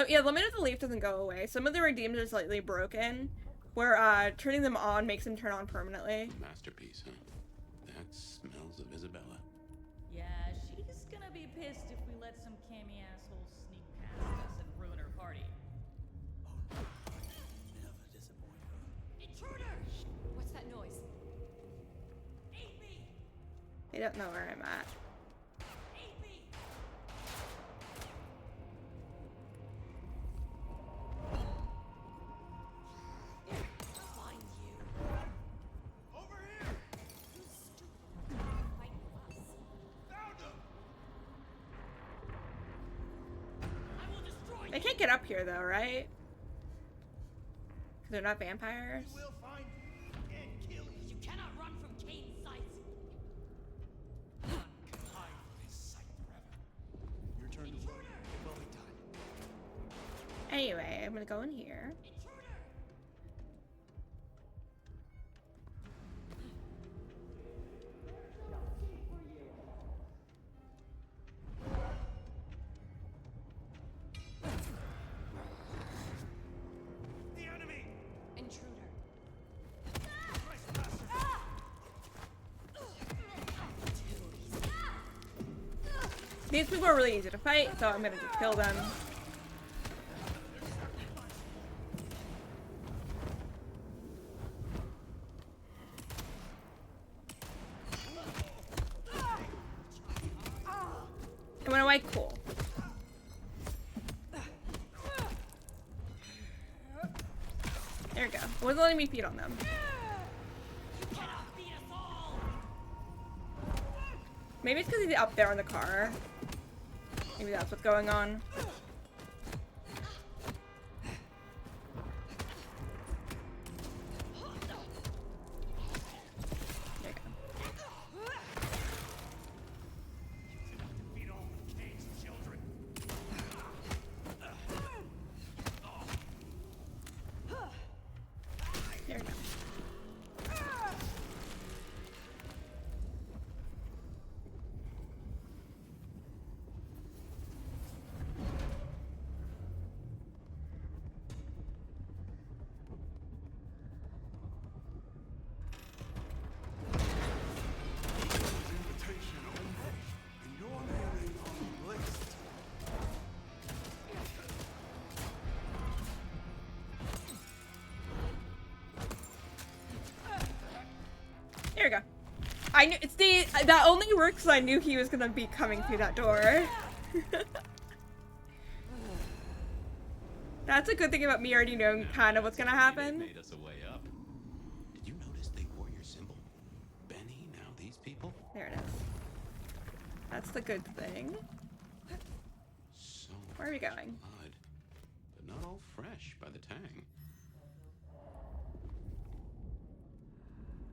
Yeah, Limit of the Leaf doesn't go away. Some of the redeems are slightly broken, where turning them on makes them turn on permanently. Masterpiece, huh? That smells of Isabella. Yeah, she's gonna be pissed if we let some cammy asshole sneak past us and ruin her party. Never disappoint her. Intruder! What's that noise? They don't know where I'm at. They can't get up here though, right? Because they're not vampires. We'll find you and kill you. You cannot run from Kane's sights. None can hide from his sight forever. Your turn to work. Well done. Anyway, I'm gonna go in here. These people are really easy to fight, so I'm gonna just kill them. It went away, cool. There we go. It wasn't letting me feed on them. Maybe it's because he's up there in the car. Maybe that's what's going on. There you go. There we go. There we go. I knew it's that only works because I knew he was gonna be coming through that door. That's a good thing about me already knowing kind of what's gonna happen. Made us a way up. Did you notice they wore your symbol? Benny, now these people? There it is. That's the good thing. So Where are we going? blood, but not all fresh by the tang.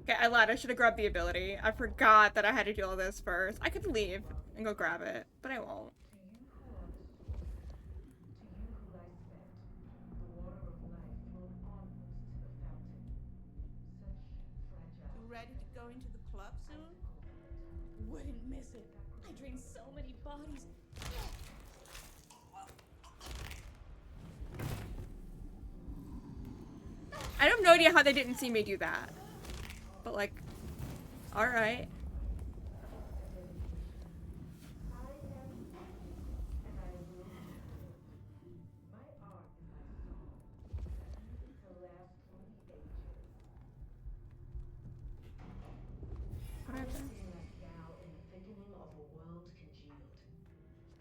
Okay, I lied. I should have grabbed the ability. I forgot that I had to do all this first. I could leave and go grab it, but I won't. You ready to go into the club soon? Wouldn't miss it. I drained so many bodies. I have no idea how they didn't see me do that. But like, alright.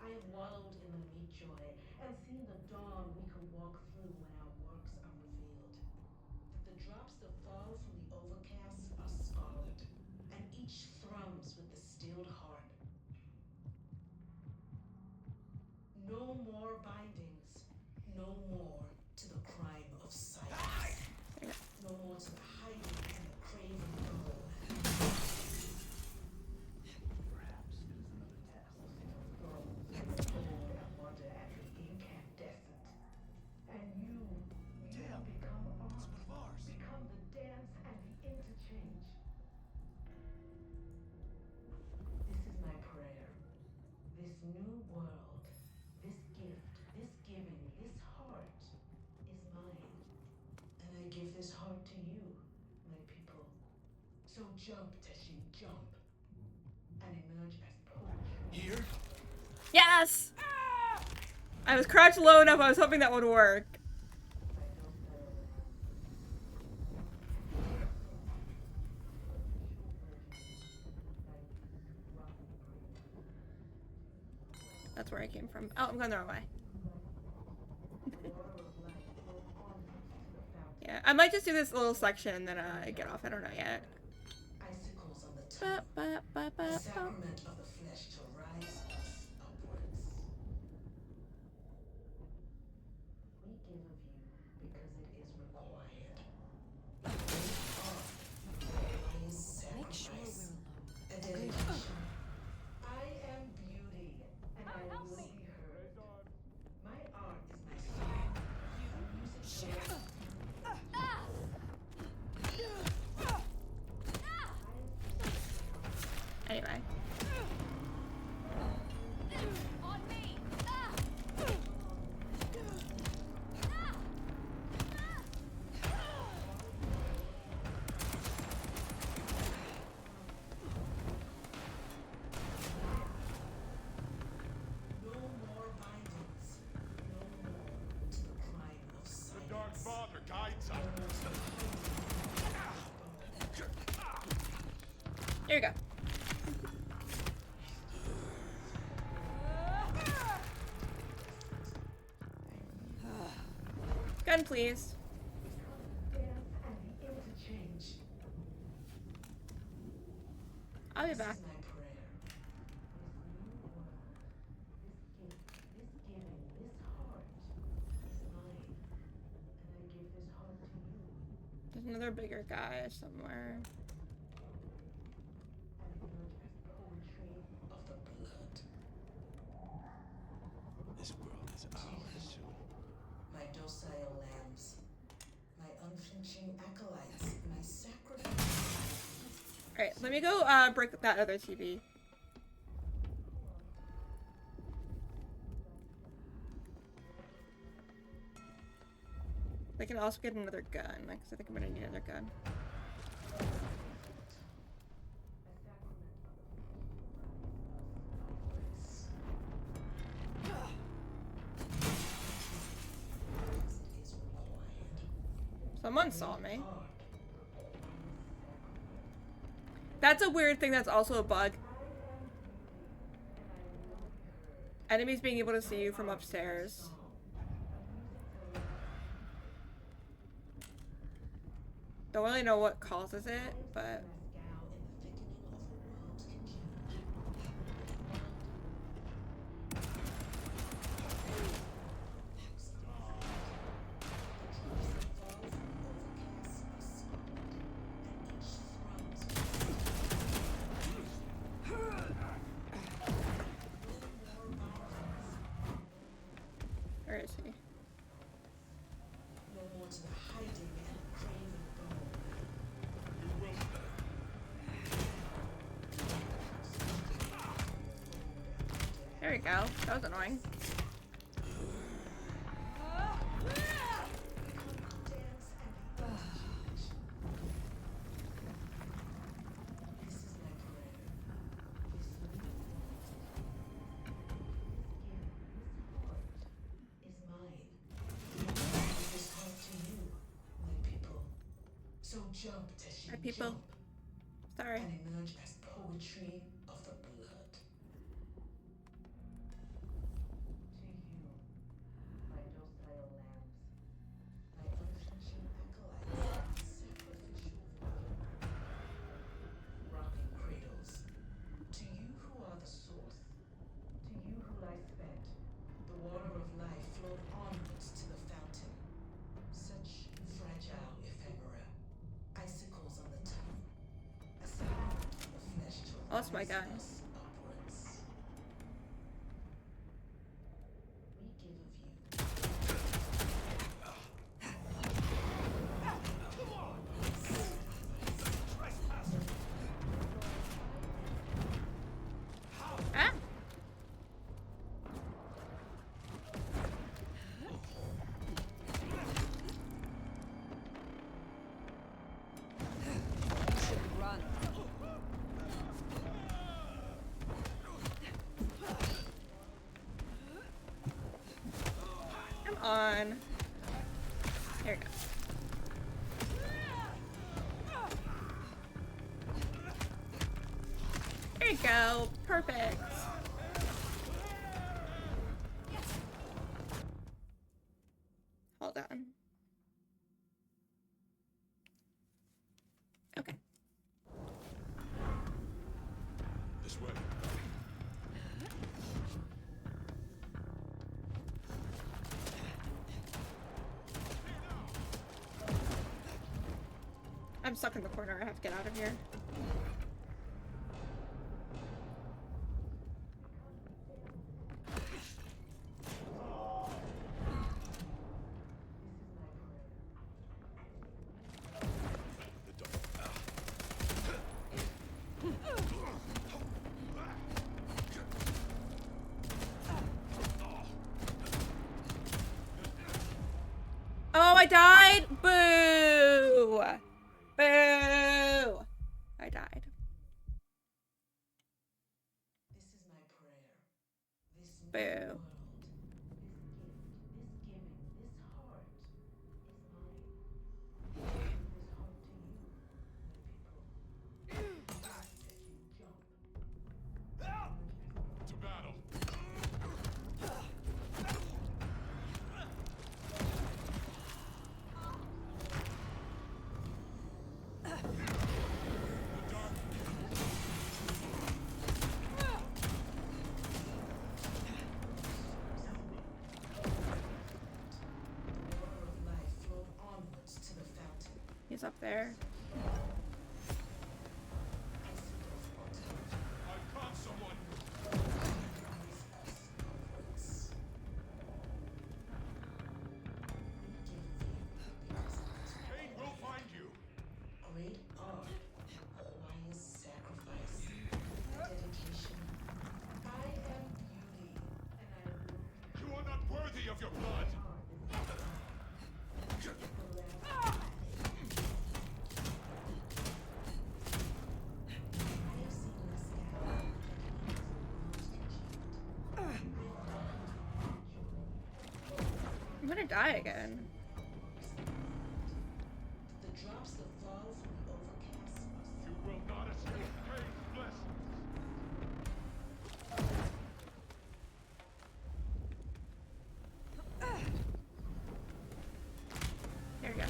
I have wallowed in the meat joy and seen the dawn we can walk through when our works are revealed. The drops that fall from the overcast are scarlet, and each thrums with the stilled heart. No more bindings, no more to the crime of silence, no more to the hiding and the craven bone. Perhaps it is another test of Satan's thrones, bored and wonder at the incandescent. And you become art, become the So jump, Teshin, jump. And emerge as poetry. Here? Yes! I was crouched low enough, I was hoping that would work. That's where I came from. Oh, I'm going the wrong way. Yeah, I might just do this little section and then get off. I don't know yet. Icicles on the tongue. The sacrament of the flesh to rise us upwards. We give of you because it is required. Make sure we're alone. A dedication. I am beauty, and I will be heard. My art is my song. Music goes. Anyway. On me! No more bindings. No more to the crime of silence. The Dark Father guides us. Here we go. Gun, please. Dance and the interchange. I'll be back. This is my prayer. This new world, this gift, this giving, this heart is mine. And I give this heart to you. There's another bigger guy somewhere. And emerge as poetry of the blood. This world is ours soon. My docile lambs. My unflinching acolytes. My sacrifice. Alright, let me go break that other TV. They can also get another gun, because I think I'm gonna need another gun. Someone saw me. That's a weird thing that's also a bug. Enemies being able to see you from upstairs. Don't really know what causes it, but... Where is he? No more to the hiding and craving bone. There we go. That was annoying. So jump, Teshin, Hi, people. jump, Sorry. and emerge as poetry of the blood. To you, my docile lambs, my unflinching acolytes, sacrificial votive, rocking cradles. To you who are the source, to you who lie spent, the water of life flowed onwards to the fountain. Such fragile ephemera. Icicles on the tongue. A sacrament of the flesh to Oh, that's my rise gun. us upwards. We give of you. Ah! You should run. on. There we go. There you go. Perfect. Hold on. Okay. This way. I'm stuck in the corner. I have to get out of here. Oh, I died! Boo! Boo! I died. This is my prayer. This Boo. world, this gift, this giving, this heart is mine. I give this heart to you, my people. As you jump. To battle. He's up there. I've caught someone. Cain will find you. Great art requires sacrifice, dedication. I am beauty, and I will. You are not worthy of your blood. I'm gonna die again. The drops that fall from the overcast are You will not escape Cain's bliss. There we go.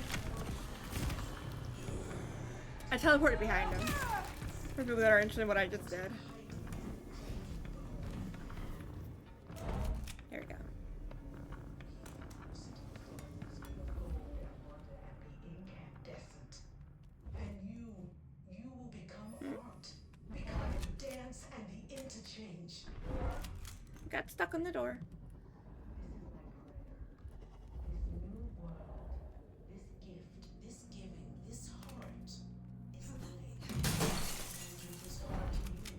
I teleported behind him. For people that are interested in what I just did. There we go. incandescent. And you will become art. Become the dance and the interchange. Got stuck on the door. This new world, this gift, this giving, this heart is mine. I give this heart to you.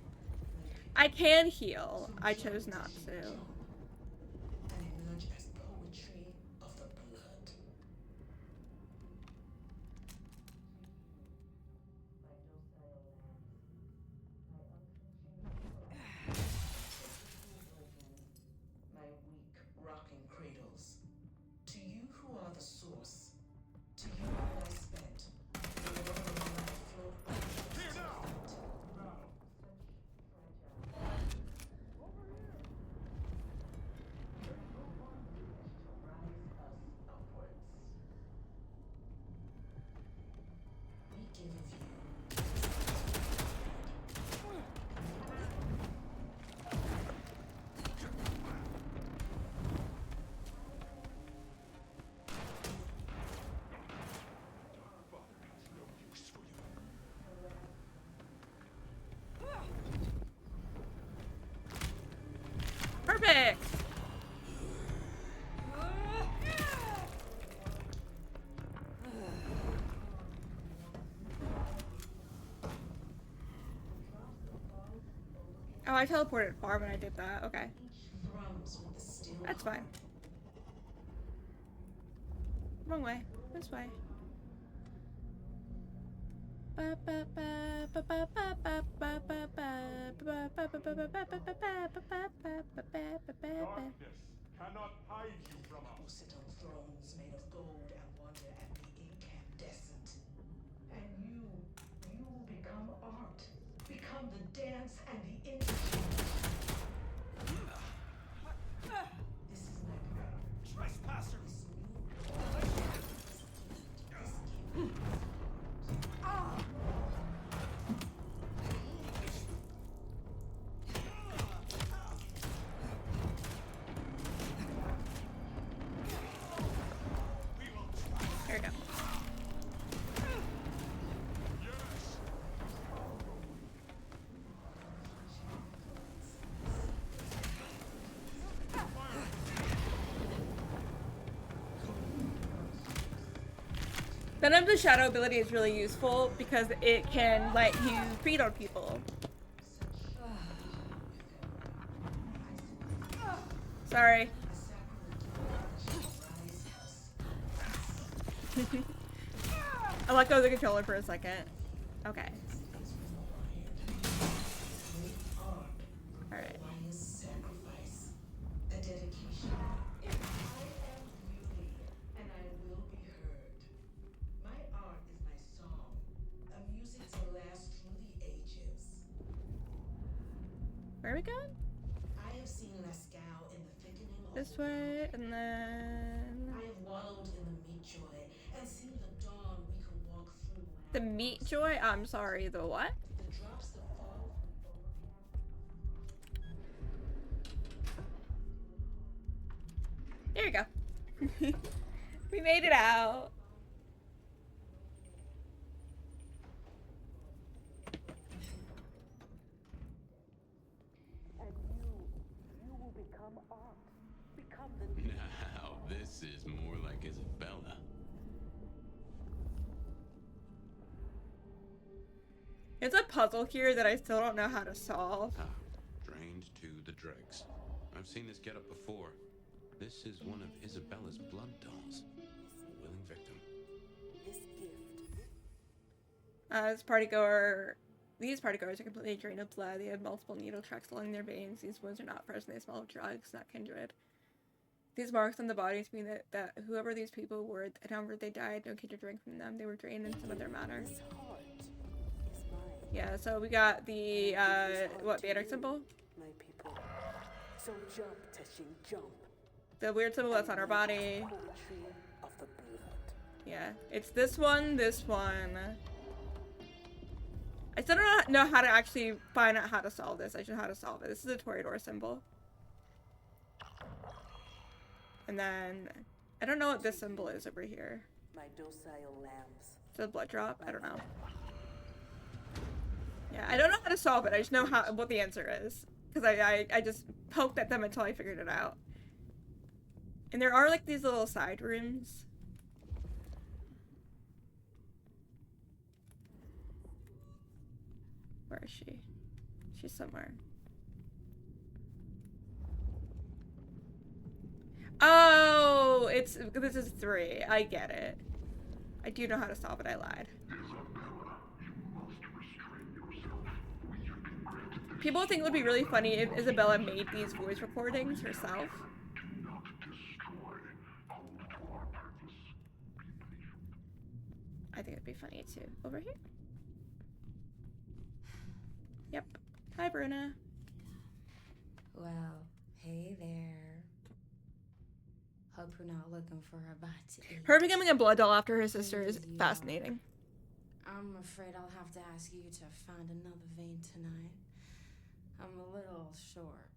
I can heal. I chose not to. And emerge as poetry of the blood. My docile lambs, my unflinching heroes, my weak rocking cradles. To you who are the source, to you who I spent, the water of my life flowed onwards to the fountain. We give of you. Perfect! Oh, I teleported far when I did that. Okay. Thrums with the still That's fine. Wrong way. This way. cannot hide you from Will us. sit on thrones made of gold and wonder at the incandescent. And you will become art. Become the dance and the industry. This is my power. Trespasser! This new world is a gift. This gift is art. There we go. Venom the Shadow ability is really useful because it can let you feed on people. Sorry. I let go of the controller for a second. Okay. Alright. Requires sacrifice, a dedication. I am beauty, and I will be heard. My art is my song, a music to last through the ages. Where are we going? I have seen Lascaux in the thickening of This way, and then... I have wallowed in the meat joy and seen the dawn we can walk through when The meat joy? I'm sorry, the what? the drops that fall from the There we go. We made it out. And you will become art. Become the Now, this is more like Isabella. It's a puzzle here that I still don't know how to solve. Ah, drained to the dregs. I've seen this get up before. This is one of Isabella's blood dolls. Willing victim. These partygoers are completely drained of blood. They have multiple needle tracks along their veins. These wounds are not fresh and they smell of drugs, not kindred. These marks on the bodies mean that whoever these people were, and however they died, no kindred drank from them. They were drained in some other manner. Yeah, so we got the, what, banner symbol? my people. So jump, Teshin, jump. The weird symbol that's on our body. Poetry of the blood. Yeah, it's this one, this one. I still don't know how to actually find out how to solve this. I should know how to solve it. This is a Toreador symbol. And then, I don't know what this symbol is over here. My docile lambs. Is it a blood drop? I don't know. Yeah, I don't know how to solve it. I just know what the answer is. Because I just poked at them until I figured it out. And there are like these little side rooms. Where is she? She's somewhere. Oh, this is 3. I get it. I do know how to solve it. I lied. People think it would be really funny if Isabella made these voice recordings herself. I think it'd be funny too. Over here? Yep. Hi, Bruna. Well, hey there. Hope you're not looking for a bite to eat. Her becoming a blood doll after her sister is fascinating. I'm afraid I'll have to ask you to find another vein tonight. I'm a little short.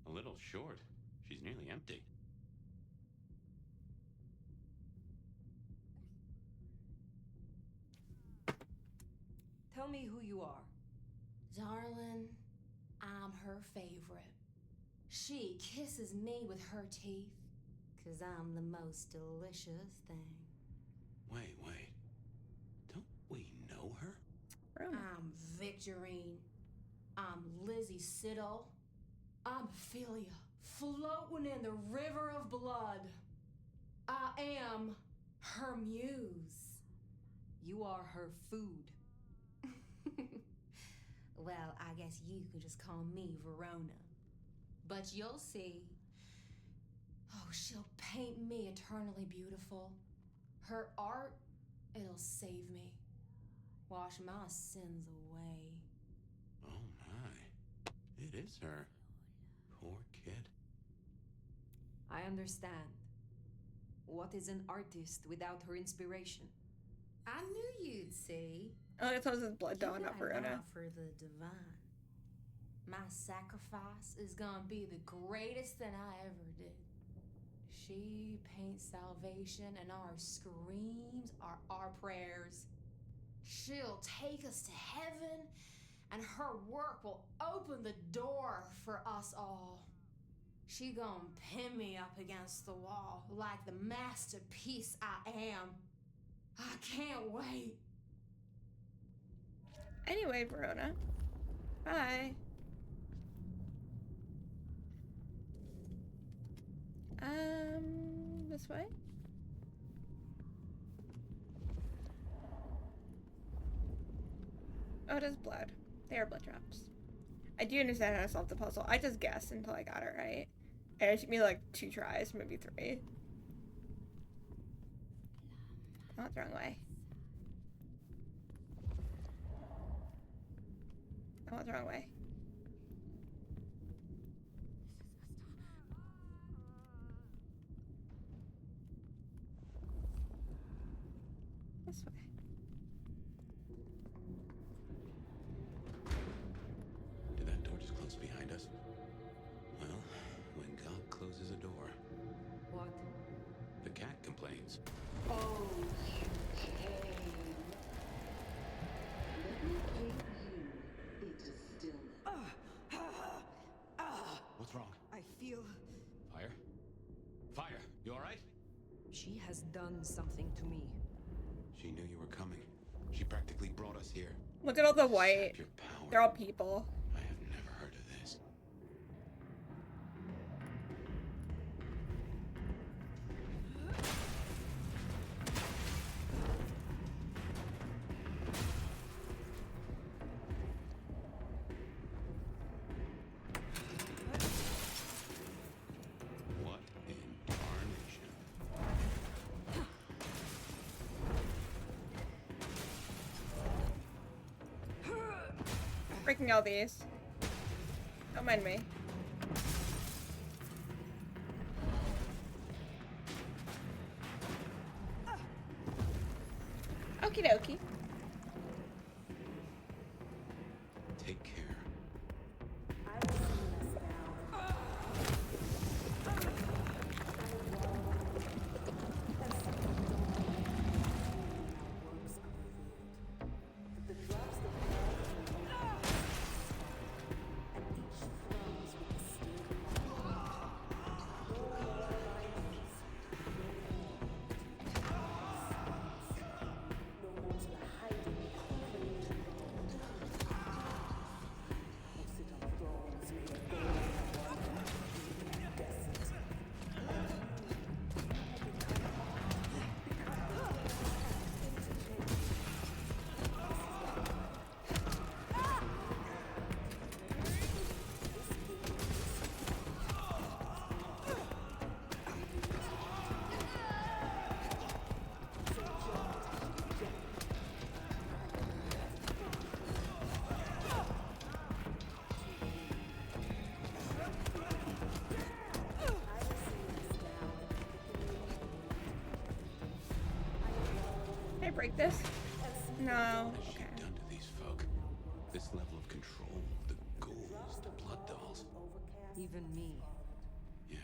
A little short. She's nearly empty. Tell me who you are. Darling, I'm her favorite. She kisses me with her teeth, 'cause I'm the most delicious thing. Wait. Don't we know her? I'm Victorine. I'm Lizzie Siddle. I'm Ophelia, floating in the river of blood. I am her muse. You are her food. Well, I guess you could just call me Verona. But you'll see. Oh, she'll paint me eternally beautiful. Her art, it'll save me. Wash my sins away. Oh my. It is her. Poor kid. I understand. What is an artist without her inspiration? I knew you'd see. Oh, it's always his blood You dawn, not got an Verona. eye for the divine. My sacrifice is gonna be the greatest thing I ever did. She paints salvation, and our screams are our prayers. She'll take us to heaven, and her work will open the door for us all. She gonna pin me up against the wall like the masterpiece I am. I can't wait. Anyway, Verona. Bye. This way? Oh, it is blood. They are blood drops. I do understand how to solve the puzzle. I just guessed until I got it right. And it took me like 2 tries, maybe 3. Oh, it's the wrong way. Oh, it's the wrong way. This way. Did that door just close behind us? Well, when God closes a door, What? the cat complains. Oh, you came. Let me bring you into stillness. What's wrong? I feel... Fire? Fire! You alright? She has done something to me. She knew you were coming. She practically brought us here. Look at all the white. Sap your power. They're all people. I have never heard of this. What in tarnation? Breaking all these. Don't mind me. Okie dokie. Take care. Can I break this? No. What has she done to these folk? This level of control, the ghouls, the blood dolls. Even me. Yeah.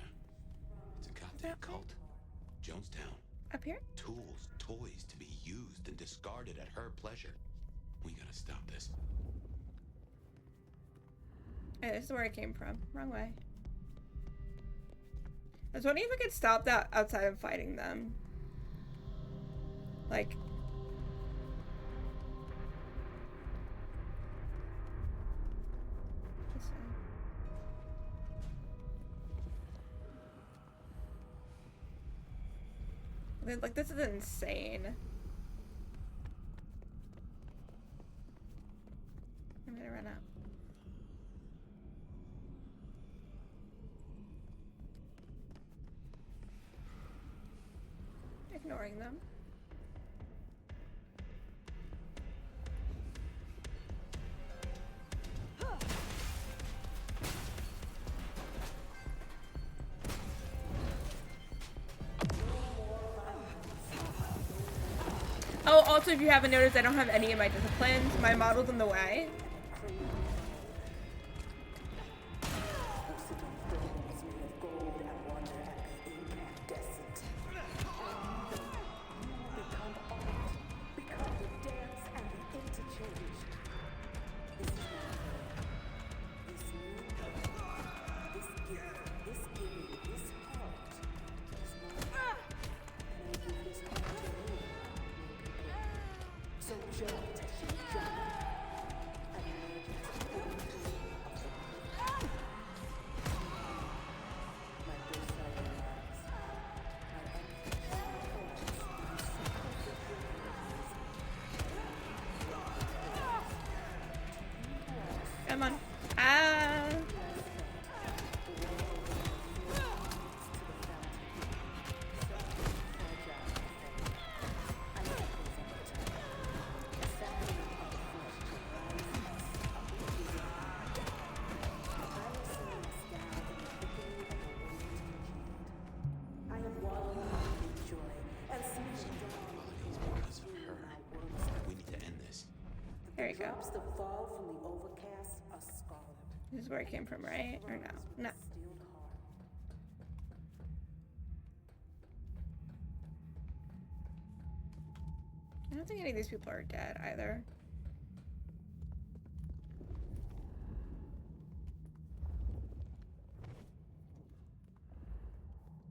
It's a goddamn cult. Jonestown. Up here? Tools, toys to be used and discarded at her pleasure. We gotta stop this. Hey, this is where I came from. Wrong way. I was wondering if I could stop that outside of fighting them. Like... this way. Like, this is insane. I'm gonna run out. ignoring them. Oh, also, if you haven't noticed, I don't have any of my disciplines. My model's in the way. Come on. Ah. There you go. This is where it came from, right? Or no? No. I don't think any of these people are dead either.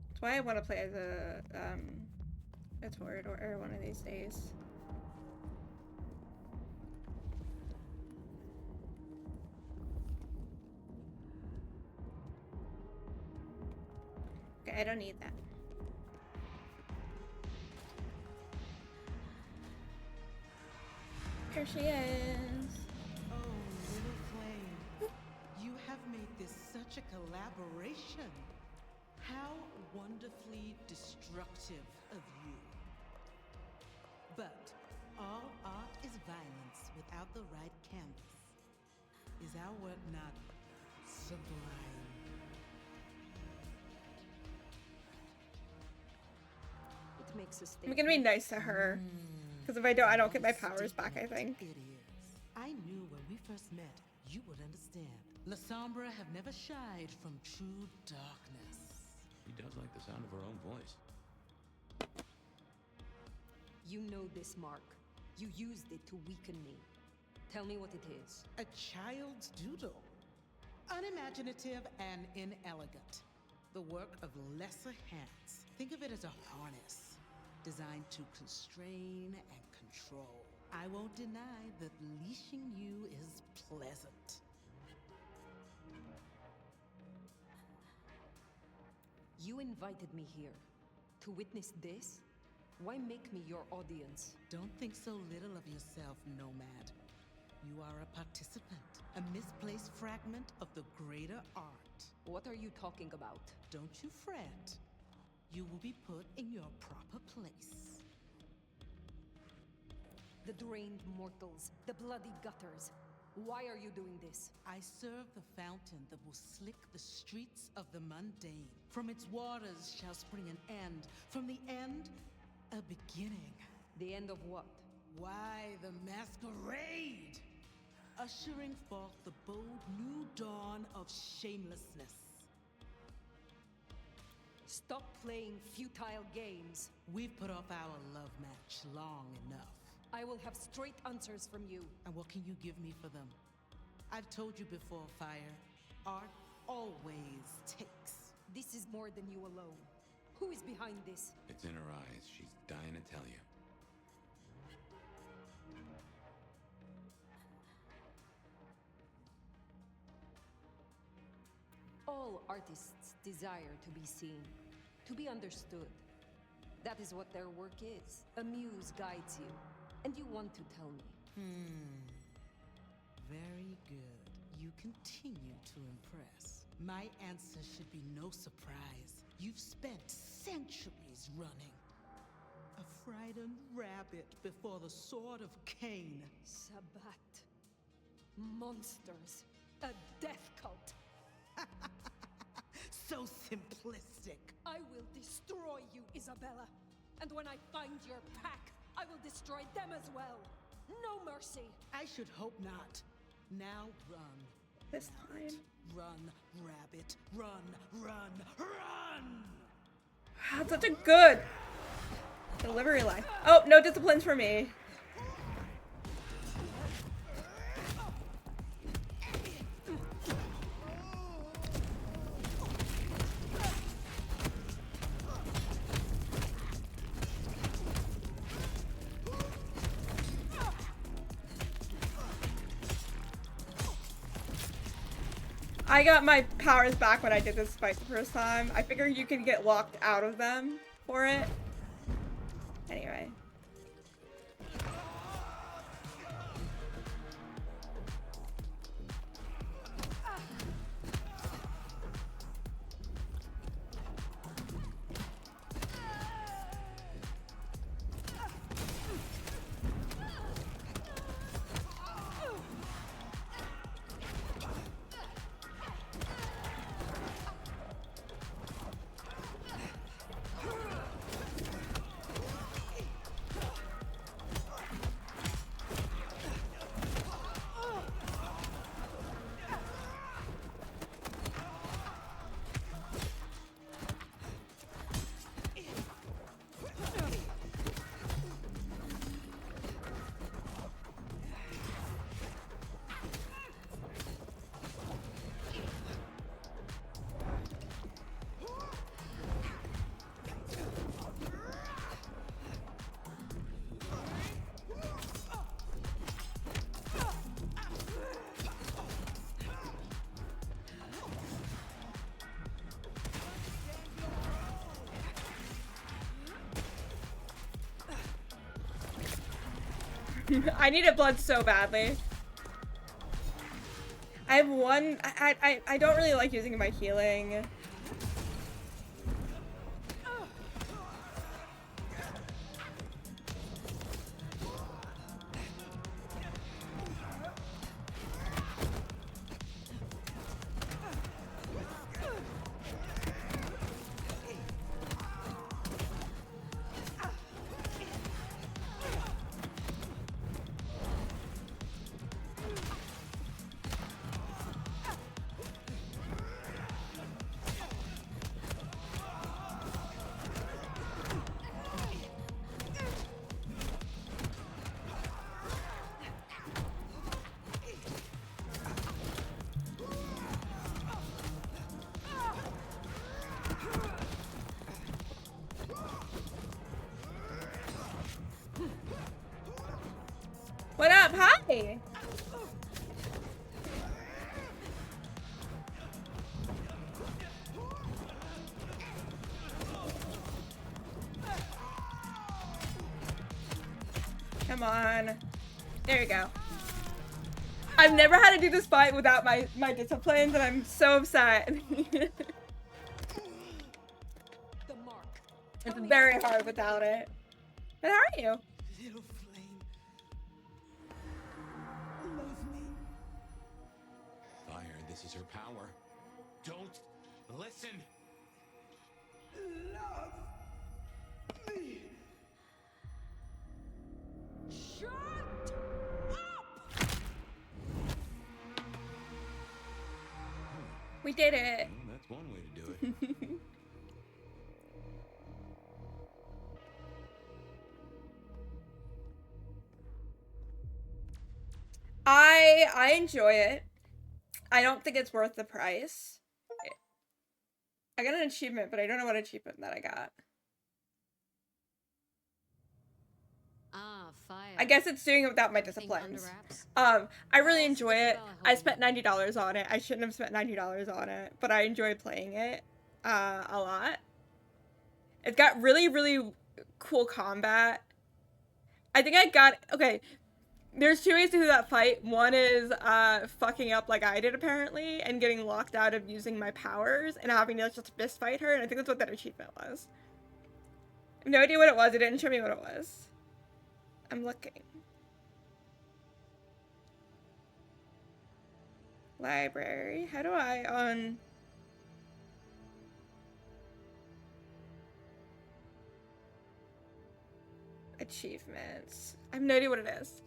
That's why I want to play as a Toreador one of these days. Okay, I don't need that. Here she is. Oh, little flame. You have made this such a collaboration. How wonderfully destructive of you. But all art is violence without the right canvas. Is our work not sublime? It makes us I'm gonna be nice to her. Because if I don't get my powers back, I think. It is. I knew when we first met, you would understand. La Sombra have never shied from true darkness. She does like the sound of her own voice. You know this, Mark. You used it to weaken me. Tell me what it is. A child's doodle. Unimaginative and inelegant. The work of lesser hands. Think of it as a harness, designed to constrain and control. I won't deny that leashing you is pleasant. You invited me here to witness this? Why make me your audience? Don't think so little of yourself, Nomad. You are a participant, a misplaced fragment of the greater art. What are you talking about? Don't you fret. You will be put in your proper place. The drained mortals, the bloody gutters. Why are you doing this? I serve the fountain that will slick the streets of the mundane. From its waters shall spring an end. From the end, a beginning. The end of what? Why, the masquerade! Ushering forth the bold new dawn of shamelessness. Stop playing futile games. We've put off our love match long enough. I will have straight answers from you. And what can you give me for them? I've told you before, Fire. Art always takes. This is more than you alone. Who is behind this? It's in her eyes. She's dying to tell you. All artists desire to be seen, to be understood. That is what their work is. A muse guides you, and you want to tell me. Very good. You continue to impress. My answer should be no surprise. You've spent centuries running. A frightened rabbit before the sword of Cain. Sabbat. Monsters. A death cult. So simplistic. I will destroy you, Isabella. And when I find your pack, I will destroy them as well. No mercy. I should hope not. Now run. This time. Run, rabbit. Run, run, run! That's such a good delivery line. Oh, no disciplines for me. I got my powers back when I did this fight the first time. I figured you could get locked out of them for it. Anyway. I needed blood so badly. I have one. I don't really like using my healing. What up? Hi! Come on. There you go. I've never had to do this fight without my disciplines, and I'm so upset. It's very hard without it. But how are you? Little flame. Love me. Fire, this is her power. Don't listen. Love me. Shut We did it. Well, that's one way to do it. I enjoy it. I don't think it's worth the price. I got an achievement, but I don't know what achievement that I got. Ah, fire. I guess it's doing it without my disciplines. I really enjoy it. I spent $90 on it. I shouldn't have spent $90 on it, but I enjoy playing it a lot. It's got really, really cool combat. I think I got... Okay, there's two ways to do that fight. One is fucking up like I did, apparently, and getting locked out of using my powers and having to just fist fight her, and I think that's what that achievement was. No idea what it was. It didn't show me what it was. I'm looking. Library. How do I on... Achievements. I have no idea what it is.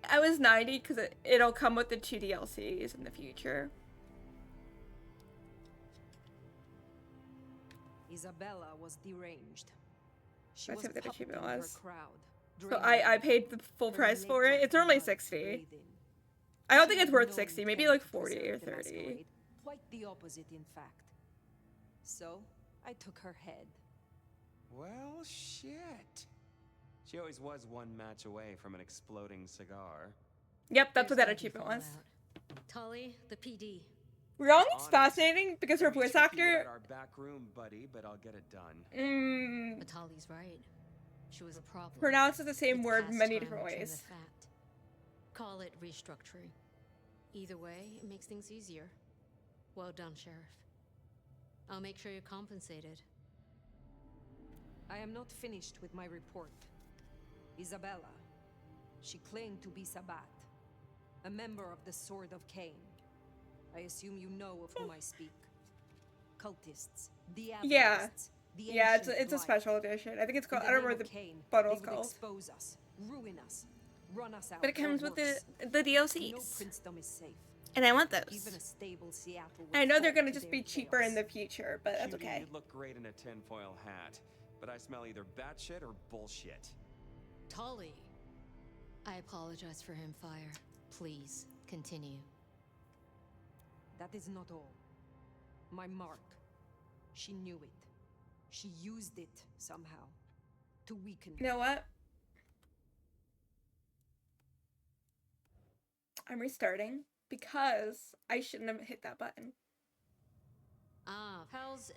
I was 90 because it'll come with the 2 DLCs in the future. Isabella was deranged. She Let's was see what the puppeting achievement her was. crowd, So draining I them. paid the full Her price for lake it. of It's normally blood 60. to bathe in. I don't She think it's had worth no 60. Maybe intent like to 40 or preserve the 30. Masquerade. Quite the opposite, in fact. So, I took her head. Well, shit. She always was one match away from an exploding cigar. Yep, that's what that There's achievement gonna was. be fallout. Tully, the PD. Wrong's fascinating because her It'll be voice tricky actor... without our back room, buddy, but I'll get it done. Mm, Tully's right. She was a problem. pronounces the same It's word past many time different to trim ways. the fat. Call it restructuring. Either way, it makes things easier. Well done, Sheriff. I'll make sure you're compensated. I am not finished with my report. Isabella. She claimed to be Sabat, a member of the Sword of Cain. I assume you know of whom I speak. Cultists, Yeah. Diabolists, the Yeah, it's ancient a light. special edition. I think it's In called... the I don't name remember of the Cain, bundle's they would called. expose us, ruin us, run us out. But it or comes with worse. the DLCs. No princedom is safe. And I want Even those. a stable Seattle would I know they're fall gonna to just their be cheaper in chaos. the future, but that's Cutie, okay. you'd look great in a tinfoil hat, but I smell either batshit or bullshit. Tully. I apologize for him, Fire. Please, continue. That is not all. My mark. She knew it. She used it somehow to weaken. You know what? I'm restarting because I shouldn't have hit that button. Ah, how's...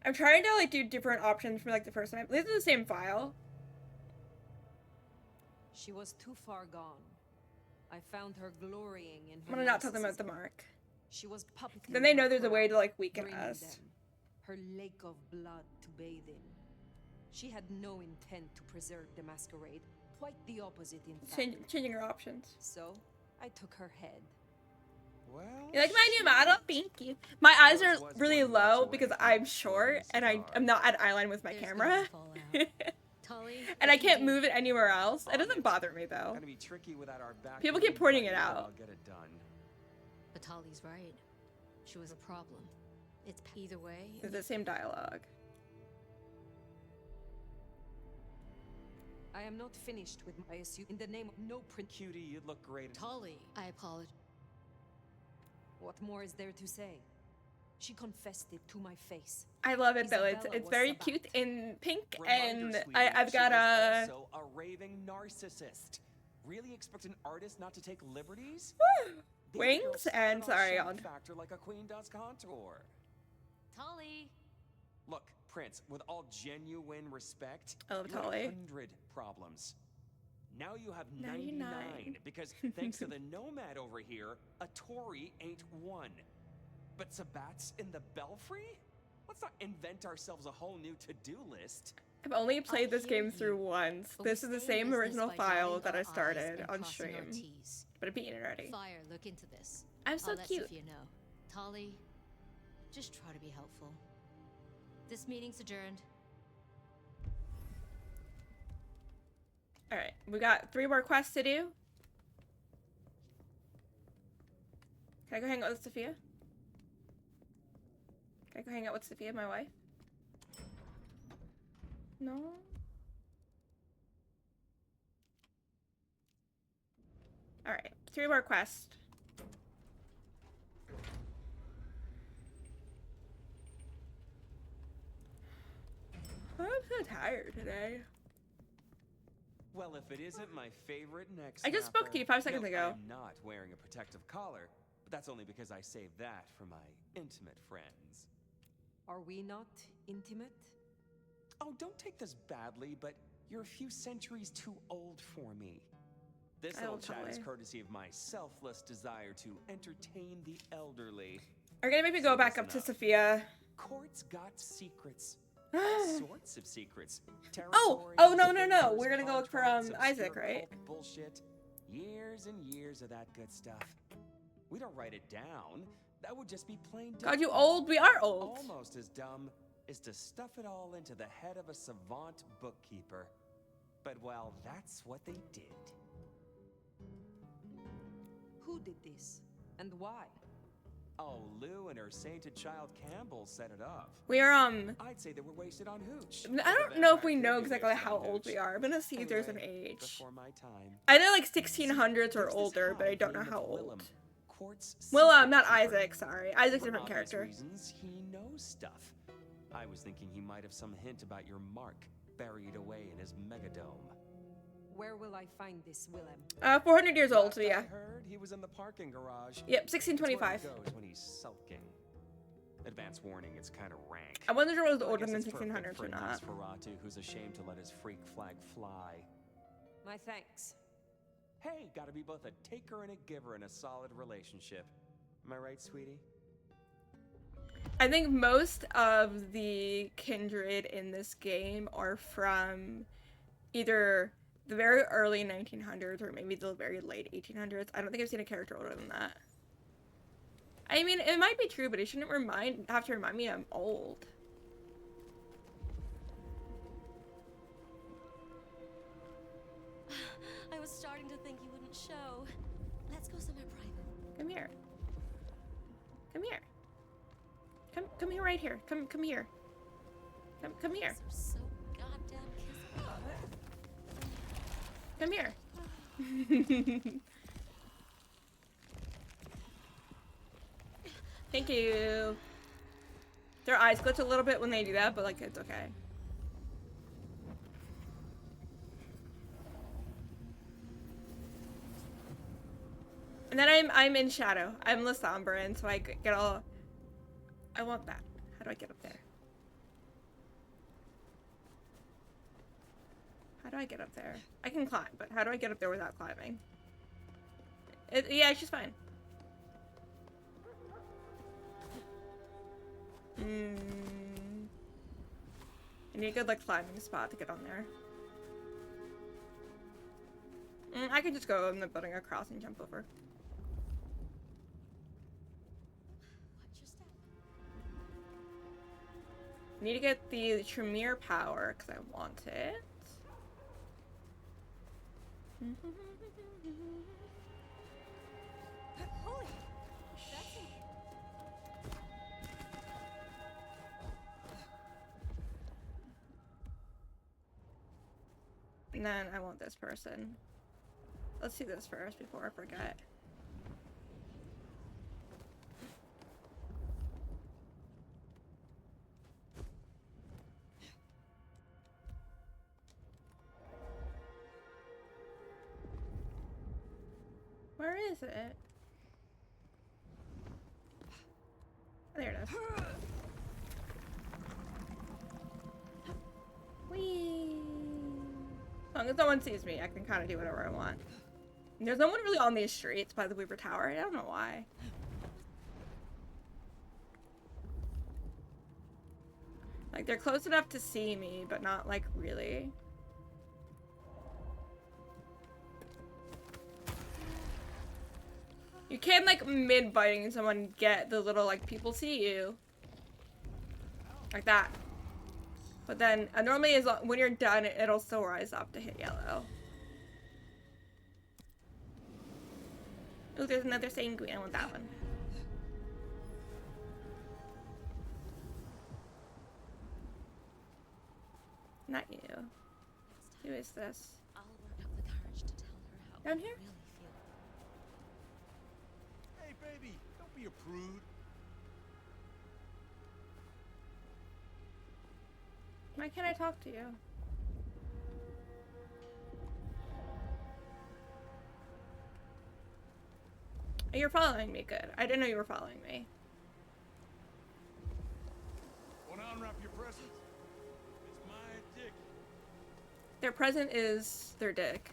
I'm trying to like do different options from like the first time. This is the same file. She was too far gone. I found her glorying in her I'm gonna not tell them about the narcissism. mark. She was puppeting Then they her know there's a way crowd, to like weaken draining us. them, her lake of blood to bathe in. She had no intent to preserve the Masquerade. Quite the opposite, in fact. Changing her options. So, I took her head. Well, You like my new model? Thank you. My eyes are really low because I'm short and I'm not at eyeline with my camera. Tully, And I can't move it anywhere else. It doesn't bother me though. Gonna be tricky without our back People room, keep pointing buddy, it but out. I'll get it done. But Tully's right. She was a problem. It's either way. It's the same dialogue. I am not finished with my assume in the name of no print. Cutie, you'd look great. Tully, I apologize. What more is there to say? She confessed it to my face. I love it though. Isabella It's was very Sabat. cute in pink, Reminder, and sweetie, I've she got was a also a raving narcissist. Really expect an artist not to take liberties? The wings girl sat and on sorry shock on. factor like a queen does contour. Tully. Look, Prince, with all genuine respect, I love you had Tully. 100 problems. Now you have 99. 99 because thanks to the Nomad over here, a Tory ain't one. But Sabat's in the Belfry? Let's not invent ourselves a whole new to-do list. I've only played this hear game through once. But we This is the stay in same business original by file dotting that our I I's started and on crossing our stream. T's. But I've beaten it already. Fire, look into this. I'm so I'll let cute. Sophia know. Tully, just try to be helpful. This meeting's adjourned. Alright, we got 3 more quests to do. Can I go hang out with Sophia? Can I go hang out with Sophia, my wife? No? Alright, 3 more quests. I'm so tired today. Well, if it isn't my favorite neck I just spoke to you 5 seconds no, ago. I'm not wearing a protective collar, but that's only because I saved that for my intimate friends. Are we not intimate? Oh, don't take this badly, but you're a few centuries too old for me. This I little will chat is totally. courtesy of my selfless desire to entertain the elderly. Are you gonna make me go So back up listen to Sophia? Court's got secrets. All sorts of secrets. Oh no no no! We're gonna go look for Isaac, right? Bullshit. Years and years of that good stuff. We don't write it down. That would just be plain dumb. God, you old? We are old. Almost as dumb is to stuff it all into the head of a savant bookkeeper. But well, that's what they did. Who did this? And why? Oh, Lou and her sainted child Campbell set it up. We are I'd say they were wasted on hooch. I don't know if we know exactly how old we are. I'm gonna see if there's an age. Before my time. I know like 1600s or older, but I don't know how old. Willem, not Isaac. Sorry, Isaac's a different character. Reasons, he knows stuff. I was thinking he might have some hint about your mark buried away in his megadome. Where will I find this Willem? 400 years old, so yeah. I heard he was in the parking garage. Yep, 1625. That's where he goes when he's sulking. Advance warning, it's kind of rank. I wonder if it was But I older guess than it's perfect 1600s for or not. Nosferatu, who's ashamed to let his freak flag fly. My thanks. Hey, gotta be both a taker and a giver in a solid relationship. Am I right, sweetie? I think most of the kindred in this game are from either the very early 1900s or maybe the very late 1800s. I don't think I've seen a character older than that. I mean, it might be true, but it shouldn't have to remind me I'm old. I was starting to think you wouldn't show. Let's go somewhere private. Come here. Come here. Come here right here. Come here. Come here. So goddamn kissable. Come here. Thank you. Their eyes glitch a little bit when they do that, but like it's okay. And then I'm in shadow. I'm Lasombra, so I get all. I want that. How do I get up there? How do I get up there? I can climb, but how do I get up there without climbing? Yeah, she's fine. I need a good like climbing spot to get on there. I could just go in the building across and jump over. I need to get the Tremere power because I want it. Holy, that's And then I want this person. Let's do this first before I forget. Where is it? There it is. Whee! As long as no one sees me, I can kind of do whatever I want. And there's no one really on these streets by the Weaver Tower. I don't know why. Like, they're close enough to see me, but not, like, really. You can, like, mid-biting someone get the little, like, people see you. Like that. But then, normally, when you're done, it'll still rise up to hit yellow. Oh, there's another sanguine. I want that one. Not you. Who is this? I'll work up the courage to tell her how Down I here? really feel. Hey, baby, don't be a prude. Why can't I talk to you? Oh, you're following me, good. I didn't know you were following me. Want to unwrap your presents? It's my dick. Their present is their dick.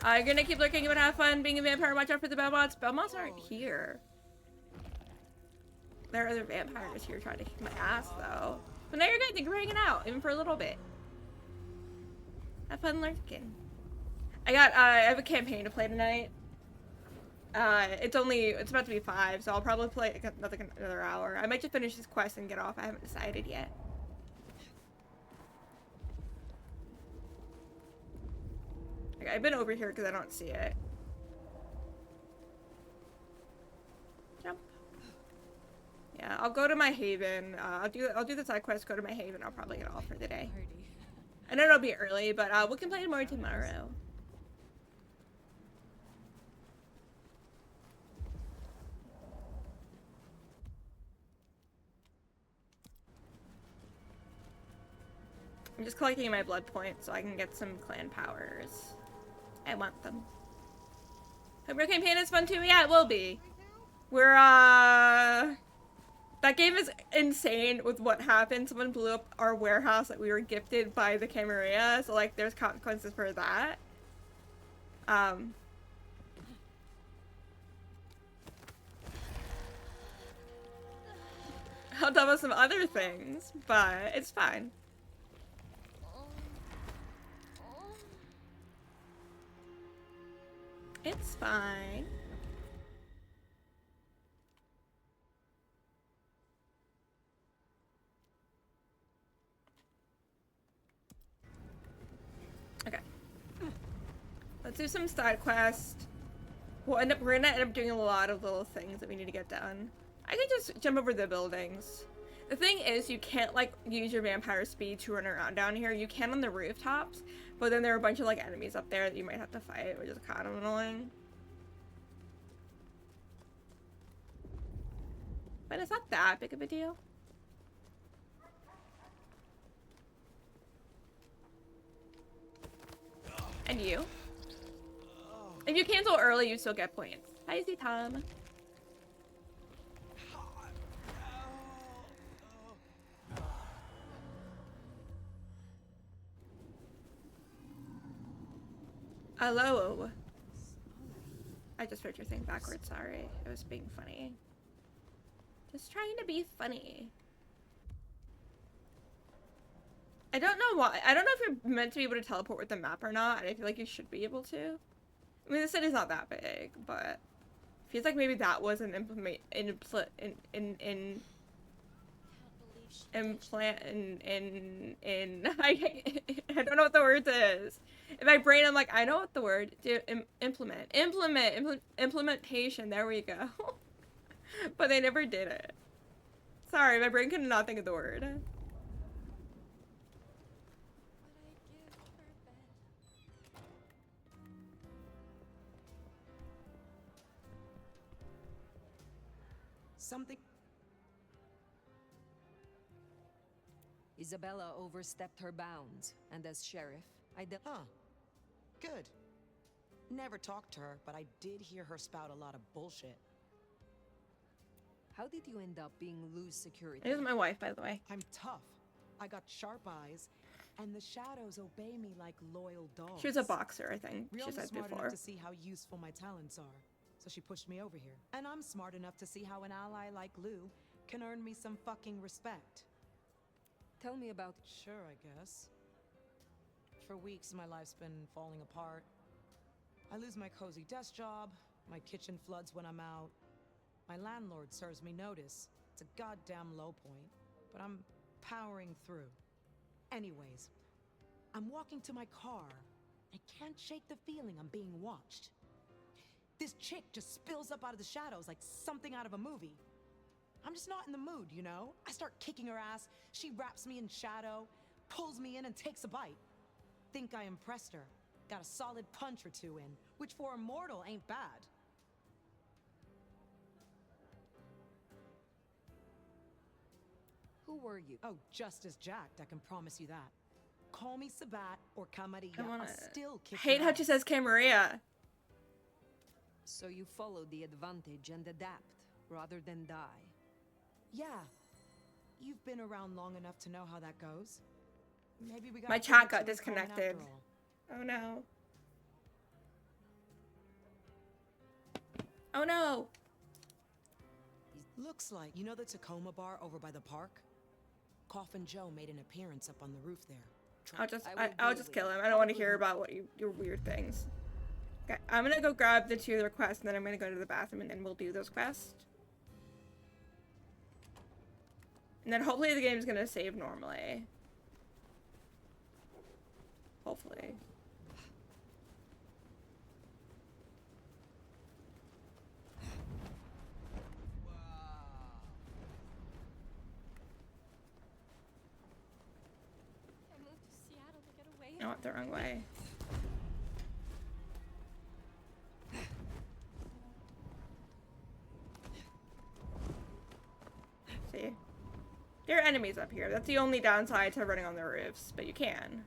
You're gonna keep looking and have fun being a vampire. Watch out for the Belmonts. Belmonts aren't here. There are other vampires here trying to kick my ass, though. But now you're good. Thank you for hanging out, even for a little bit. Have fun lurking. I have a campaign to play tonight. It's about to be 5, so I'll probably play another hour. I might just finish this quest and get off. I haven't decided yet. Okay, I've been over here because I don't see it. Jump. Yeah, I'll go to my haven. I'll do the side quest, go to my haven. I'll probably get off for the day. I know it'll be early, but we can play more tomorrow. I'm just collecting my blood points so I can get some clan powers. I want them. Hope your campaign is fun too. Yeah, it will be. We're that game is insane with what happened. Someone blew up our warehouse that we were gifted by the Camarilla, so like there's consequences for that. How dumb with some other things, but it's fine. It's fine. Okay. Let's do some side quest. We're gonna end up doing a lot of little things that we need to get done. I can just jump over the buildings. The thing is, you can't like use your vampire speed to run around down here. You can on the rooftops, but then there are a bunch of like enemies up there that you might have to fight, which is kind of annoying. But it's not that big of a deal. And you? If you cancel early, you still get points. Hi, Z Tom. Hello. I just wrote your thing backwards, sorry. It was being funny. Just trying to be funny. I don't know why. I don't know if you're meant to be able to teleport with the map or not. I feel like you should be able to. I mean, the city's not that big, but it feels like maybe that was an implant in I don't know what the word is. In my brain, I'm like, I know what the word implementation. There we go. But they never did it. Sorry, my brain could not think of the word. Something. Isabella overstepped her bounds, and as sheriff, Huh. Good. Never talked to her, but I did hear her spout a lot of bullshit. How did you end up being loose security? This is my wife, by the way. I'm tough. I got sharp eyes, and the shadows obey me like loyal dogs. She was a boxer, I think. She Riel's said smart before. enough to see how useful my talents are, so she pushed me over here. And I'm smart enough to see how an ally like Lou can earn me some fucking respect. Tell me about... Sure, I guess. For weeks, my life's been falling apart. I lose my cozy desk job, my kitchen floods when I'm out. My landlord serves me notice. It's a goddamn low point, but I'm powering through. Anyways, I'm walking to my car. I can't shake the feeling I'm being watched. This chick just spills up out of the shadows like something out of a movie. I'm just not in the mood, you know? I start kicking her ass, she wraps me in shadow, pulls me in and takes a bite. Think I impressed her. Got a solid punch or two in, which for a mortal ain't bad. Who were you? Oh, just as jacked, I can promise you that. Call me Sabat or Camarilla, I'll still kick Hate your how ass. she says Camarilla. So you followed the advantage and adapt, rather than die. Yeah. You've been around long enough to know how that goes. Maybe we got My chat got disconnected. Oh no. Oh no. Looks like, you know the Tacoma bar over by the park? Coffin Joe made an appearance up on the roof there. I'll just kill him. I don't want to hear about your weird things. Okay, I'm gonna go grab the 2 other quests, and then I'm gonna go to the bathroom, and then we'll do those quests. And then hopefully the game's gonna save normally. Hopefully. I moved to Seattle to get away. I went the wrong way. See? There are enemies up here. That's the only downside to running on the roofs, but you can.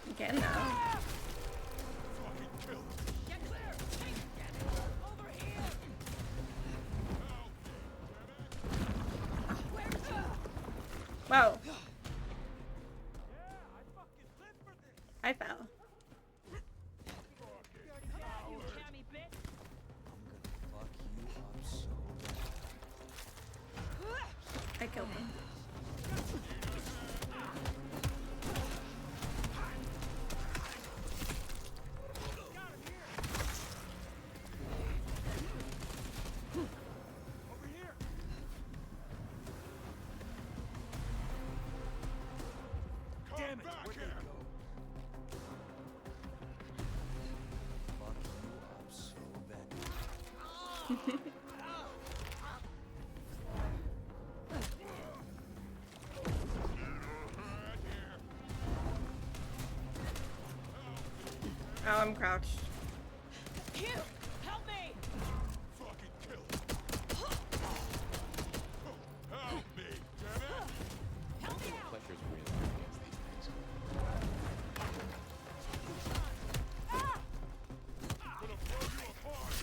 You can now. Whoa. I fell. I killed him. Oh, I'm crouched. Hugh, help me! Fucking kill him. Help me, damn it! Help me out! Fletcher's really good against these things. Gonna blow you apart!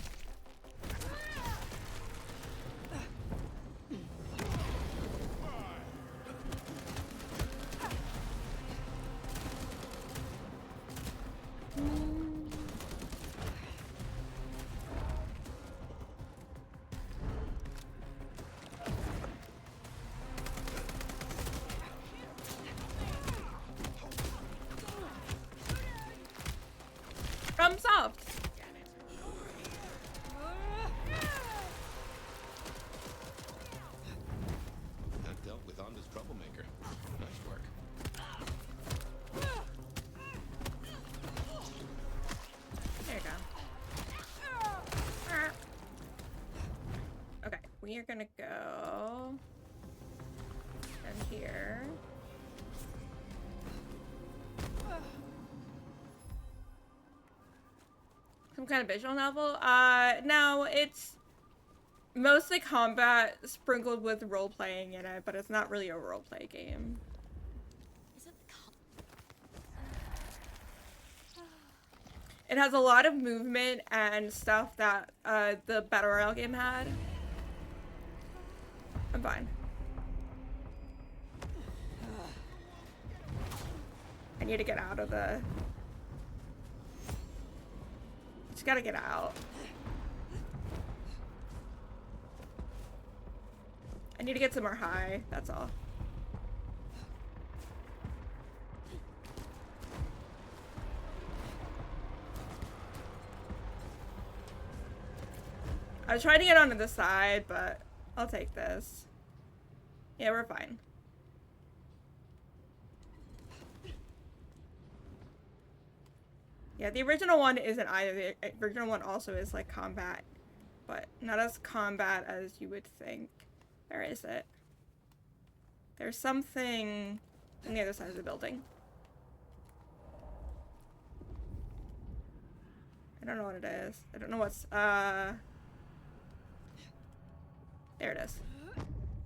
Problem solved. That dealt with Anda's troublemaker. Nice work. There you go. Okay, we are gonna go in here. Some kind of visual novel? No, it's mostly combat sprinkled with role-playing in it, but it's not really a role-play game. It has a lot of movement and stuff that the Battle Royale game had. I'm fine. I need to get out of the... Just gotta get out. I need to get somewhere high, that's all. I was trying to get onto the side, but I'll take this. Yeah, we're fine. Yeah, the original one isn't either. The original one also is like combat, but not as combat as you would think. Where is it? There's something on the other side of the building. I don't know what it is. I don't know what's, there it is.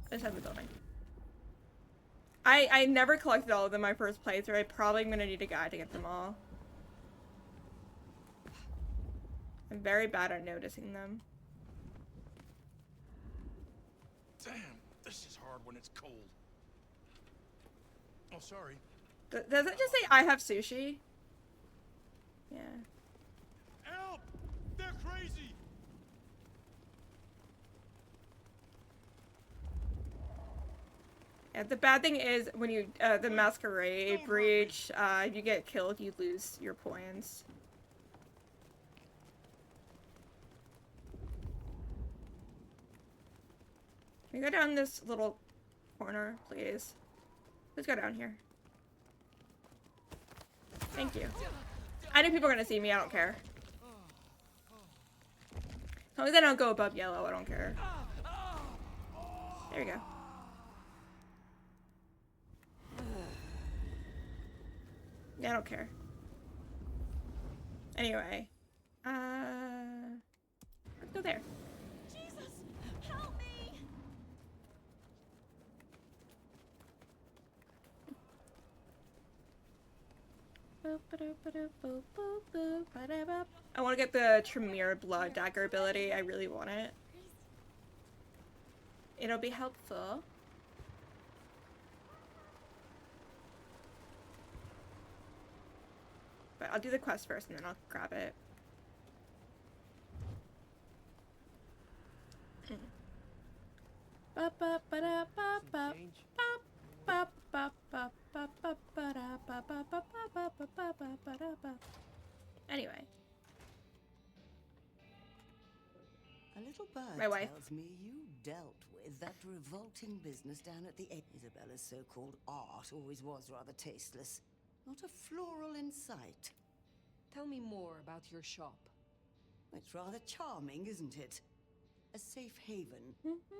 Other side of the building. I never collected all of them my first playthrough. I'm probably gonna need a guide to get them all. I'm very bad at noticing them. Damn, this is hard when it's cold. Oh, sorry. Does it just say I have sushi? Yeah. Help! They're crazy! Yeah, the bad thing is when you, the Masquerade breach, if you get killed, you lose your points. Can you go down this little corner, please? Let's go down here. Thank you. I know people are gonna see me, I don't care. As long as I don't go above yellow, I don't care. There you go. Yeah, I don't care. Anyway. Let's go there. Jesus, help me! I want to get the Tremere Blood Dagger ability. I really want it. It'll be helpful. But I'll do the quest first and then I'll grab it. Anyway. A little bird My wife. tells me you dealt with that revolting business down at the end. Isabella's so-called art always was rather tasteless. Not a floral in sight. Tell me more about your shop. It's rather charming, isn't it? A safe haven,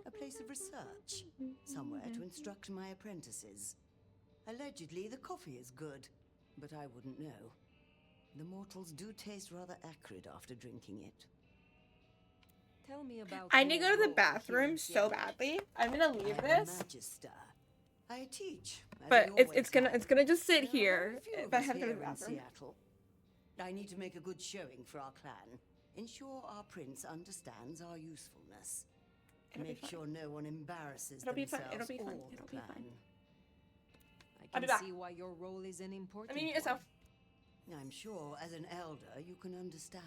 a place of research, somewhere to instruct my apprentices. Allegedly, the coffee is good, but I wouldn't know. The mortals do taste rather acrid after drinking it. Tell me about I need to your go to the role bathroom here. so badly. I'm gonna leave I am a this. magister. I teach. as But I it's always gonna have. just sit There are here very few if of I us have to go to here the in bathroom. Seattle. I need to make a good showing for our clan. Ensure our prince understands our usefulness. It'll be Make fine. sure no one embarrasses It'll be fine. themselves It'll be fine. or the It'll be clan. fine. I I'll be can back. see why your role is an important I mean, one. yourself. I'm sure as an elder you can understand.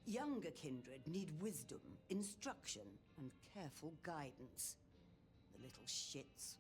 Younger kindred need wisdom, instruction, and careful guidance. The little shits.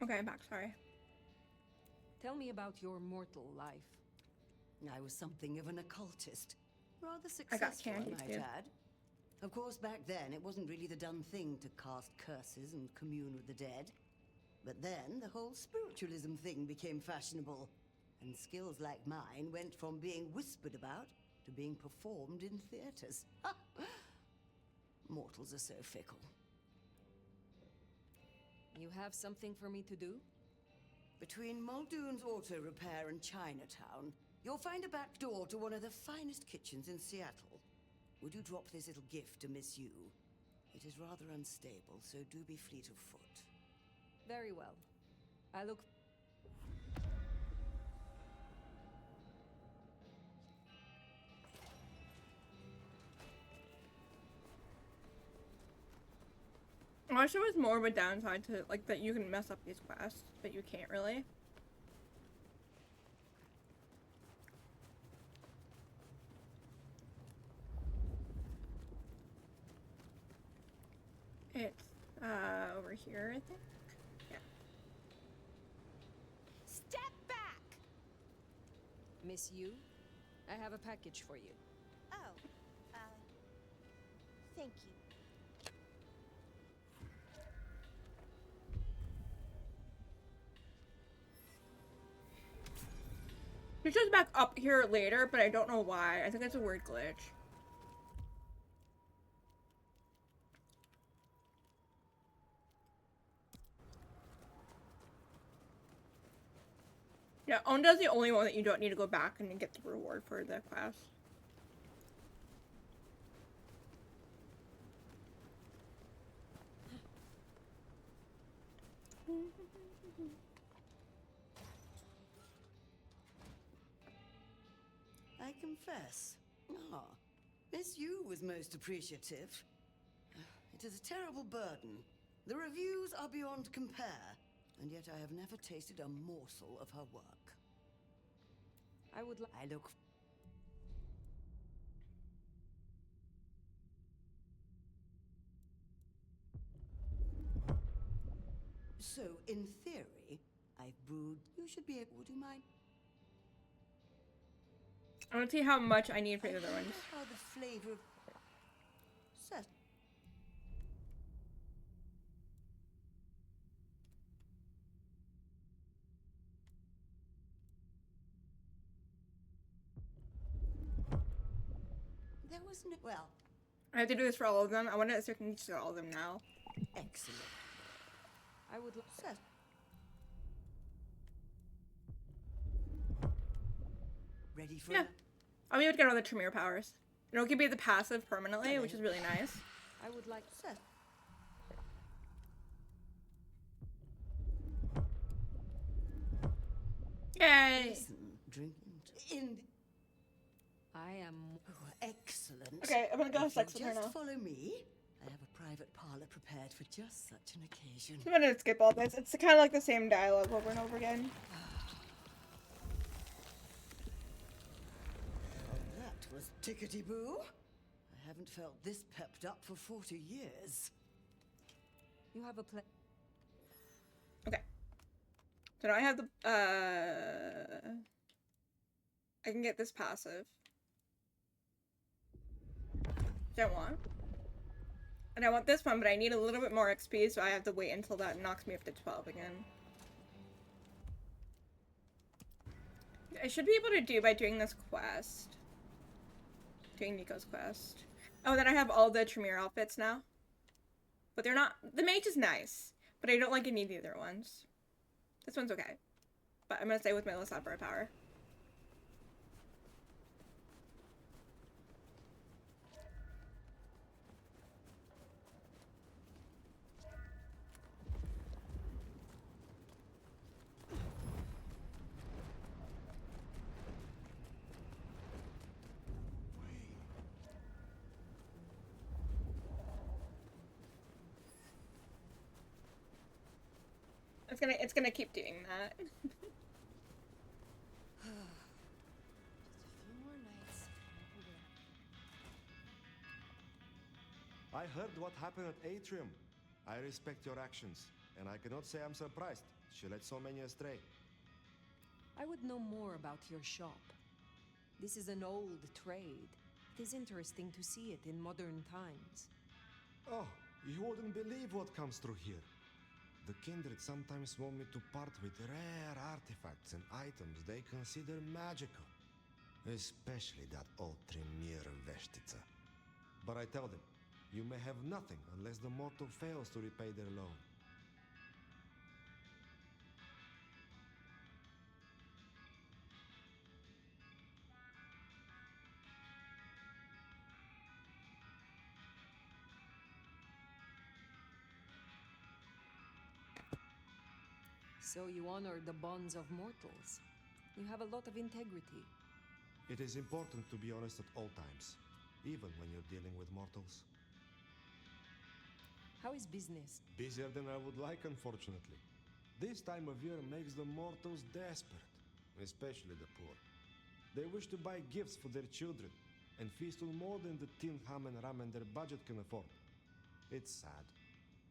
Okay, I'm back. Sorry. Tell me about your mortal life. I was something of an occultist. Rather I got successful, candy I might too. add. Of course, back then, it wasn't really the done thing to cast curses and commune with the dead. But then, the whole spiritualism thing became fashionable. And skills like mine went from being whispered about to being performed in theaters. Mortals are so fickle. You have something for me to do? Between Muldoon's Auto Repair and Chinatown, you'll find a back door to one of the finest kitchens in Seattle. Would you drop this little gift to Miss Yu? It is rather unstable, so do be fleet of foot. Very well. I look. I wish there was more of a downside to, like, that you can mess up these quests, but you can't really. It's, over here, I think? Yeah. Step back! Miss Yu, I have a package for you. Oh, thank you. It shows back up here later, but I don't know why. I think it's a weird glitch. Yeah, Onda's the only one that you don't need to go back and get the reward for the quest. I confess. Miss Yu was most appreciative. It is a terrible burden. The reviews are beyond compare, and yet I have never tasted a morsel of her work. I would like. I look. So, in theory, I've brewed. You should be able. Would you mind? I want to see how much I need for the other ones. How the flavor of. Set. There was no. Well. I have to do this for all of them. I want to see if I can do all of them now. Excellent. I would. Set. Ready for? Yeah. I'll be able to get all the Tremere powers. And it'll give me the passive permanently, which is really nice. I would like. Set. Yay! Listen, drink in. I am. Oh, excellent. Okay, I'm gonna go have If sex you with her just now. follow me. I have a private parlor prepared for just such an occasion. I'm gonna skip all this. It's kind of like the same dialogue over and over again. That was tickety-boo. I haven't felt this pepped up for 40 years. You have a play. Okay. So now I have the, I can get this passive. Which I want. And I want this one, but I need a little bit more XP, so I have to wait until that knocks me up to 12 again. I should be able to do by doing this quest. Doing Nico's quest. Oh, then I have all the Tremere outfits now. But they're not... The mage is nice, but I don't like any of the other ones. This one's okay. But I'm gonna stay with my less opera power. It's gonna keep doing that. Just a few more nights. I heard what happened at Atrium. I respect your actions, and I cannot say I'm surprised. She led so many astray. I would know more about your shop. This is an old trade. It is interesting to see it in modern times. Oh, you wouldn't believe what comes through here. The kindred sometimes want me to part with rare artifacts and items they consider magical. Especially that old Tremere Veshtica. But I tell them, you may have nothing unless the mortal fails to repay their loan. So you honor the bonds of mortals. You have a lot of integrity. It is important to be honest at all times, even when you're dealing with mortals. How is business? Busier than I would like, unfortunately. This time of year makes the mortals desperate, especially the poor. They wish to buy gifts for their children and feast on more than the tin ham and ramen their budget can afford. It's sad,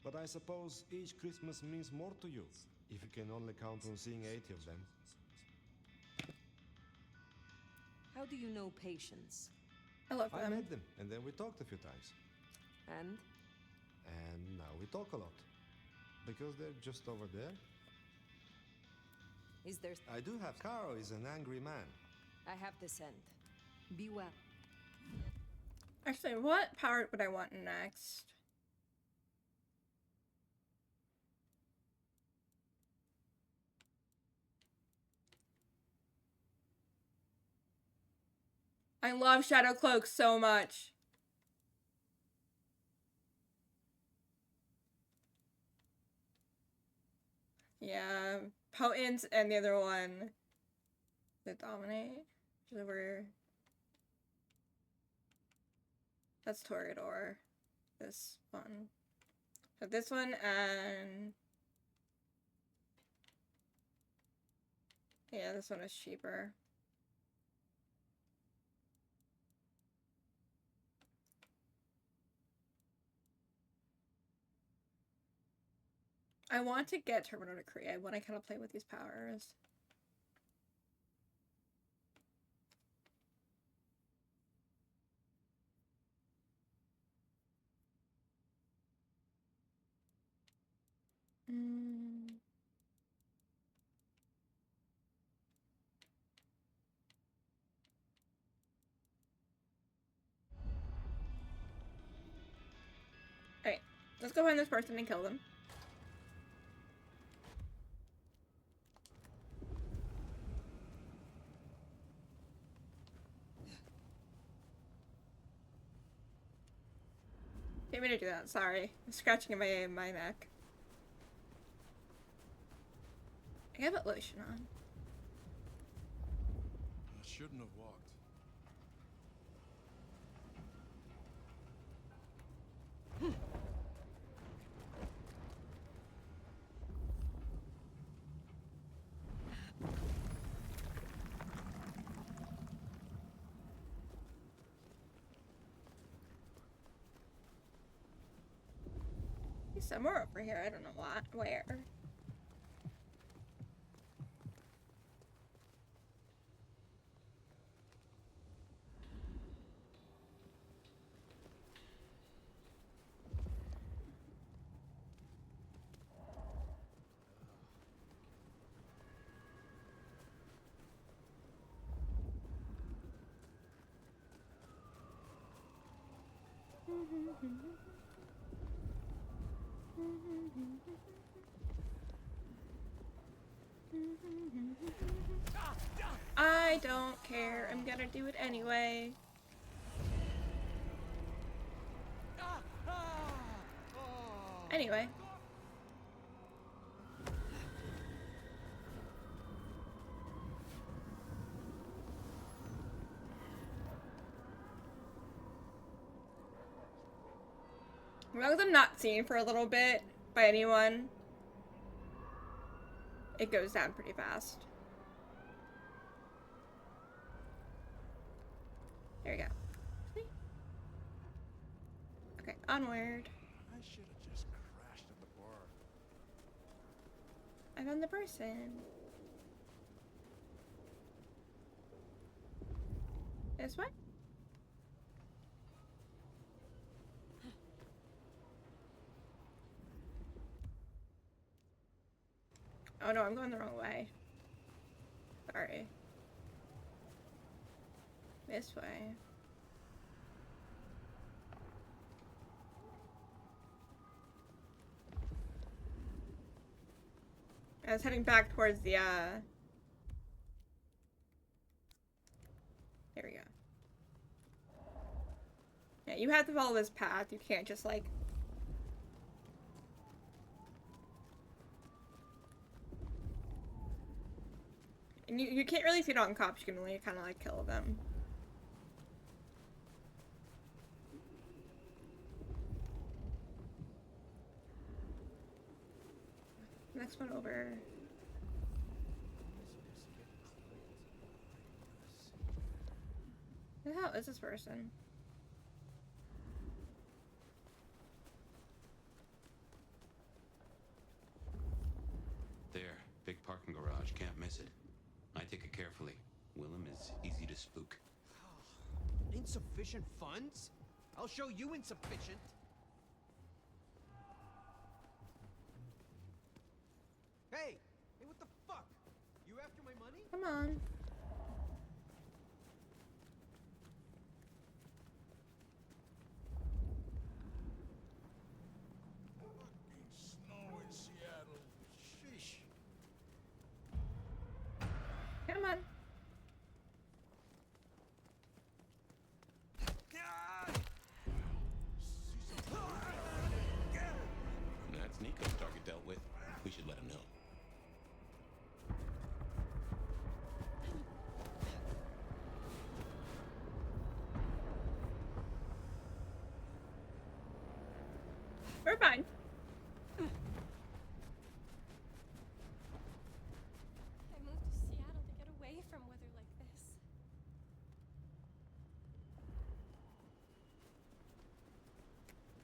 but I suppose each Christmas means more to you if you can only count on seeing 80 of them. How do you know Patience? I love I them. met them, and then we talked a few times. And? And now we talk a lot. Because they're just over there. Is there... I do have... Caro is an angry man. I have the scent. Be well. Actually, what power would I want next? I love Shadow Cloak so much. Yeah, Potent and the other one, the Dominate, which is over. That's Toreador. This one. So this one and yeah, this one is cheaper. I want to get Terminal Decree. I want to kind of play with these powers. Alright, let's go find this person and kill them. Didn't mean to do that, sorry. I'm scratching my neck. I gotta put lotion on. I shouldn't have walked. He's somewhere over here, I don't know what, where. I don't care. I'm gonna do it anyway. Anyway. As long as I'm not seen for a little bit by anyone, it goes down pretty fast. There we go. See? Okay, onward. I should have just crashed at the bar. I found the person. This one? Oh no, I'm going the wrong way. Sorry. This way. I was heading back towards the, there we go. Yeah, you have to follow this path. You can't just, like... And you can't really feed on cops, you can only kind of like kill them. Next one over. Who the hell is this person? There, big parking garage, can't miss it. I take it carefully. Willem is easy to spook. Insufficient funds? I'll show you insufficient. Hey! Hey, what the fuck? You after my money? Come on. Snow in Seattle. Sheesh. Come on. That's Nico's target dealt with. We should let him know. We're fine. I moved to Seattle to get away from weather like this.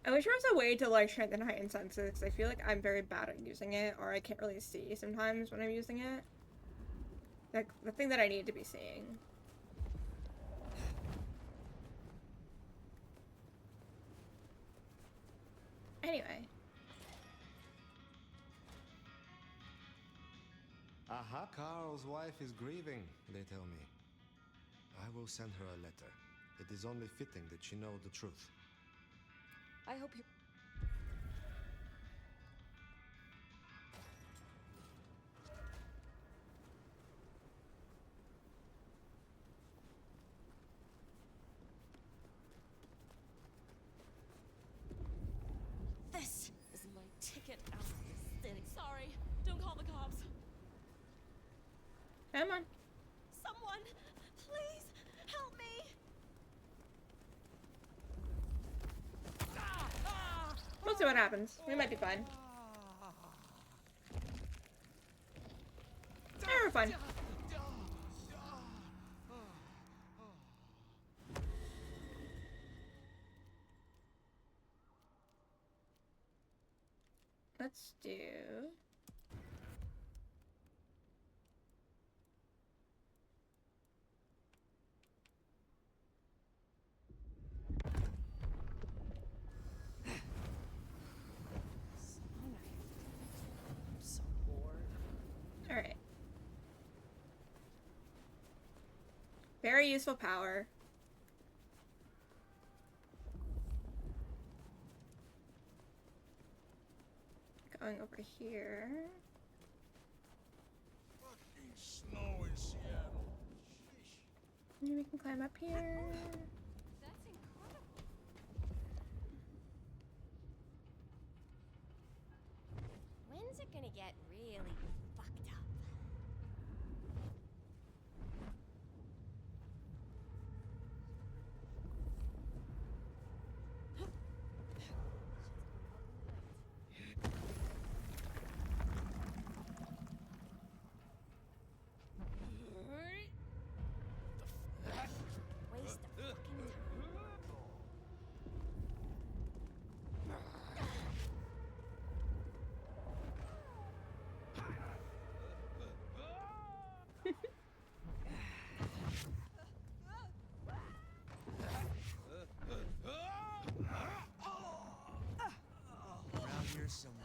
I wish there was a way to like strengthen heightened senses, because I feel like I'm very bad at using it, or I can't really see sometimes when I'm using it. Like the thing that I need to be seeing. Anyway. Aha, Carl's wife is grieving, they tell me. I will send her a letter. It is only fitting that she know the truth. I hope you... This is my ticket out of this city. Sorry, don't call the cops. Come on. Someone, please help me. We'll see what happens. We might be fine. Yeah, we're fine. Let's do... I'm so bored. Alright. Very useful power. Going over here. Fucking snow in Seattle. Sheesh. Maybe we can climb up here. That's incredible. When's it gonna get really fucked up? Waste of fucking time. Around here somewhere.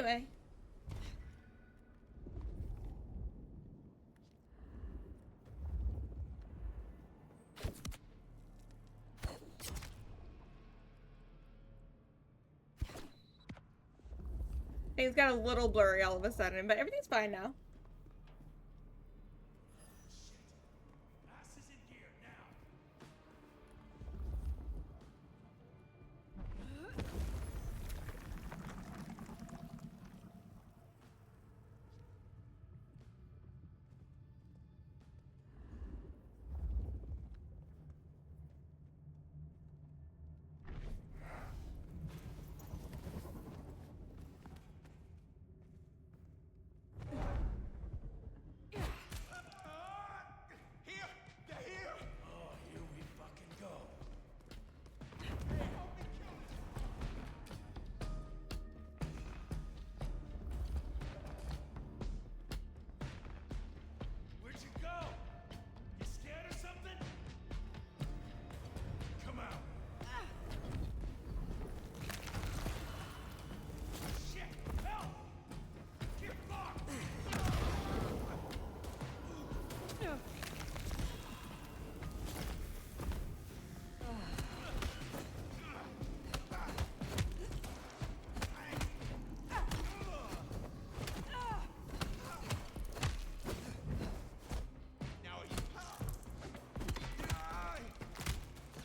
Anyway. Things got a little blurry all of a sudden, but everything's fine now.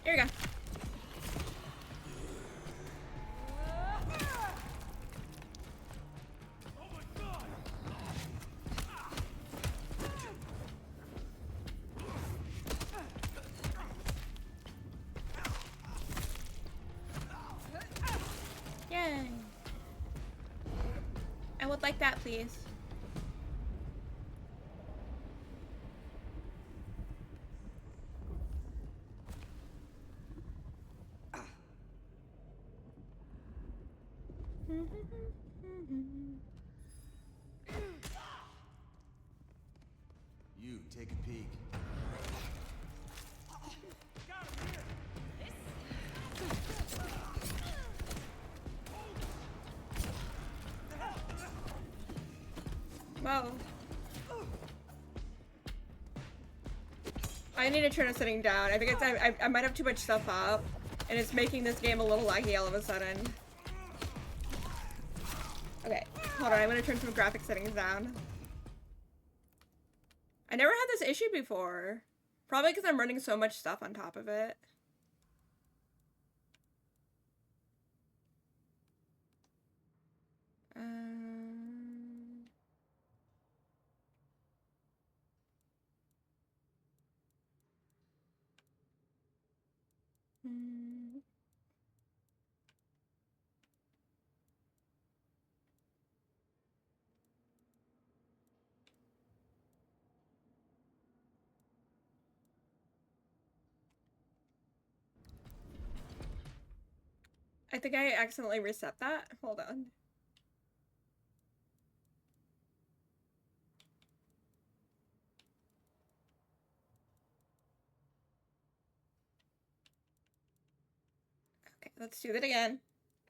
Here we go. Yay. I would like that, please. You take a peek. Whoa. I need to turn it sitting down. I think it's I might have too much stuff up, and it's making this game a little laggy all of a sudden. Okay, hold on. I'm gonna turn some graphic settings down. I never had this issue before. Probably because I'm running so much stuff on top of it. I think I accidentally reset that. Hold on. Okay, let's do that again.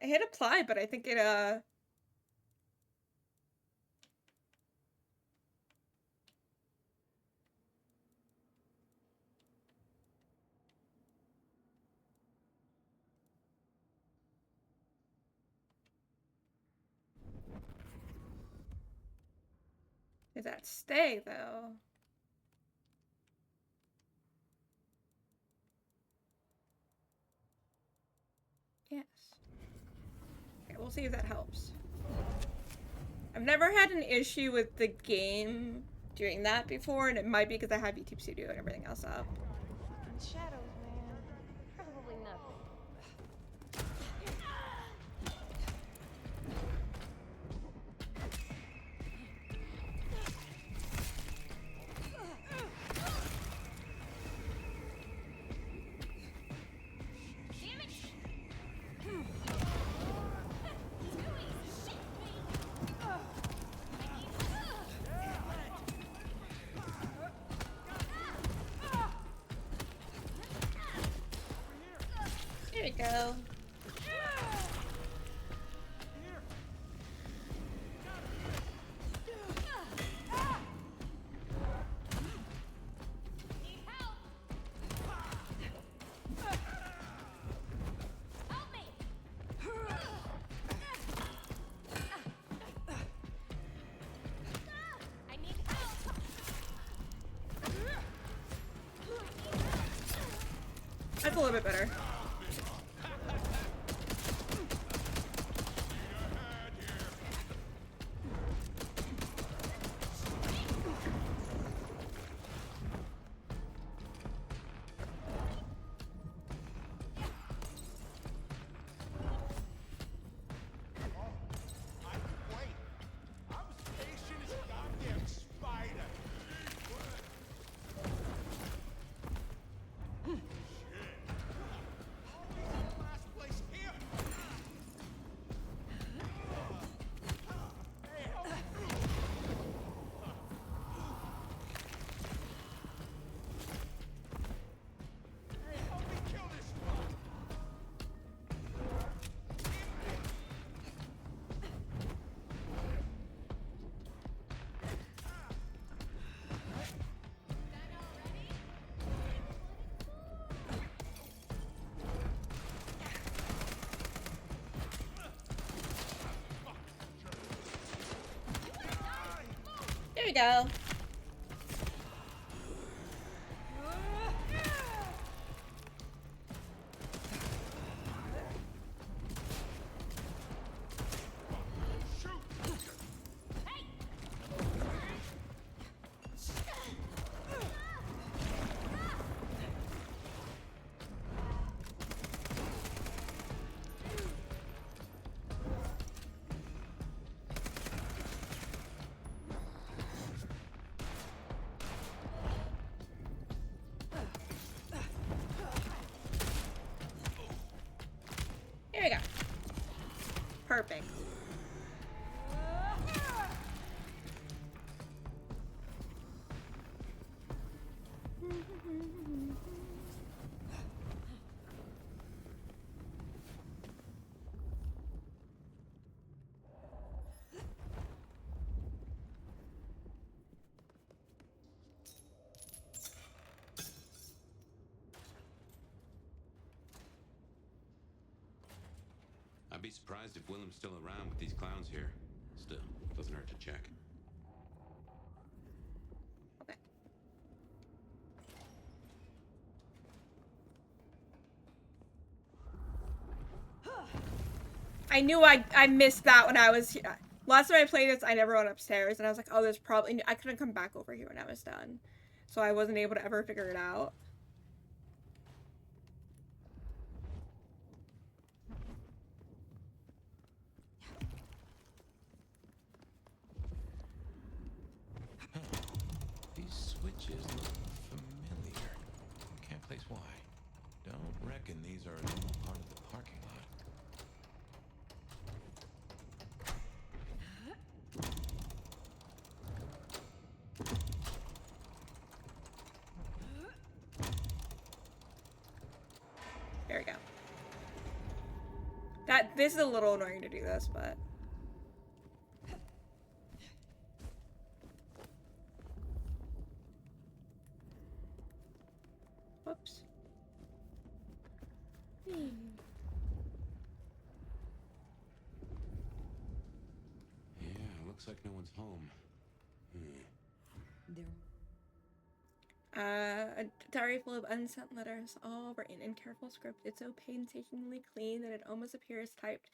I hit apply, but I think it, Did that stay, though? Yes. Okay, we'll see if that helps. I've never had an issue with the game doing that before, and it might be because I have YouTube Studio and everything else up. Shadows, man. Probably nothing. There we go. That's a little bit better. There we go. There we go. Perfect. I'd be surprised if Willem's still around with these clowns here. Still, doesn't hurt to check. I knew I missed that when I was here. Last time I played this, I never went upstairs, and I was like, oh, there's probably... I couldn't come back over here when I was done. So I wasn't able to ever figure it out. These switches look familiar. Can't place why. Don't reckon these are a normal part of the parking lot. There we go. This is a little annoying to do this, but... Whoops. Yeah, looks like no one's home. A diary full of unsent letters, all written in careful script. It's so painstakingly clean that it almost appears typed.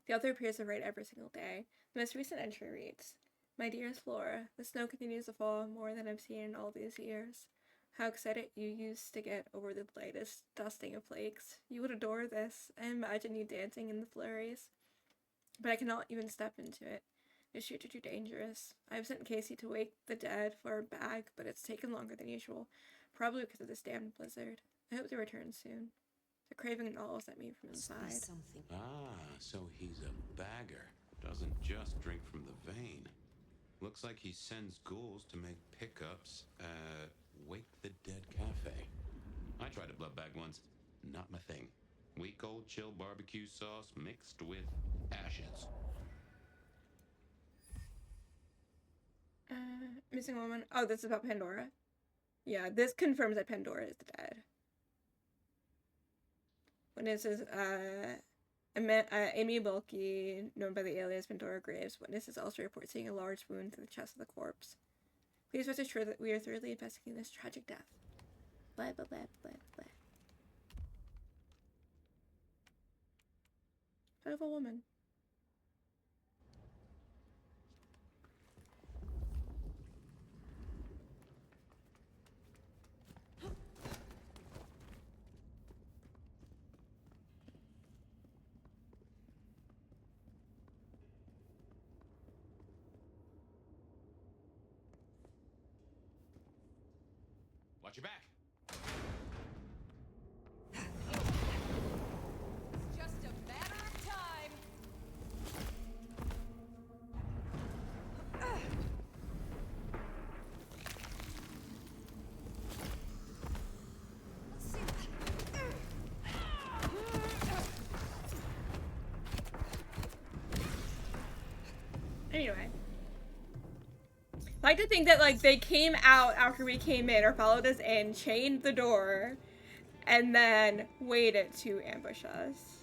The author appears to write every single day. The most recent entry reads, "My dearest Flora, the snow continues to fall more than I've seen in all these years. How excited you used to get over the lightest dusting of flakes. You would adore this. I imagine you dancing in the flurries. But I cannot even step into it. The shoots are too dangerous. I've sent Casey to wake the dead for a bag, but it's taken longer than usual. Probably because of this damned blizzard. I hope they return soon. The craving gnaws at me from inside." Ah, so he's a bagger. Doesn't just drink from the vein. Looks like he sends ghouls to make pickups at Wake the Dead Cafe. I tried a blood bag once. Not my thing. Weak old chill barbecue sauce mixed with ashes. Missing woman. Oh, this is about Pandora. Yeah, this confirms that Pandora is dead. Witnesses, Amy Bulky, known by the alias Pandora Graves. Witnesses also report seeing a large wound to the chest of the corpse. Please rest assured that we are thoroughly investigating this tragic death. Blah, blah, blah, blah, blah. Beautiful woman. Watch your back. It's just a matter of time. Anyway. I like to think that, like, they came out after we came in, or followed us in, chained the door, and then waited to ambush us.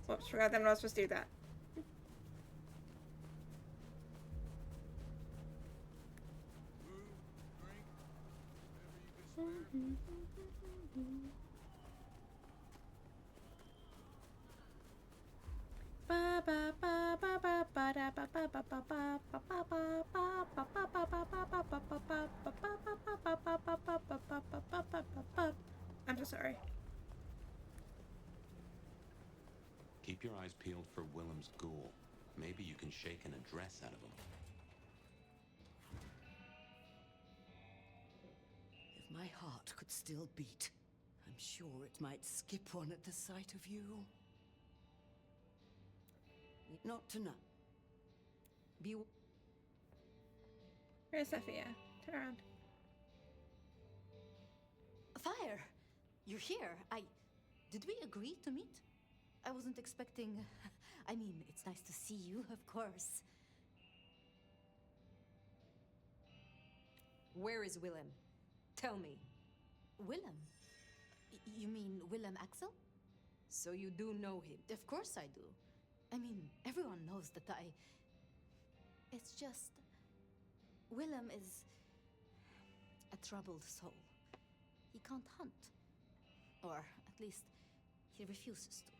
Whoops, forgot that I'm not supposed to do that. I'm so sorry. Keep your eyes peeled for Willem's ghoul. Maybe you can shake an address out of him. If my heart could still beat, I'm sure it might skip one at the sight of you. Not tonight. Be... Where's Sophia? Turn around. Fire! You're here. Did we agree to meet? I wasn't expecting... I mean, it's nice to see you, of course. Where is Willem? Tell me. Willem? You mean Willem Axel? So you do know him? Of course I do. I mean, everyone knows that I... It's just... Willem is... a troubled soul. He can't hunt. Or, at least, he refuses to.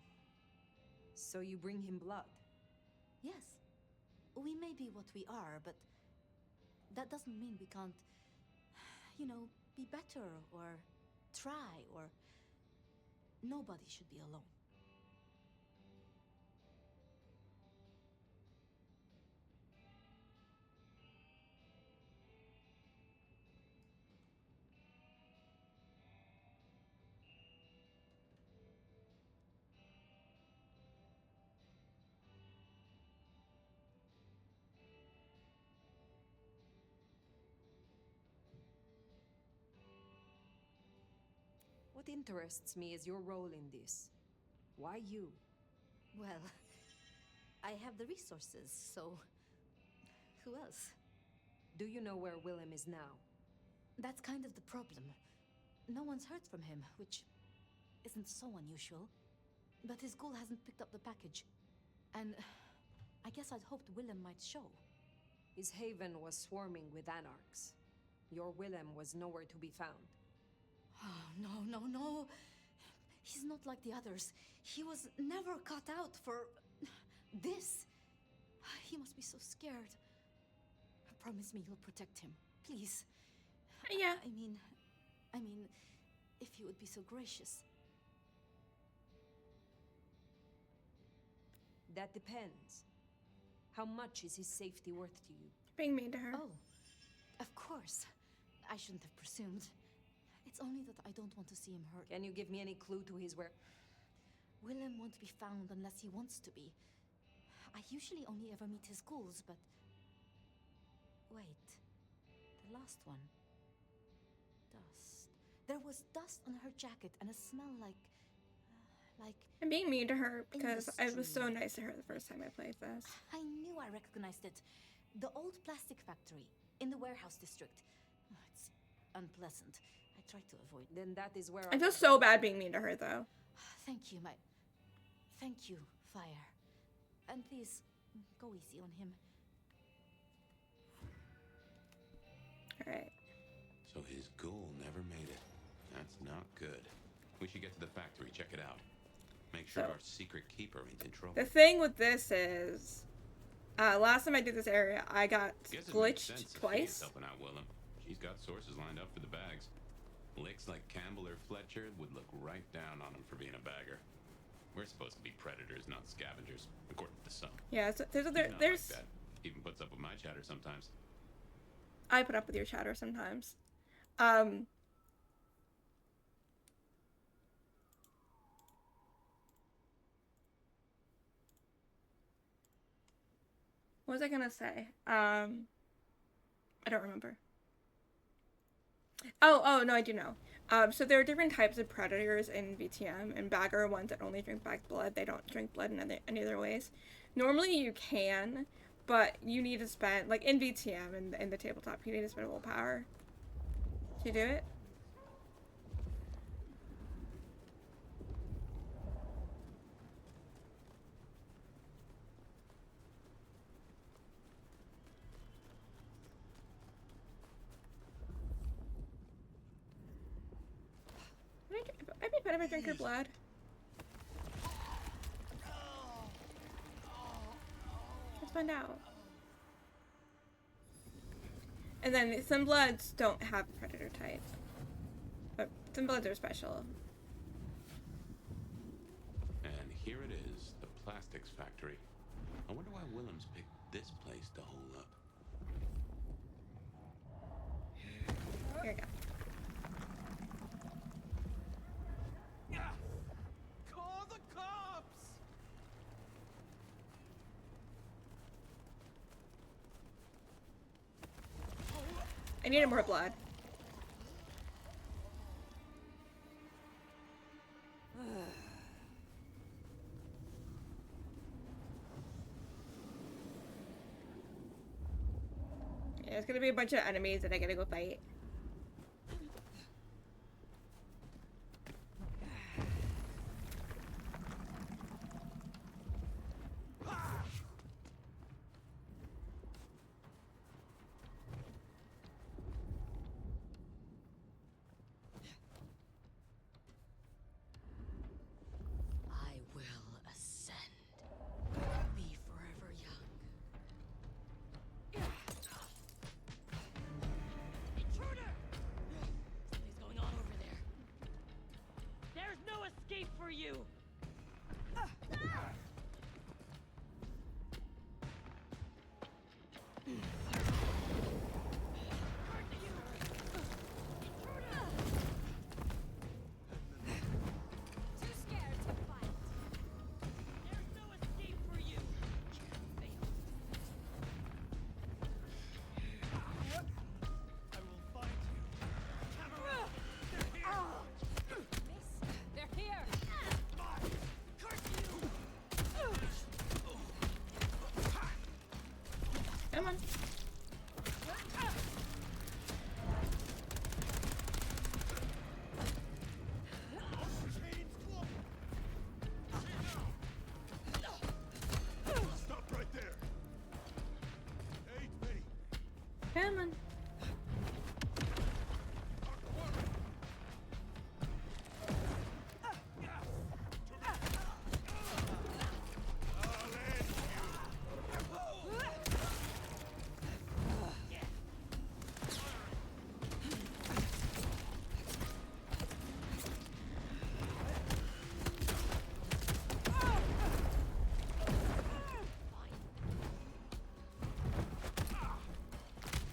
So you bring him blood? Yes. We may be what we are, but... that doesn't mean we can't... you know, be better, or... try, or... nobody should be alone. What interests me is your role in this. Why you? Well, I have the resources, so... who else? Do you know where Willem is now? That's kind of the problem. No one's heard from him, which isn't so unusual. But his ghoul hasn't picked up the package. And I guess I'd hoped Willem might show. His haven was swarming with anarchs. Your Willem was nowhere to be found. Oh, no. He's not like the others. He was never cut out for... this. He must be so scared. Promise me you'll protect him, please. Yeah. I mean, if you would be so gracious. That depends. How much is his safety worth to you? Being mean to her. Oh, of course. I shouldn't have presumed. It's only that I don't want to see him hurt. Can you give me any clue to his where? Willem won't be found unless he wants to be. I usually only ever meet his ghouls, but... wait. The last one. Dust. There was dust on her jacket and a smell like... I'm being mean to her because I was so nice to her the first time I played this. I knew I recognized it. The old plastic factory in the warehouse district. Oh, it's unpleasant. I try to avoid. Then that is where I feel so bad being mean to her, though. Thank you, Thank you, Fire. And please, go easy on him. Alright. So his ghoul never made it. That's not good. We should get to the factory, check it out. Make sure So, our secret keeper ain't in trouble. The thing with this is, last time I did this area, I got Guess it makes glitched sense Sophia's twice. helping out Willem. She's got sources lined up for the bags. Licks like Campbell or Fletcher would look right down on him for being a bagger. We're supposed to be predators, not scavengers, according to some. Yeah, so there's He's not there's. like that. Even puts up with my chatter sometimes. I put up with your chatter sometimes. What was I gonna say? I don't remember. Oh, no, I do know. So there are different types of predators in VTM, and bagger are ones that only drink black blood. They don't drink blood in any other ways. Normally you can, but you need to spend, like in VTM and in the tabletop, you need to spend willpower to do it. I'd be better if I drink your blood. Let's find out. And then some bloods don't have predator type. But some bloods are special. And here it is, the plastics factory. I wonder why Willems picked this place to hole up. Here we go. Call the cops! I needed more blood. Yeah, there's gonna be a bunch of enemies that I gotta go fight. I will ascend. Be forever young. Intruder! Something's going on over there. There's no escape for you! Too scared to fight. There's no escape for you! I will find you. They're here. Come on. Stop right there. Ain't me. Come on.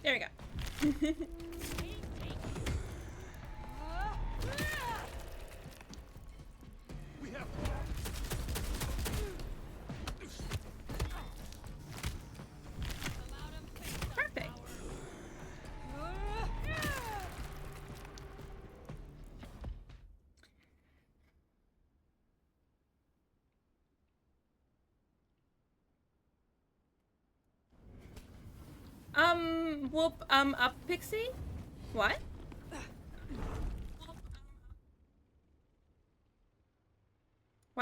There we go. We have Perfect. Whoop, up, Pixie? What?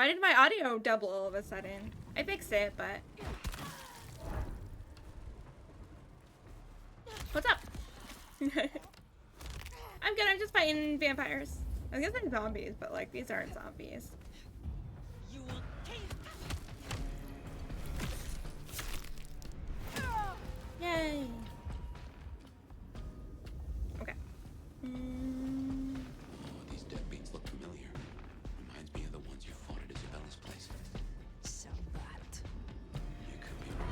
Why did my audio double all of a sudden? I fixed it, but... What's up? I'm good, I'm just fighting vampires. I guess they're zombies, but like, these aren't zombies. You will taste. Yay! Okay. Oh, these deadbeats look familiar. Reminds me of the ones you fought at Isabella's place. Sabat. You could be right.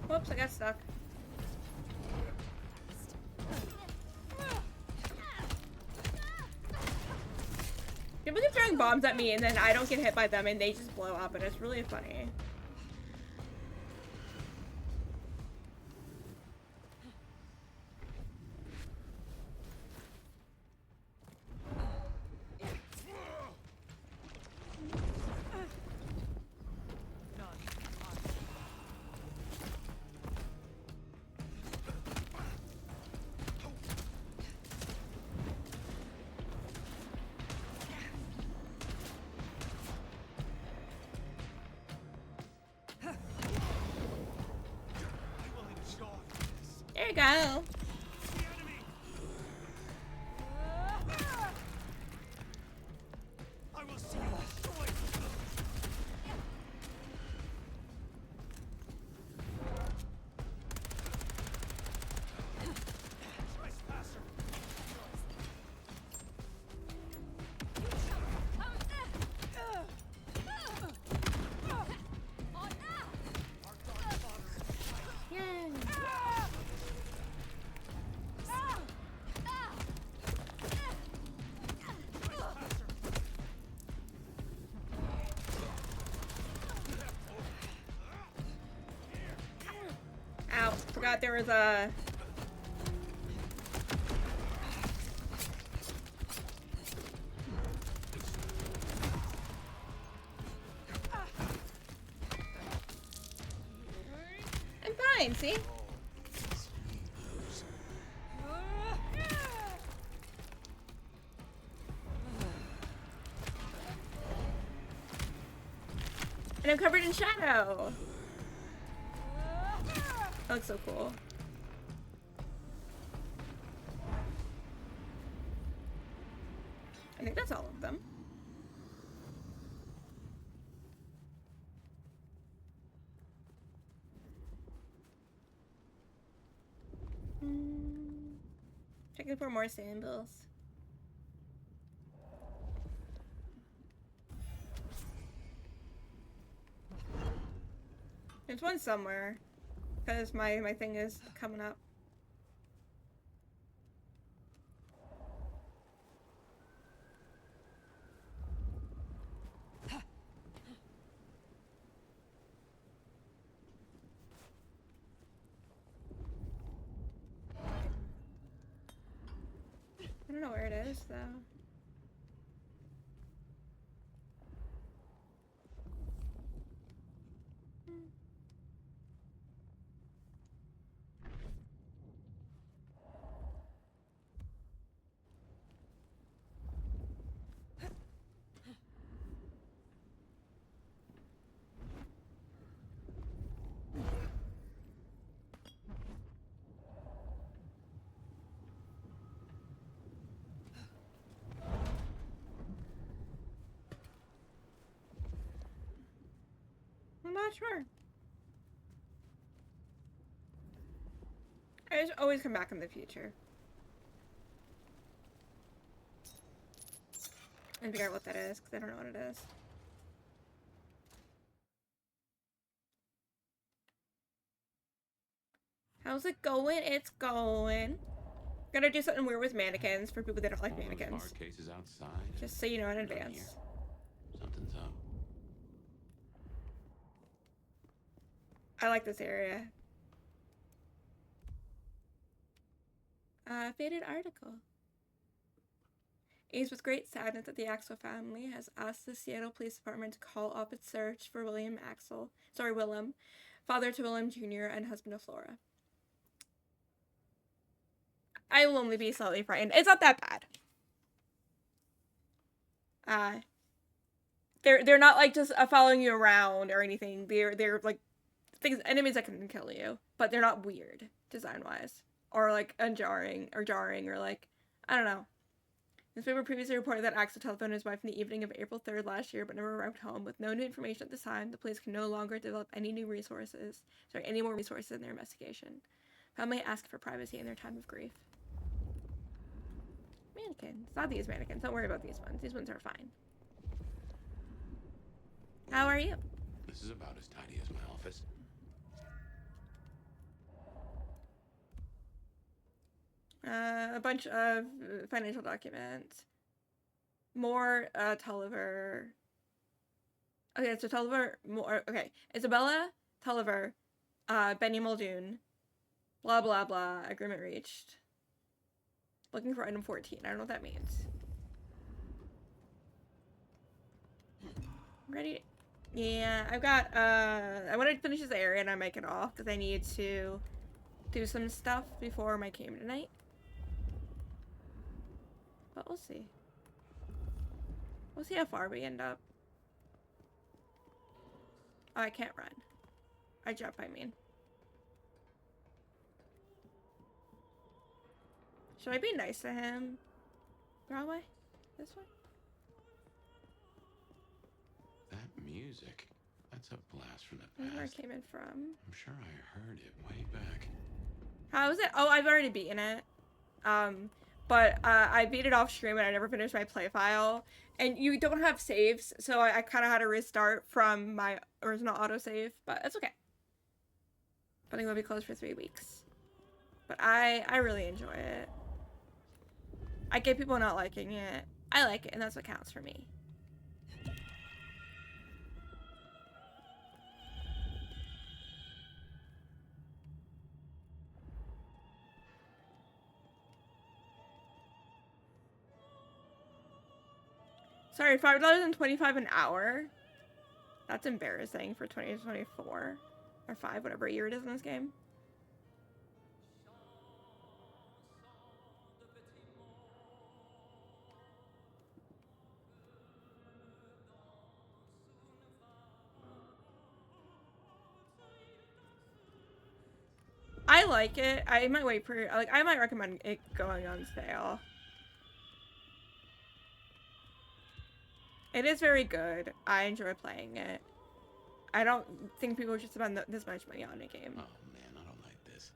Whoops, I got stuck. People keep throwing bombs at me and then I don't get hit by them and they just blow up and it's really funny. There you go. I will see you destroyed. Trespasser. Yay. Ow, forgot there was a... I'm fine, see? And I'm covered in shadow. That looks so cool. I think that's all of them. Checking for more sandals. There's one somewhere. Because my thing is coming up. I don't know where it is, though. I'm not sure. I just always come back in the future. And figure out what that is, because I don't know what it is. How's it going? It's going. Gonna do something weird with mannequins for people that don't like mannequins. Bar cases outside. Just so you know in None advance. here. Something's up. I like this area. Faded article. It is with great sadness that the Axel family has asked the Seattle Police Department to call off its search for Willem, father to Willem Jr. and husband of Flora. I will only be slightly frightened. It's not that bad. They're not like just following you around or anything. They're like enemies that can kill you, but they're not weird design wise or like jarring or like I don't know. Newspaper previously reported that Axel telephoned his wife in the evening of April 3rd last year, but never arrived home. With no new information at this time, the police can no longer develop any more resources in their investigation. Family asked for privacy in their time of grief. Mannequins. Not these mannequins. Don't worry about these ones. These ones are fine. How are you? This is about as tidy as my office. A bunch of financial documents. More Tulliver. Okay, so Tulliver. Okay, Isabella, Tulliver, Benny Muldoon. Blah blah blah. Agreement reached. Looking for item 14. I don't know what that means. Ready? Yeah, I've got, I want to finish this area and I might get off because I need to do some stuff before my game tonight. But we'll see. We'll see how far we end up. Oh, I can't run. I jump, I mean. Should I be nice to him? Wrong way? This way? That music. That's a blast from the That's where it past. came in from. I'm sure I heard it way back. How is it? Oh, I've already beaten it. But I beat it off stream and I never finished my play file. And you don't have saves, so I kind of had to restart from my original autosave, but it's okay. But I'm gonna be closed for 3 weeks. But I really enjoy it. I get people not liking it. I like it, and that's what counts for me. Sorry, $5.25 an hour? That's embarrassing for 2024. Or 5, whatever year it is in this game. I like it. I might wait for, like, I might recommend it going on sale. It is very good. I enjoy playing it. I don't think people should spend this much money on a game. Oh man, I don't like this.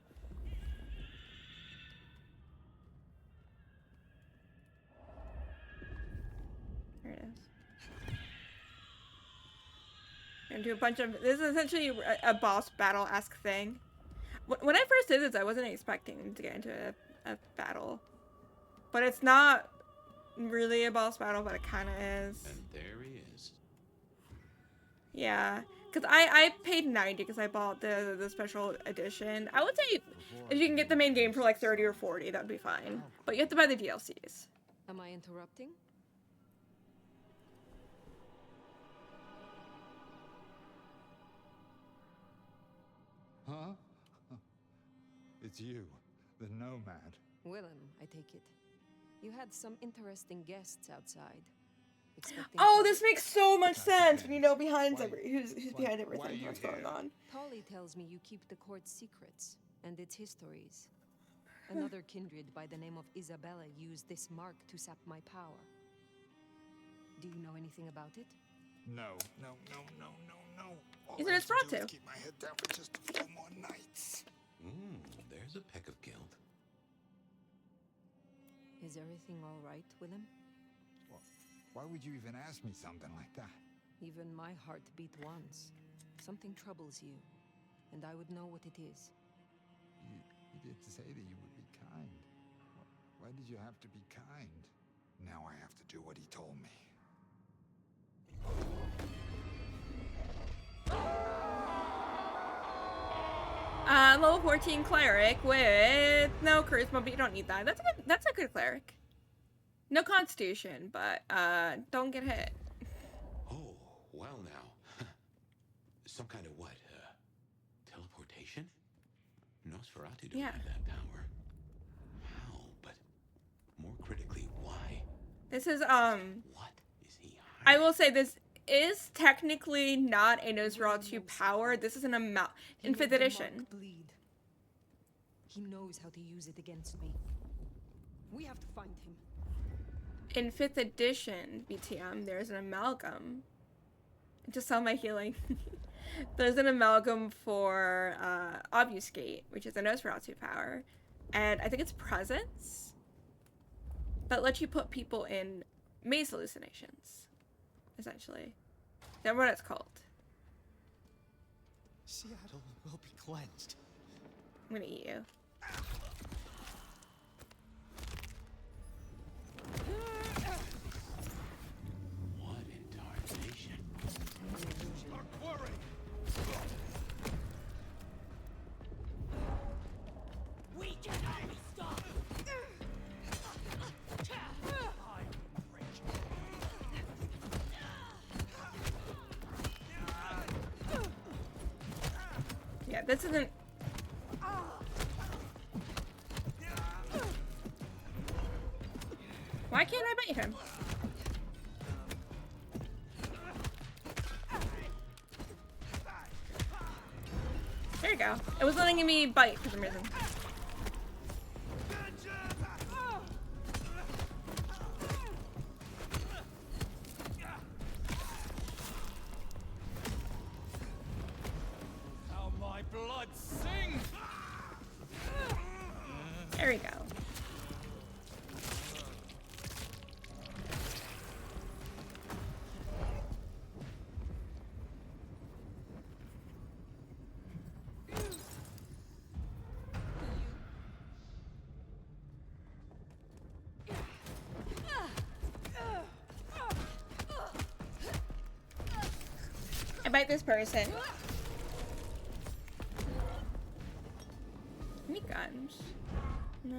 There it is. And do a bunch of, this is essentially a boss battle-esque thing. When I first did this, I wasn't expecting to get into a battle. But it's not really a boss battle, but it kind of is. And there he is. Yeah, because I paid $90 because I bought the special edition. I would say if you can get the main game for like $30 or $40, that'd be fine. But you have to buy the DLCs. Am I interrupting? Huh? It's you, the nomad. Willem, I take it. You had some interesting guests outside. Oh, this makes so much sense when you know who's behind everything, what's going on. Polly tells me you keep the court's secrets and its histories. Another kindred by the name of Isabella used this mark to sap my power. Do you know anything about it? No. Isn't it Spratu? Keep my head down for just a few more nights. There's a peck of guilt. Is everything all right, Willem? Well, why would you even ask me something like that? Even my heart beat once. Something troubles you, and I would know what it is. You did say that you would be kind. Why did you have to be kind? Now I have to do what he told me. level 14 cleric with no charisma, but you don't need that. That's a good cleric. No constitution, but don't get hit. Oh, well now. Some kind of what? Teleportation? Nosferatu don't have that power. How? But more critically, why? This is What is he hiding? I will say this is technically not a Nosferatu power. This is an amount in 5th edition. Bleed. He knows how to use it against me. We have to find him. In 5th edition, BTM, there's an amalgam. Just saw my healing. There's an amalgam for Obfuscate, which is a Nosferatu power. And I think it's Presence. That lets you put people in maze hallucinations, essentially. That's what it's called. Seattle will be cleansed. I'm gonna eat you. What in tarnation? Our quarry! We cannot be stopped! Yeah, this isn't... Why can't I bite him? There you go. It was letting me bite for some reason. How my blood sings! There we go. I bite this person. Any guns? No.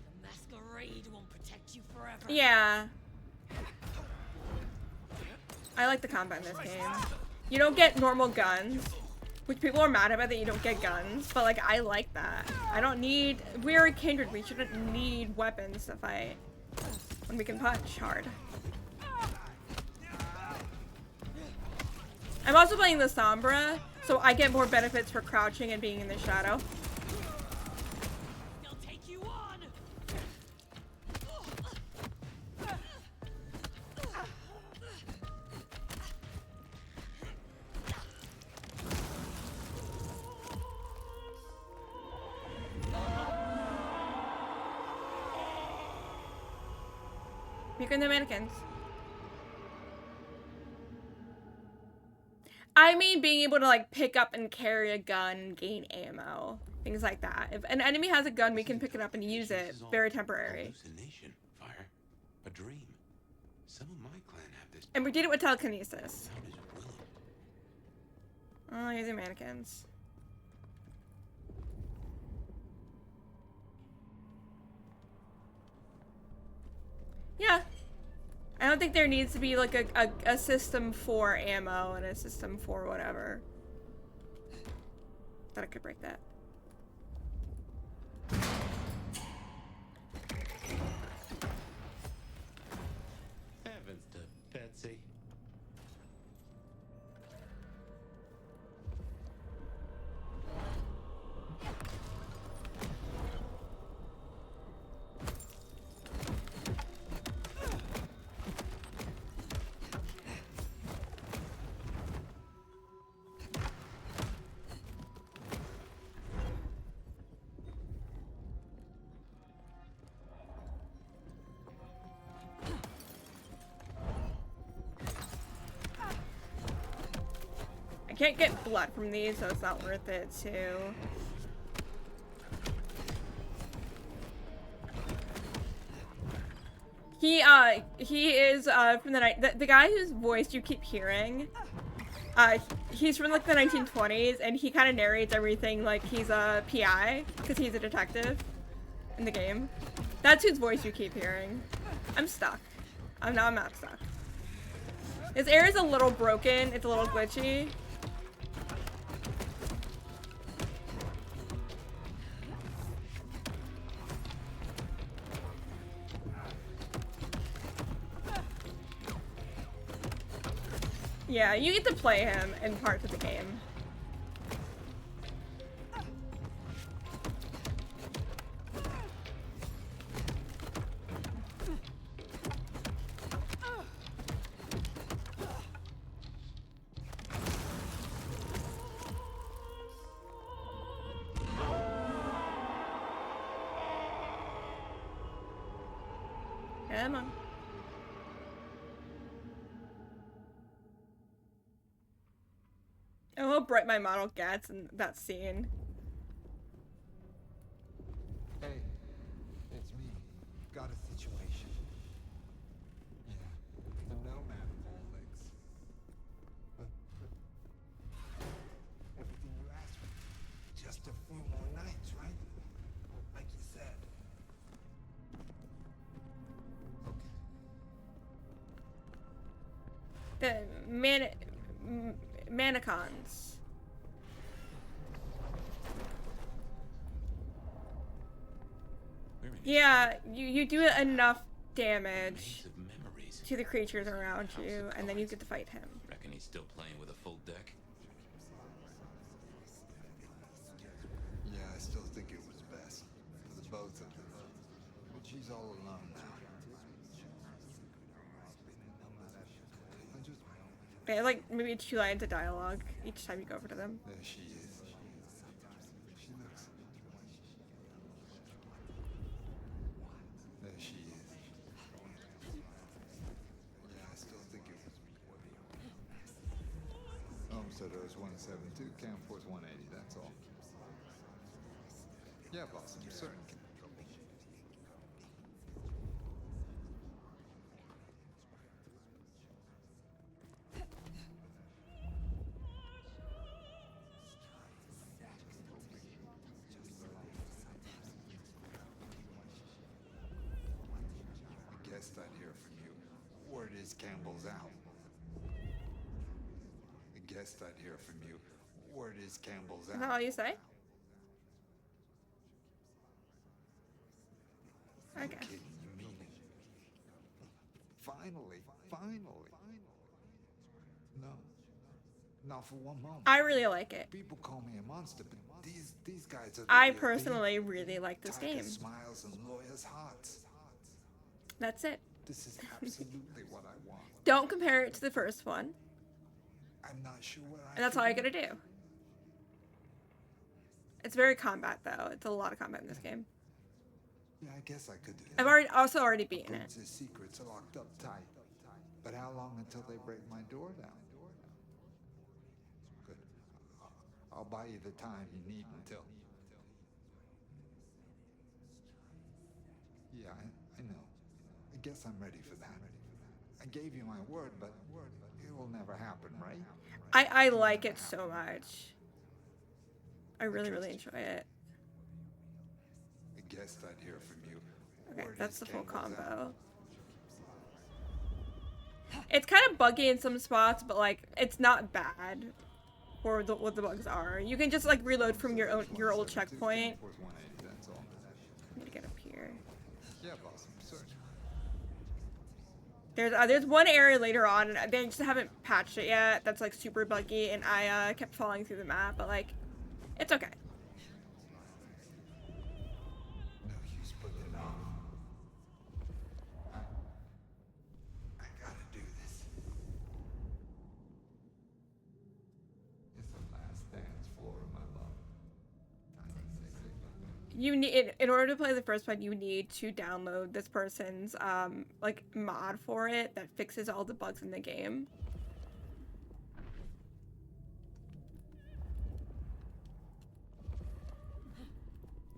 The Masquerade won't protect you forever. Yeah. I like the combat in this game. You don't get normal guns, which people are mad about that you don't get guns, but like I like that. I don't need... We're a kindred, we shouldn't need weapons to fight when we can punch hard. I'm also playing the Sombra, so I get more benefits for crouching and being in the shadow. They'll take you on. Weaker than mannequins. I mean being able to like pick up and carry a gun, gain ammo, things like that. If an enemy has a gun, we can pick it up and use it. Very temporary. Hallucination, Fire. A dream. Some of my clan have this. And we did it with telekinesis. How does Willem? Oh, these are mannequins. Yeah. I don't think there needs to be like a system for ammo and a system for whatever. Thought I could break that. Heavens to Betsy. I can't get blood from these, so it's not worth it to... He is, from the night, the guy whose voice you keep hearing He's from like the 1920s, and he kind of narrates everything like he's a PI because he's a detective in the game. That's whose voice you keep hearing. I'm stuck. I'm not stuck. This air is a little broken. It's a little glitchy. Yeah, you get to play him in parts of the game. Come on. Oh, how bright my model gets in that scene. Hey, it's me. Got a situation. Yeah, I'm no man of all legs. But everything you asked for. Just a few more nights, right? Like you said. The mannequins. Yeah, you do enough damage to the creatures around you, and then you get to fight him. Reckon he's still playing with a full deck? Yeah, I still think it was best. For the both of them. But she's all alone now. They have like maybe 2 lines of dialogue each time you go over to them. There she is. She looks. There she is. Yeah, I still think it was. Homesteader is 172, Camp Force 180, that's all. Yeah, boss, I'm certain. I guessed I'd hear from you. Word is Campbell's out. I guessed I'd hear from you. Word is Campbell's Is out. that all you say? Okay. Kidding, you mean it? Finally. No. Not for one moment. I really like it. People call me a monster, but these guys are the I real deal. personally really like this Tiger game. Smiles and lawyers' hearts. That's it. This is absolutely what I want. Don't compare it to the first one. I'm not sure what I And that's all I gotta do. It's very combat though. It's a lot of combat in this game. Yeah, I guess I could do I've that. already beaten it. The secrets are locked up tight. But how long until they break my door down? Good. I'll buy you the time you need until. Yeah, I know. I guess I'm ready for that. I gave you my word, but it will never happen, right? I like it so much. I really enjoy it. I guessed I'd hear from you. Okay, Word that's is the full Campbell's out. combo. It's kind of buggy in some spots, but like it's not bad for what the bugs are. You can just like reload from your old checkpoint. I'm gonna get up here. Yeah, boss, I'm certain. There's one area later on, and they just haven't patched it yet. That's like super buggy, and I kept falling through the map, but like it's okay. No use putting it off. I gotta do this. It's the last dance floor of my love. You need, in order to play the first one, you need to download this person's like mod for it that fixes all the bugs in the game.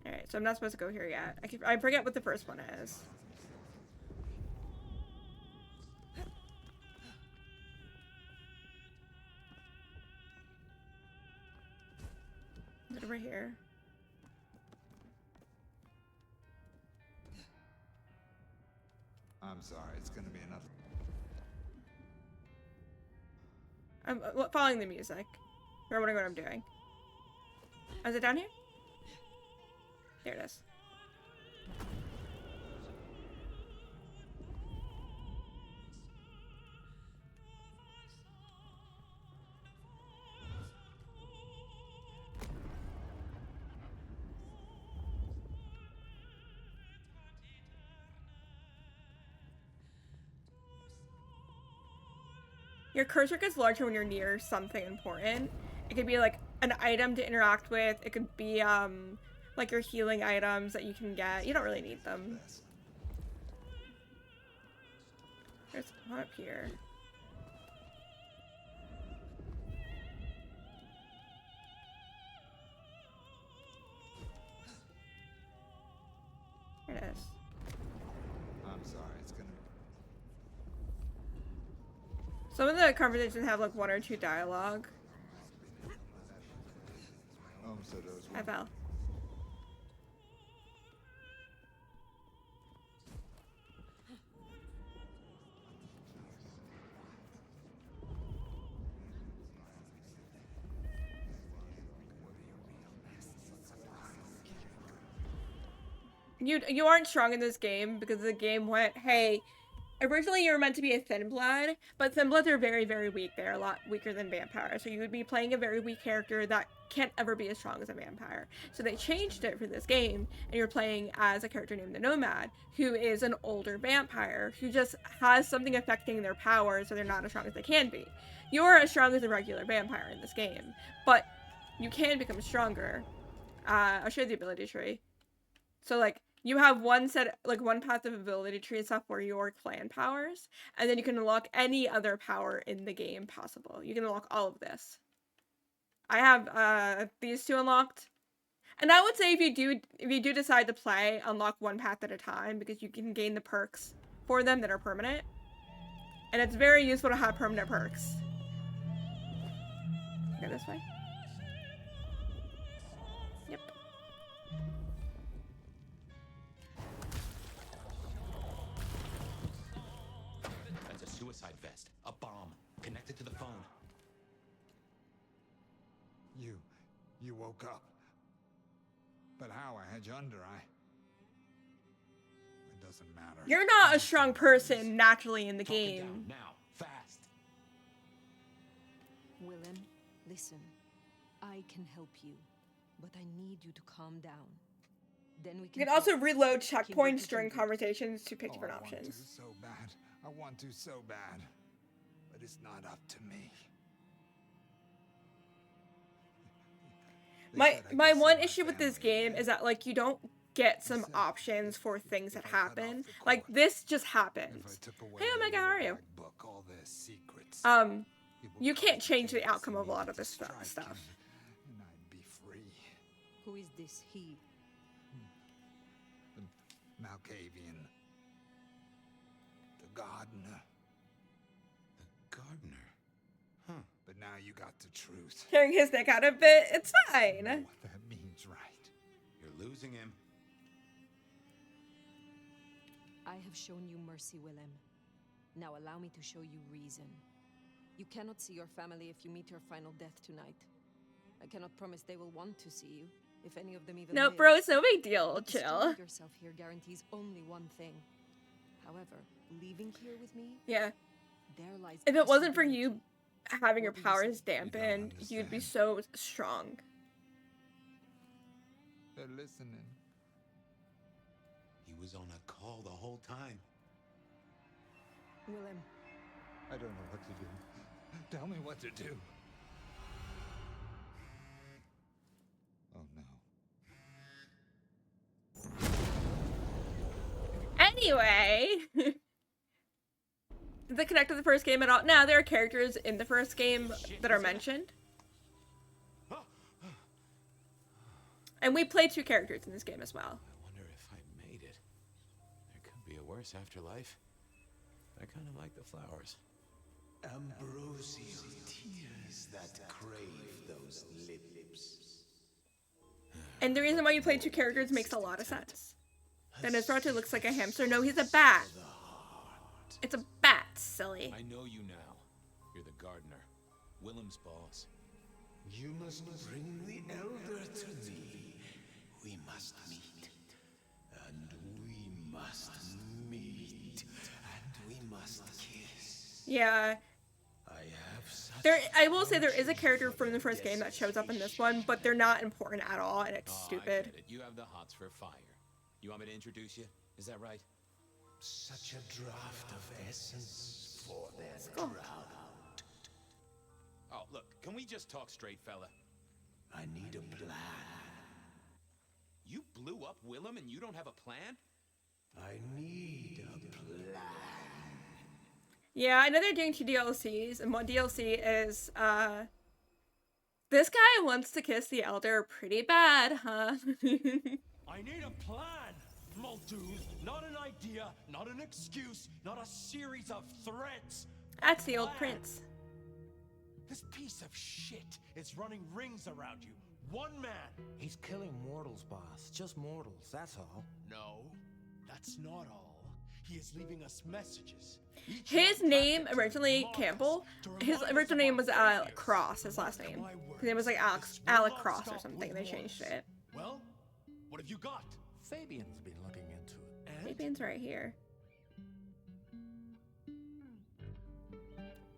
Alright, so I'm not supposed to go here yet. I forget what the first one is. over here. I'm sorry, it's gonna be another. I'm following the music. You're wondering what I'm doing. Is it down here? There it is. Your cursor gets larger when you're near something important. It could be like an item to interact with. It could be like your healing items that you can get. You don't really need them. There's one up here. There it is. I'm sorry, it's gonna. Some of the conversations have like 1 or 2 dialogue. Oh, so those. I fell. You aren't strong in this game because the game went, hey, originally you were meant to be a thin blood, but thin bloods are very, very weak. They're a lot weaker than vampires. So you would be playing a very weak character that can't ever be as strong as a vampire. So they changed it for this game, and you're playing as a character named the Nomad, who is an older vampire who just has something affecting their power, so they're not as strong as they can be. You're as strong as a regular vampire in this game, but you can become stronger. I'll show you the ability tree. So like, you have one passive ability tree stuff for your clan powers, and then you can unlock any other power in the game possible. You can unlock all of this. I have these 2 unlocked. And I would say if you do decide to play, unlock one path at a time, because you can gain the perks for them that are permanent. And it's very useful to have permanent perks. Go this way. Yep. That's a suicide vest. A bomb. Connected to the phone. You woke up. But how? I had you under. It doesn't matter. You're not a strong person naturally in the game. Now, fast. Willem, listen. I can help you, but I need you to calm down. Then we can. You can also reload checkpoints during conversations to pick different options. I want to so bad. I want to so bad. But it's not up to me. My one issue with this game is that like you don't get some options for things that happen. Like this just happens. Hey Omega, how are you? You can't change the outcome of a lot of this stuff. And I'd be free. Who is this he? The Malkavian. The gardener. The gardener? Huh. But now you got the truth. Tearing his neck out a bit, it's fine. You know what that means, right? You're losing him. I have shown you mercy, Willem. Now allow me to show you reason. You cannot see your family if you meet your final death tonight. I cannot promise they will want to see you, if any of them even No, live. bro, it's no big deal. But Chill. destroying yourself here guarantees only one thing. However, leaving here with me, Yeah. there lies. If it wasn't for you having your powers dampened, you'd be so strong. They're listening. He was on a call the whole time. Willem. I don't know what to do. Tell me what to do. Oh no. Anyway. Did they connect to the first game at all? No, there are characters in the first game that are mentioned. And we played 2 characters in this game as well. I wonder if I made it. There could be a worse afterlife. I kind of like the flowers. Ambrosial tears that crave those lips. And the reason why you play two characters makes a lot of sense. Then Nosferatu looks like a hamster. No, he's a bat. It's a bat, silly. I know you now. You're the gardener. Willem's boss. You must bring the elder to me. We must meet. And we must meet. And we must kiss. Yeah. I will say there is a character from the first game that shows up in this one, but they're not important at all, and it's stupid. I get it. You have the hots for fire. You want me to introduce you? Is that right? Such a draft of essence for their Cool. drought. Oh, look, can we just talk straight, fella? I need a plan. You blew up Willem and you don't have a plan? I need a plan. Yeah, I know they're doing 2 DLCs, and one DLC is, this guy wants to kiss the Elder pretty bad, huh? I need a plan, Muldoon. Not an idea, not an excuse, not a series of threats. That's the old prince. This piece of shit is running rings around you. One man. He's killing mortals, boss. Just mortals, that's all. No, that's not all. He is leaving us messages. His name, originally Campbell, his original name was Cross, his last name. His name was like Alec Cross or something, they changed it. Well, what have you got? Fabian's been looking into it. And? Fabian's right here.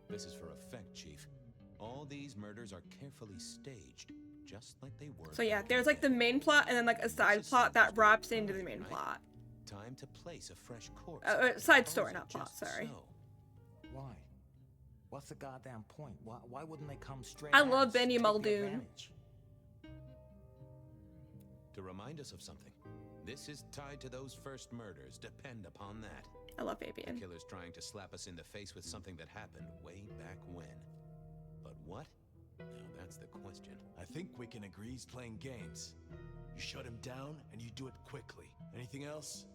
This is for effect, Chief. All these murders are carefully staged, just like they were. So yeah, there's like the main plot and then like a side plot that wraps into the main plot. Time to place a fresh corpse. Side story, not plot, sorry. Why? What's the goddamn point? Why wouldn't they come straight? I love Benny Muldoon. To remind us of something. This is tied to those first murders. Depend upon that. I love Fabian. The killer's trying to slap us in the face with something that happened way back when. But what? Now that's the question. I think we can agree he's playing games. You shut him down and you do it quickly. Anything else?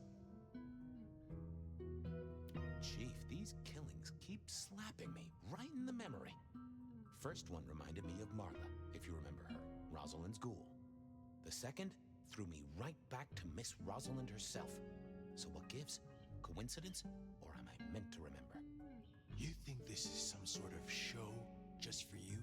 Chief, these killings keep slapping me right in the memory. First one reminded me of Marla, if you remember her, Rosalind's ghoul. The second threw me right back to Miss Rosalind herself. So what gives? Coincidence? Or am I meant to remember? You think this is some sort of show just for you?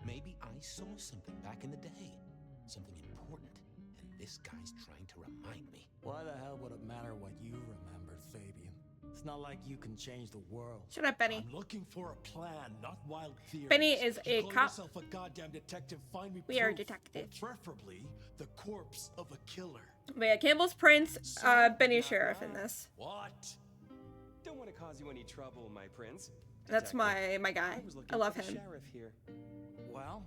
Maybe I saw something back in the day. Something important. And this guy's trying to remind me. Why the hell would it matter what you remember, Fabian? It's not like you can change the world. Shut up, Benny. I'm looking for a plan, not wild theories. Benny is a Call cop. yourself a goddamn detective. Find me We are proof, detectives. or preferably the corpse of a killer. But yeah, Campbell's Prince, Benny Sheriff in this. What? Don't want to cause you any trouble, my prince. That's my guy. I love him. Sheriff here. Well,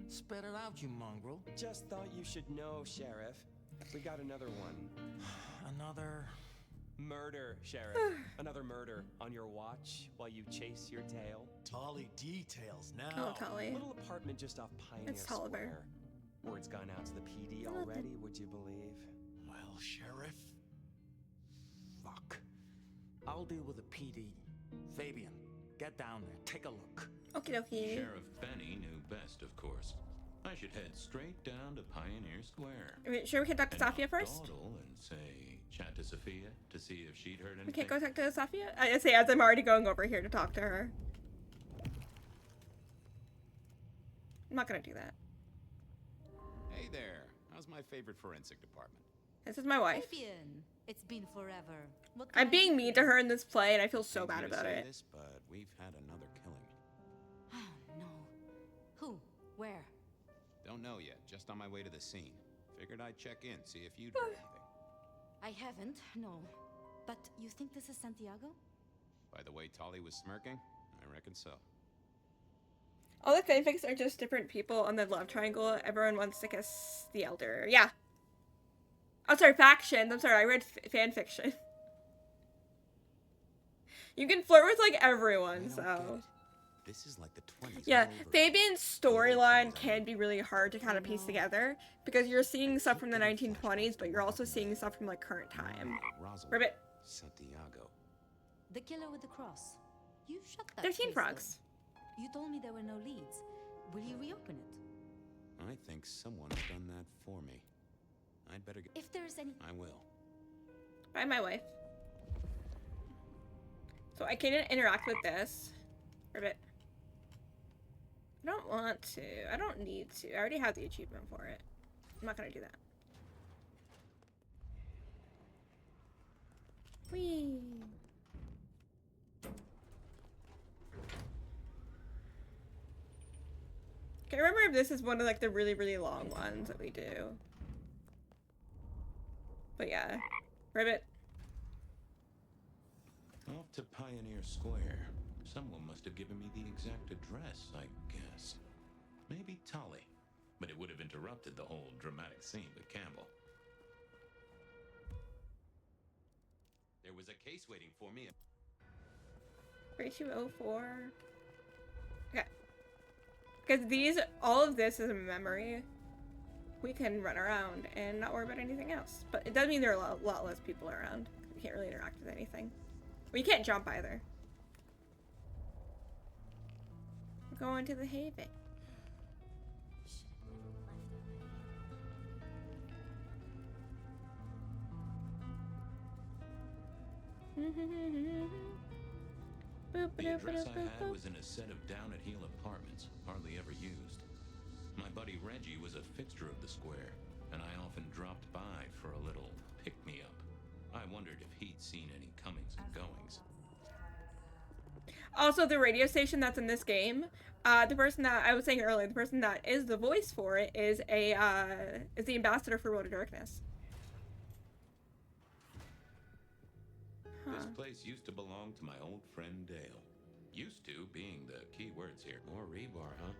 spit it out, you mongrel. Just thought you should know, Sheriff. We got another one. Another murder, Sheriff. Another murder on your watch while you chase your tail. Tolly details now. Oh, Tolly. Little apartment just off Pioneer It's Tolliver. Square. Word's gone out to the PD already, would you believe? Well, Sheriff. Fuck. I'll deal with the PD. Fabian, get down there. Take a look. Okie dokie. Sheriff Benny knew best, of course. I should head straight down to Pioneer Square. Wait, sure we can talk to Safia first? Dawdle and say, chat to Sophia to see if she'd heard anything. We can't go talk to Safia? I say as I'm already going over here to talk to her. I'm not gonna do that. Hey there. How's my favorite forensic department? This is my wife. Fabian, it's been forever. What I'm being mean to her in this play, and I feel so bad Hate me to about say it. This, but we've had another killing. Oh, no. Who? Where? Don't know yet. Just on my way to the scene. Figured I'd check in, see if you'd heard anything. I haven't, no. But you think this is Santiago? By the way Tolly was smirking, I reckon so. All the fanfics are just different people on the love triangle. Everyone wants to kiss the elder. Yeah. Oh, sorry, factions. I'm sorry, I read fan fiction. You can flirt with, like, everyone, so... This is like the 20s. Yeah, Fabian's storyline can be really hard to kind of piece together, because you're seeing stuff from the 1920s, but you're also seeing stuff from, like, current time. Ribbit. Santiago. The killer with the cross. You shut that 13 case, frogs. though. You told me there were no leads. Will you reopen it? I think someone's done that for me. I'd better get... If there's any... I will. By my wife. So I can't interact with this. Ribbit. I don't want to. I don't need to. I already have the achievement for it. I'm not gonna do that. Whee! Can't remember if this is one of like the really, really long ones that we do. But yeah. Ribbit. Off to Pioneer Square. Someone must have given me the exact address, I guess. Maybe Tolly. But it would have interrupted the whole dramatic scene with Campbell. There was a case waiting for me. 3204. Okay. Because all of this is a memory. We can run around and not worry about anything else. But it does mean there are a lot less people around. We can't really interact with anything. We can't jump either. We're going to the Haven. The address I had was in a set of down-at-heel apartments, hardly ever used. My buddy Reggie was a fixture of the square, and I often dropped by for a little pick-me-up. I wondered if he'd seen any comings and goings. Also, the radio station that's in this game, the person that I was saying earlier, the person that is the voice for it is the ambassador for Road to Darkness. This place used to belong to my old friend Dale. Used to being the key words here. More rebar, huh?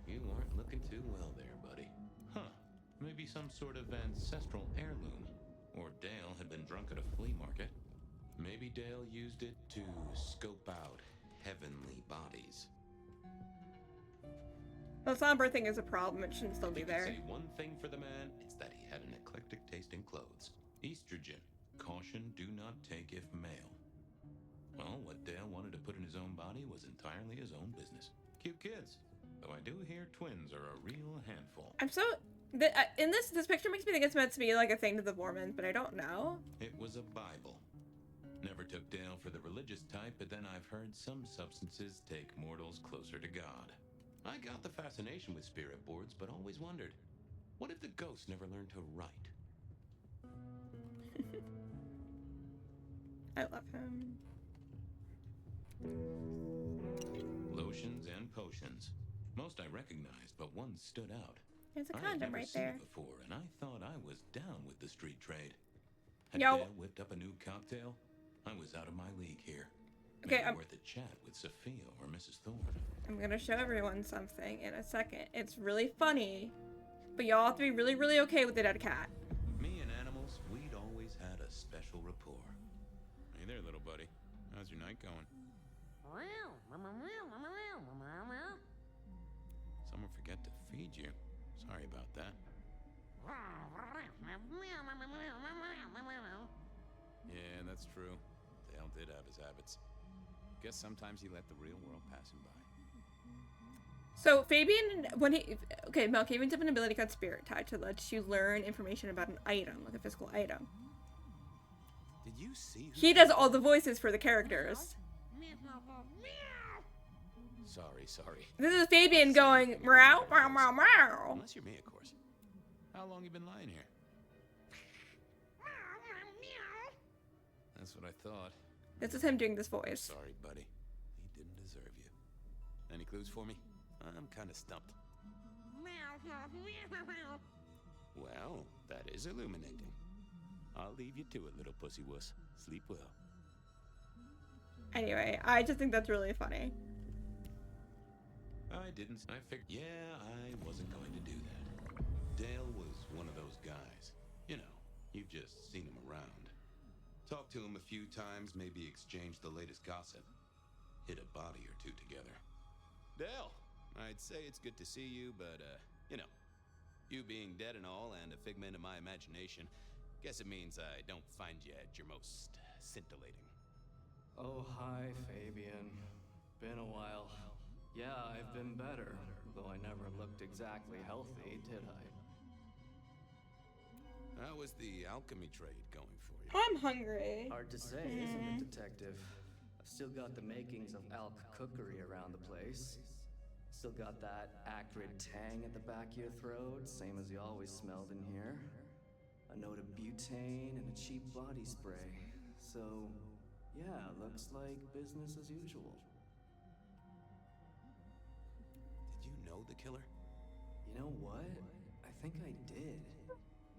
You aren't looking too well there, buddy. Huh. Maybe some sort of ancestral heirloom. Or Dale had been drunk at a flea market. Maybe Dale used it to scope out heavenly bodies. The somber thing is a problem. It shouldn't still be there. Say one thing for the man, it's that he had an eclectic taste in clothes. Estrogen. Caution, do not take if male. Well, what Dale wanted to put in his own body was entirely his own business. Cute kids. Though I do hear twins are a real handful. I'm so... in this picture makes me think it's meant to be like a thing to the Mormons, but I don't know. It was a Bible. Never took Dale for the religious type, but then I've heard some substances take mortals closer to God. I got the fascination with spirit boards, but always wondered, what if the ghosts never learned to write? I love him. Lotions and potions. Most I recognized, but one stood out. There's a I had condom never right seen there. it before, and I thought I was down with the street trade. Had Yo. Dale whipped up a new cocktail? I was out of my league here. Okay, Maybe worth a chat with Sophia or Mrs. Thorne. I'm gonna show everyone something in a second. It's really funny, but y'all have to be really, really okay with the dead cat. Me and animals, we'd always had a special rapport. Hey there, little buddy. How's your night going? Someone forget to feed you. Sorry about that. Yeah, that's true. Dale did have his habits. Guess sometimes he let the real world pass him by. So Fabian, okay, Malkavian's have an ability called Spirit Touch that lets you learn information about an item, like a physical item. Did you see? He does all the voices for the characters. Sorry. This is Fabian going meow, meow, meow, meow. Unless you're me, of course. How long you been lying here? That's what I thought. This is him doing this voice. Sorry, buddy. He didn't deserve you. Any clues for me? I'm kind of stumped. Well, that is illuminating. I'll leave you to it, little pussy wuss. Sleep well. Anyway, I just think that's really funny. I figured, yeah, I wasn't going to do that. Dale was one of those guys. You know, you've just seen him around. Talked to him a few times, maybe exchanged the latest gossip. Hit a body or two together. Dale, I'd say it's good to see you, but, you know, you being dead and all and a figment of my imagination, guess it means I don't find you at your most scintillating. Oh, hi, Fabian. Been a while. Yeah, I've been better. though I never looked exactly healthy, did I? How was the alchemy trade going for you? I'm hungry. Hard to say, isn't it, Detective? I've still got the makings of alch cookery around the place. Still got that acrid tang at the back of your throat, same as you always smelled in here. A note of butane and a cheap body spray. So, yeah, looks like business as usual. Did you know the killer? You know what? I think I did.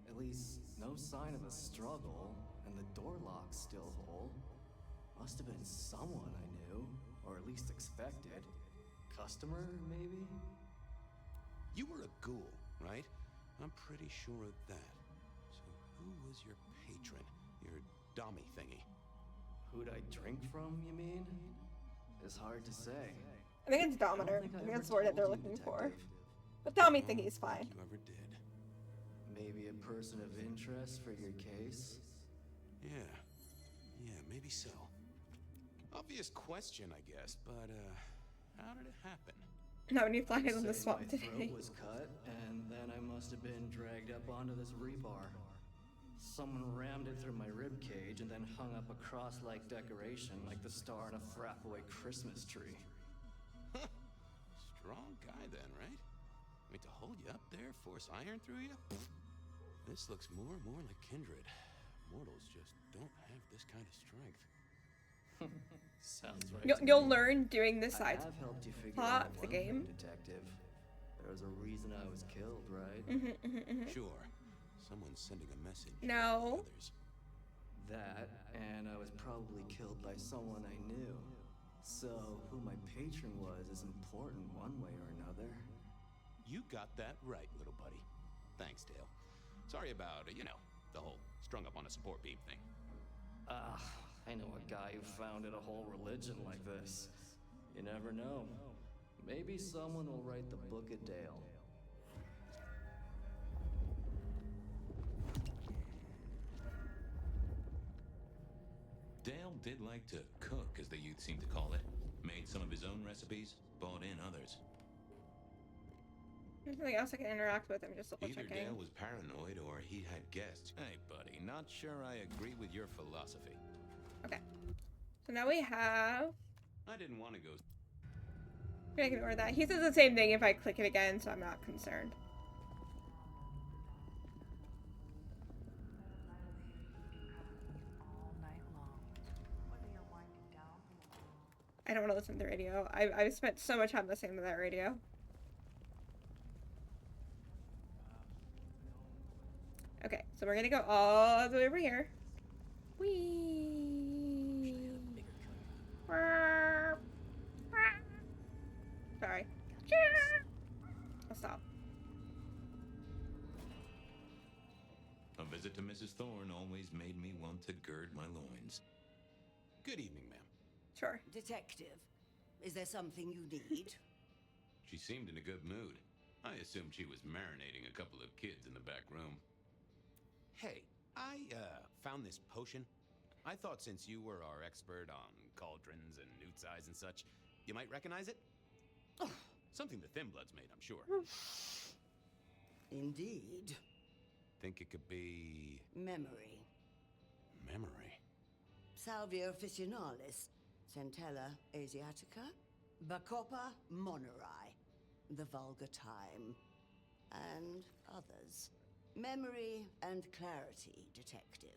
At least, no sign of a struggle, and the door lock's still whole. Must have been someone I knew, or at least expected. Customer, maybe? You were a ghoul, right? I'm pretty sure of that. So who was your patron? Your dummy thingy? Who'd I drink from, you mean? It's hard to say. I think it's Dominator. I think that's the word that they're looking for. But Tommy thingy's fine. You ever did? Maybe a person of interest for your case? Yeah, maybe so. Obvious question, I guess, but how did it happen? Not when you fly on the swamp My today. throat was cut, and then I must have been dragged up onto this rebar. Someone rammed it through my rib cage and then hung up a cross-like decoration like the star on a Frappaway Christmas tree. Strong guy then, right? I mean, to hold you up there, force iron through you? This looks more and more like Kindred. Mortals just don't have this kind of strength. Sounds right. You'll learn doing this I side have helped you figure plot out of the one thing, game. Detective. There was a reason I was killed, right? Sure. Someone's sending a message. No. That, and I was probably killed by someone I knew. So, who my patron was is important one way or another. You got that right, little buddy. Thanks, Dale. Sorry about, the whole strung up on a support beam thing. I know a guy who founded a whole religion like this. You never know. Maybe someone will write the Book of Dale. Dale did like to cook, as the youth seem to call it. Made some of his own recipes, bought in others. There's nothing else I can interact with. I'm just double Either checking. Dale was paranoid or he had guests. Hey, buddy, not sure I agree with your philosophy. Okay. So now we have... I didn't want to go... I'm gonna ignore that. He says the same thing if I click it again, so I'm not concerned. I don't want to listen to the radio. I've spent so much time listening to that radio. Okay, so we're gonna go all the way over here. Whee! Sorry. I'll stop. A visit to Mrs. Thorne always made me want to gird my loins. Good evening, ma'am. Sure. Detective, is there something you need? She seemed in a good mood. I assumed she was marinating a couple of kids in the back room. Hey, I found this potion. I thought since you were our expert on cauldrons and newt size and such, you might recognize it. Something the Thin Bloods made, I'm sure. Indeed. Think it could be... Memory. Memory? Salvia officinalis, Centella asiatica, Bacopa moneri, the vulgar time, and others. Memory and clarity, detective.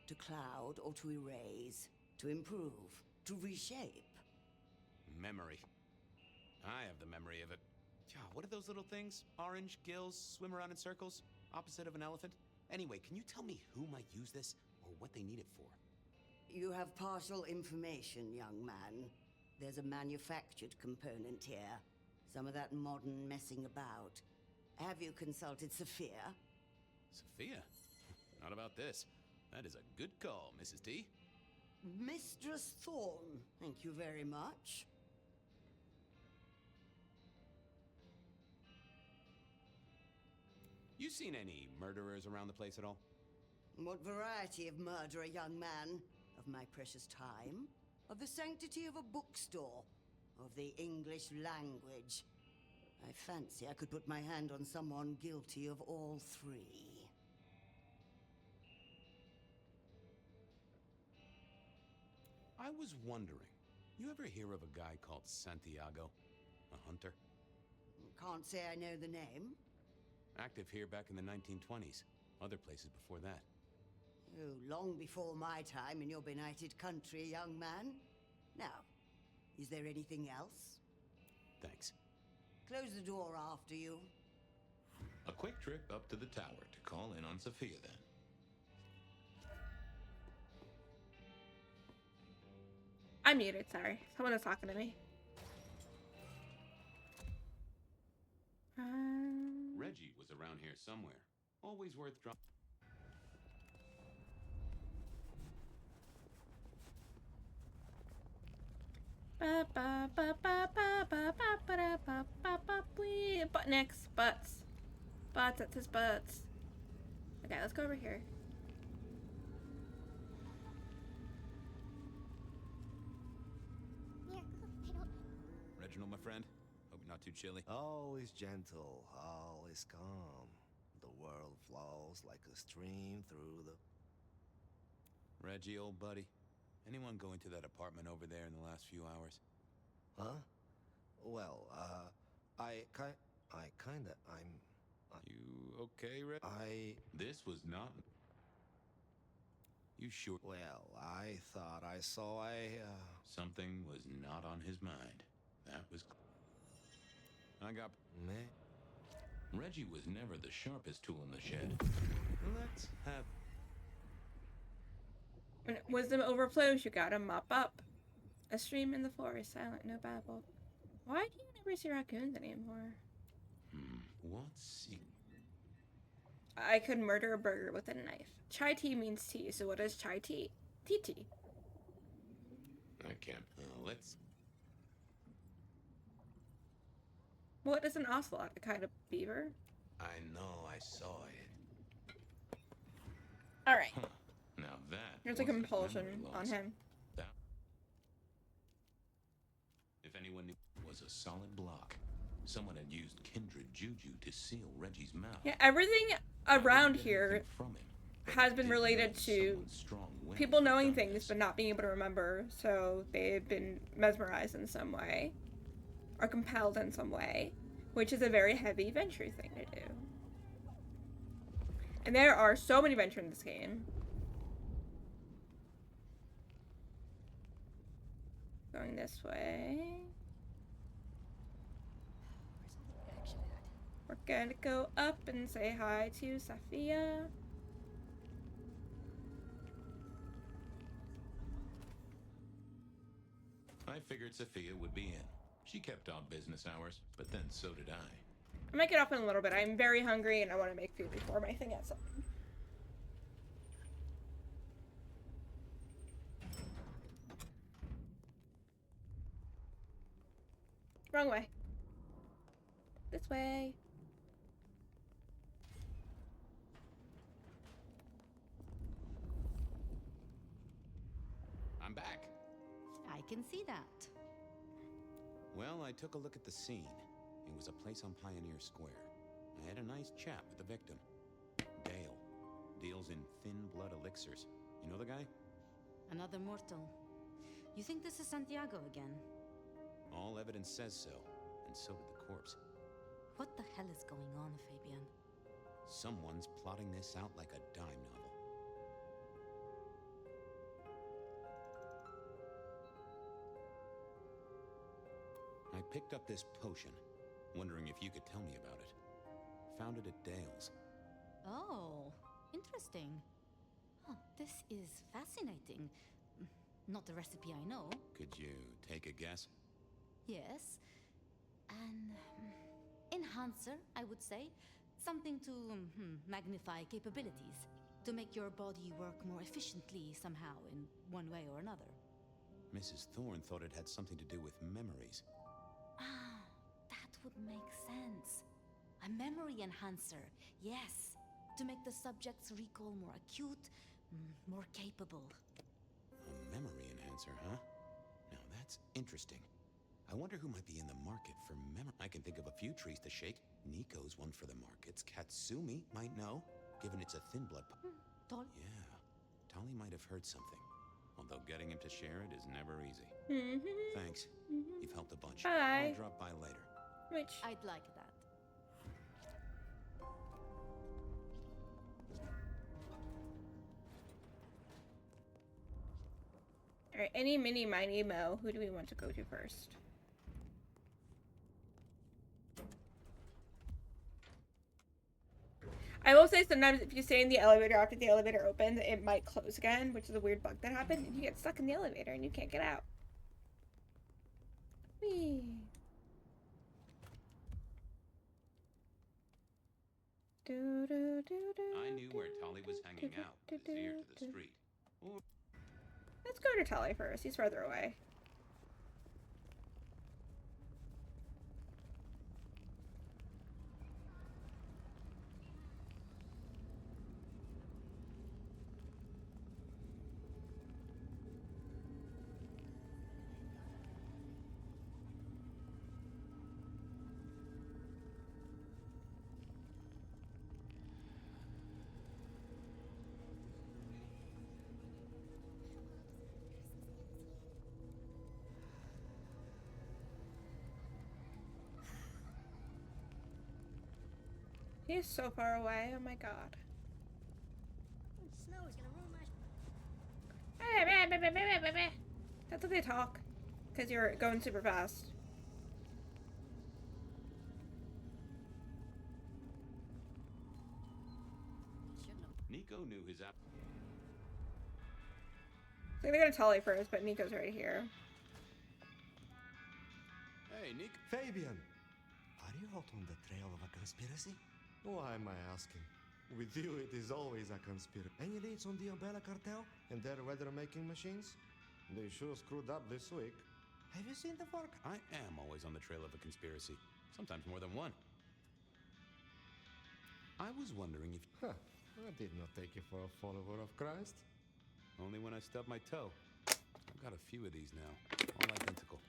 To cloud or to erase, to improve, to reshape. Memory. I have the memory of it. Yeah, what are those little things? Orange gills, swim around in circles, opposite of an elephant? Anyway, can you tell me who might use this, or what they need it for? You have partial information, young man. There's a manufactured component here. Some of that modern messing about. Have you consulted Sophia? Sophia? Not about this. That is a good call, Mrs. T. Mistress Thorne, thank you very much. You seen any murderers around the place at all? What variety of murder, young man? Of my precious time? Of the sanctity of a bookstore? Of the English language? I fancy I could put my hand on someone guilty of all three. I was wondering, you ever hear of a guy called Santiago? A hunter? Can't say I know the name. Active here back in the 1920s. Other places before that. Oh, long before my time in your benighted country, young man. Now, is there anything else? Thanks. Close the door after you. A quick trip up to the tower to call in on Sophia then. I'm muted, sorry. Someone is talking to me. Reggie was around here somewhere. Always worth dropping. Butt next, butts. Butts, that says butts. Okay, let's go over here. Reginald, my friend. Hope you're not too chilly. Always gentle, always calm. The world flows like a stream through the... Reggie, old buddy. Anyone go into that apartment over there in the last few hours? Huh? Well, I'm... You okay, Reg? This was not... You sure? Well, I thought I saw Something was not on his mind. That was... I got... Me? Reggie was never the sharpest tool in the shed. Let's have... When wisdom overflows, you gotta mop up. A stream in the forest, silent, no babble. Why do you never see raccoons anymore? What's... I could murder a burger with a knife. Chai tea means tea, so what is chai tea? Tea. I can't... let's... What is an ocelot? A kind of beaver? I know, I saw it. Alright. Huh. Now that... There's a compulsion on him. If anyone knew, it was a solid block. Someone had used kindred juju to seal Reggie's mouth. Yeah, everything around here has been related to people knowing things but not being able to remember, so they've been mesmerized in some way or compelled in some way, which is a very heavy venture thing to do. And there are so many ventures in this game. Going this way. We're gonna go up and say hi to Sophia. I figured Sophia would be in. She kept odd business hours, but then so did I. I might get off in a little bit. I'm very hungry and I want to make food before my thing gets up. Wrong way. This way. I'm back. I can see that. Well, I took a look at the scene. It was a place on Pioneer Square. I had a nice chat with the victim. Dale. Deals in thin blood elixirs. You know the guy? Another mortal. You think this is Santiago again? All evidence says so, and so did the corpse. What the hell is going on, Fabian? Someone's plotting this out like a dime novel. I picked up this potion, wondering if you could tell me about it. Found it at Dale's. Oh, interesting. Oh, this is fascinating. Not the recipe I know. Could you take a guess? Yes. An enhancer, I would say. Something to magnify capabilities. To make your body work more efficiently somehow, in one way or another. Mrs. Thorne thought it had something to do with memories. Ah, that would make sense. A memory enhancer, yes. To make the subject's recall more acute, more capable. A memory enhancer, huh? Now that's interesting. I wonder who might be in the market for memory. I can think of a few trees to shake. Nico's one for the markets. Katsumi might know, given it's a thin blood. Yeah, Tali might have heard something. Although getting him to share it is never easy. Thanks. You've helped a bunch. Bye. I'll drop by later. Which? I'd like that. Alright, any mini miny mo. Who do we want to go to first? I will say sometimes if you stay in the elevator after the elevator opens, it might close again, which is a weird bug that happened, and you get stuck in the elevator and you can't get out. Whee. I knew where Tali was hanging out with his ear to the street. Let's go to Tali first. He's further away. He is so far away. Oh my god. Snow is gonna ruin my. That's how they talk. Because you're going super fast. Nico knew his app. So they're gonna Tali first, but Nico's right here. Hey, Nico. Fabian! Are you hot on the trail of a conspiracy? Why am I asking? With you, it is always a conspiracy. Any leads on the Umbrella Cartel and their weather-making machines? They sure screwed up this week. Have you seen the work? I am always on the trail of a conspiracy. Sometimes more than one. I was wondering if... Huh. I did not take you for a follower of Christ. Only when I stub my toe. I've got a few of these now. All identical.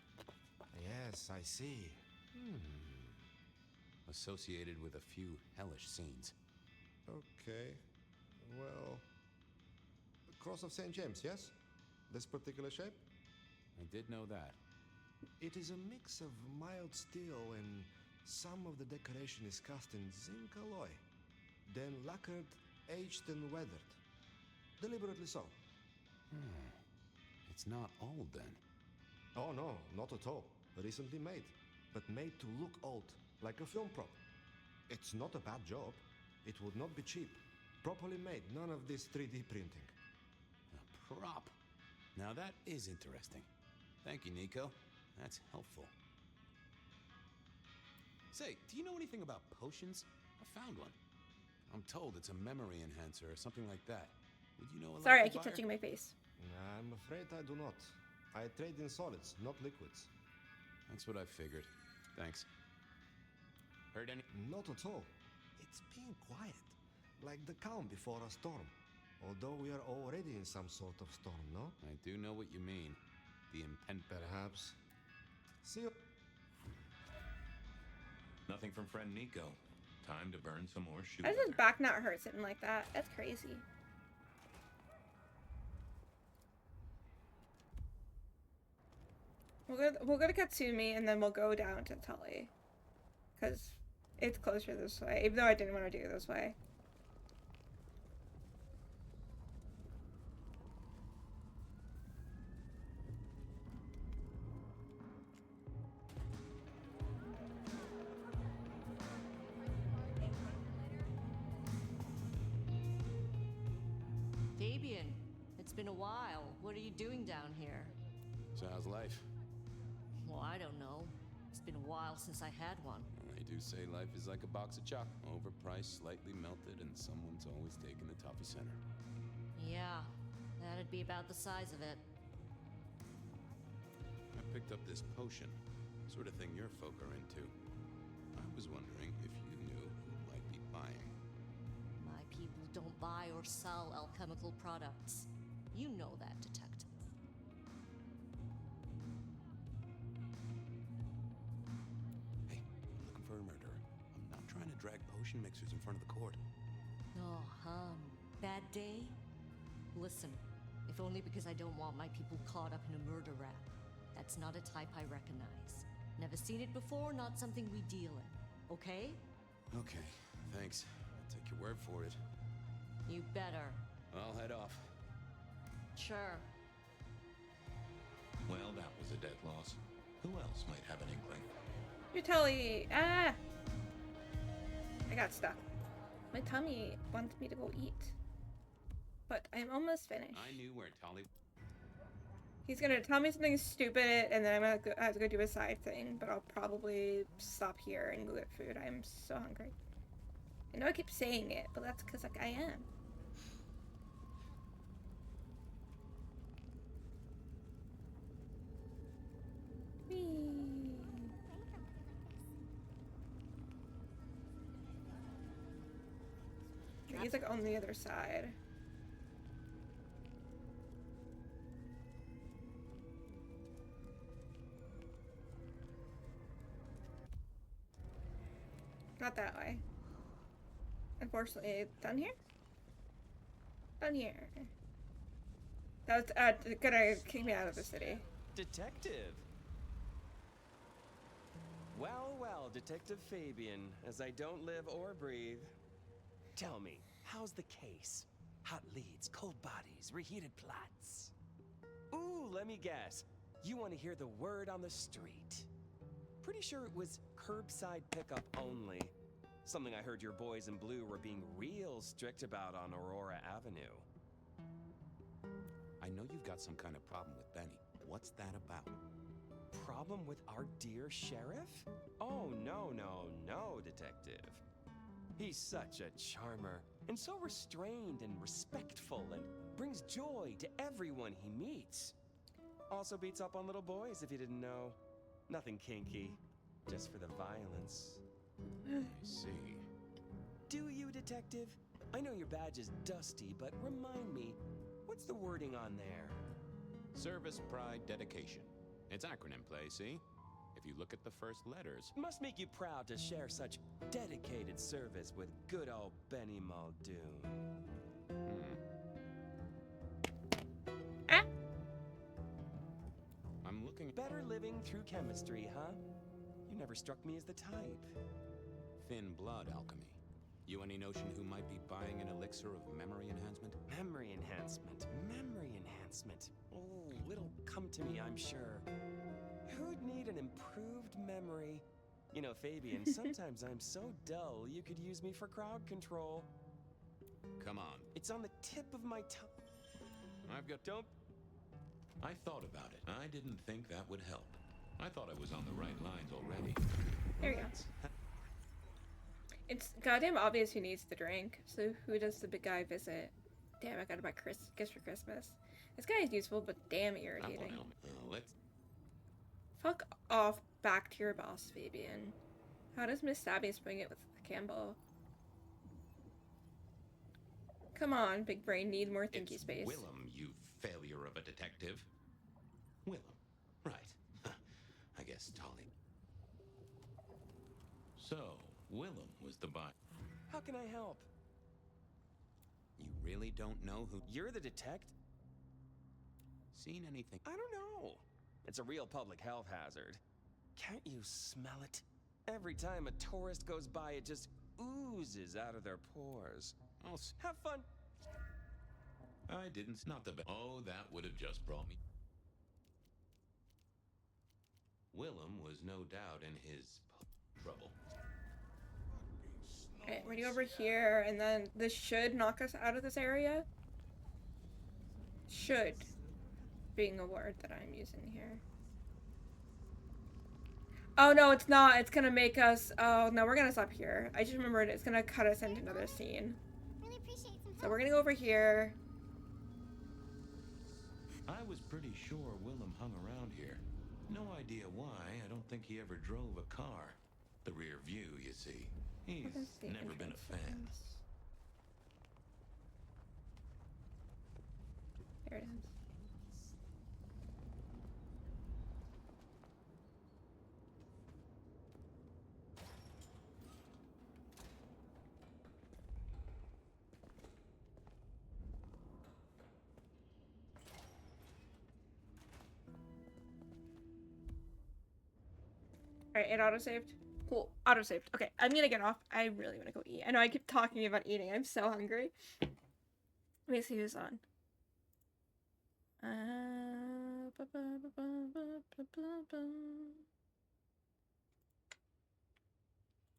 Yes, I see. Associated with a few hellish scenes. Okay. Well... The Cross of St. James, yes? This particular shape? I did know that. It is a mix of mild steel and some of the decoration is cast in zinc alloy. Then lacquered, aged and weathered. Deliberately so. It's not old then. Oh no, not at all. Recently made. But made to look old, like a film prop. It's not a bad job. It would not be cheap. Properly made, none of this 3D printing. A prop. Now that is interesting. Thank you, Nico. That's helpful. Say, do you know anything about potions? I found one. I'm told it's a memory enhancer or something like that. Would you know a Sorry, I likely keep buyer? touching my face. I'm afraid I do not. I trade in solids, not liquids. That's what I figured. Thanks. Heard any? Not at all. It's being quiet. Like the calm before a storm. Although we are already in some sort of storm, no? I do know what you mean. The impend... Perhaps. See you. Nothing from friend Nico. Time to burn some more shoe Why does his back not hurt sitting like that? That's crazy. We'll go to Katsumi and then we'll go down to Tali. Because it's closer this way, even though I didn't want to do it this way. Fabian, it's been a while. What are you doing down here? So how's life? Well, I don't know. It's been a while since I had one. They do say life is like a box of choc. Overpriced, slightly melted, and someone's always taking the toffee center. Yeah, that'd be about the size of it. I picked up this potion. Sort of thing your folk are into. I was wondering if you knew who might be buying. My people don't buy or sell alchemical products. You know that, Detective. potion mixers in front of the court. Oh, bad day? Listen, if only because I don't want my people caught up in a murder rap. That's not a type I recognize. Never seen it before, not something we deal in. Okay? Okay, thanks. I'll take your word for it. You better. I'll head off. Sure. Well, that was a dead loss. Who else might have an inkling? You're telling. Ah! I got stuck. My tummy wants me to go eat. But I'm almost finished. I knew where Tolly... He's gonna tell me something stupid, and then I'm gonna have to go do a side thing, but I'll probably stop here and go get food. I'm so hungry. I know I keep saying it, but that's because, like, I am. Whee! He's, like, on the other side. Not that way. Unfortunately, down here? Down here. That was gonna kick me out of the city. Detective! Well, well, Detective Fabian, as I don't live or breathe. Tell me, how's the case? Hot leads, cold bodies, reheated plots. Ooh, let me guess. You want to hear the word on the street. Pretty sure it was curbside pickup only. Something I heard your boys in blue were being real strict about on Aurora Avenue. I know you've got some kind of problem with Benny. What's that about? Problem with our dear sheriff? Oh, no, no, no, Detective. He's such a charmer, and so restrained and respectful, and brings joy to everyone he meets. Also beats up on little boys, if you didn't know. Nothing kinky, just for the violence. I see. Do you, Detective? I know your badge is dusty, but remind me, what's the wording on there? Service, pride, dedication. It's acronym play, see? If you look at the first letters... Must make you proud to share such dedicated service with good old Benny Muldoon. I'm looking... Better living through chemistry, huh? You never struck me as the type. Thin blood alchemy. You any notion who might be buying an elixir of memory enhancement? Memory enhancement. Memory enhancement. Oh, it'll come to me, I'm sure. Who'd need an improved memory? You know, Fabian, sometimes I'm so dull you could use me for crowd control. Come on. It's on the tip of my tongue. I've got... Don't... I thought about it. I didn't think that would help. I thought I was on the right lines already. There we go. It's goddamn obvious who needs the drink. So who does the big guy visit? Damn, I gotta buy gifts for Christmas. This guy is useful, but damn irritating. Let's... Fuck off back to your boss, Fabian. How does Miss Sabby swing it with Campbell? Come on, big brain, need more thinky space. Willem, you failure of a detective. Willem, right. I guess Tolly. So, Willem was the buy. How can I help? You really don't know who... You're the detect? Seen anything? I don't know. It's a real public health hazard. Can't you smell it? Every time a tourist goes by, it just oozes out of their pores. I'll have fun. I didn't. Not the best. Oh, that would have just brought me. Willem was no doubt in his trouble. Okay, ready over here, and then this should knock us out of this area. Should being a word that I'm using here. Oh no, it's not. It's gonna make us. Oh no, we're gonna stop here. I just remembered it's gonna cut us into another scene. Really appreciate some help. So we're gonna go over here. I was pretty sure Willem hung around here. No idea why. I don't think he ever drove a car. The rear view, you see. He's never been a fan. There it is. Alright, it auto-saved. Cool. Auto-saved. Okay, I'm gonna get off. I really want to go eat. I know I keep talking about eating. I'm so hungry. Let me see who's on.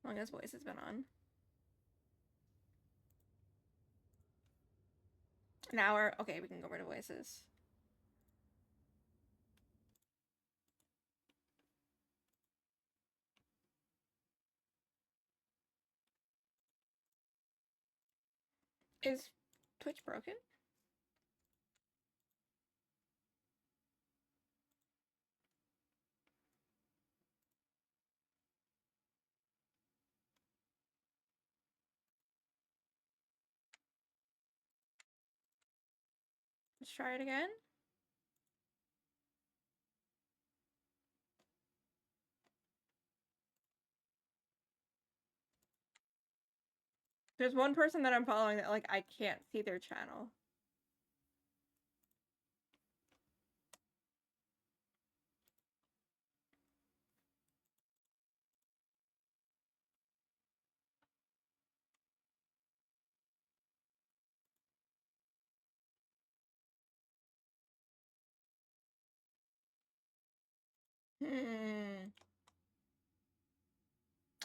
Long as voice has been on. An hour. Okay, we can go over to voices. Is Twitch broken? Let's try it again. There's one person that I'm following that, like, I can't see their channel.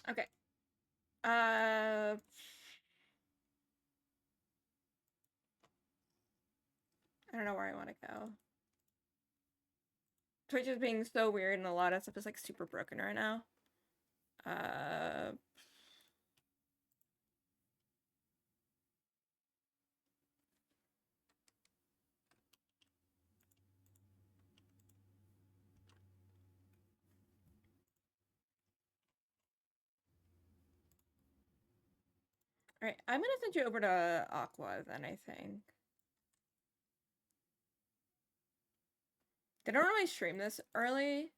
Okay. I don't know where I want to go. Twitch is being so weird and a lot of stuff is like super broken right now. Alright, I'm gonna send you over to Aqua then, I think. They don't really stream this early.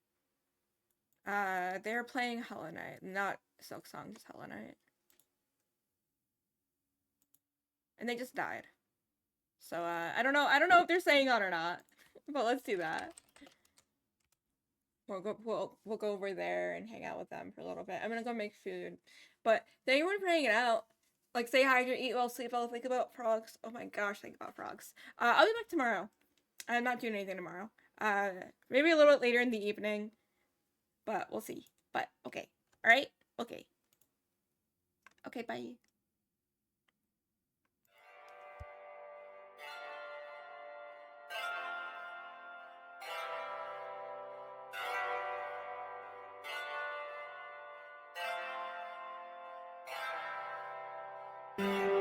They're playing Hollow Knight, not Silk Song, just Hollow Knight. And they just died. So, I don't know if they're staying on or not. But let's do that. We'll go over there and hang out with them for a little bit. I'm gonna go make food. But thank everyone for hanging out. Like, say hi, eat well, sleep well, think about frogs. Oh my gosh, think about frogs. I'll be back tomorrow. I'm not doing anything tomorrow. Maybe a little bit later in the evening. But we'll see. But, okay. Alright? Okay. Okay, bye. Thank you.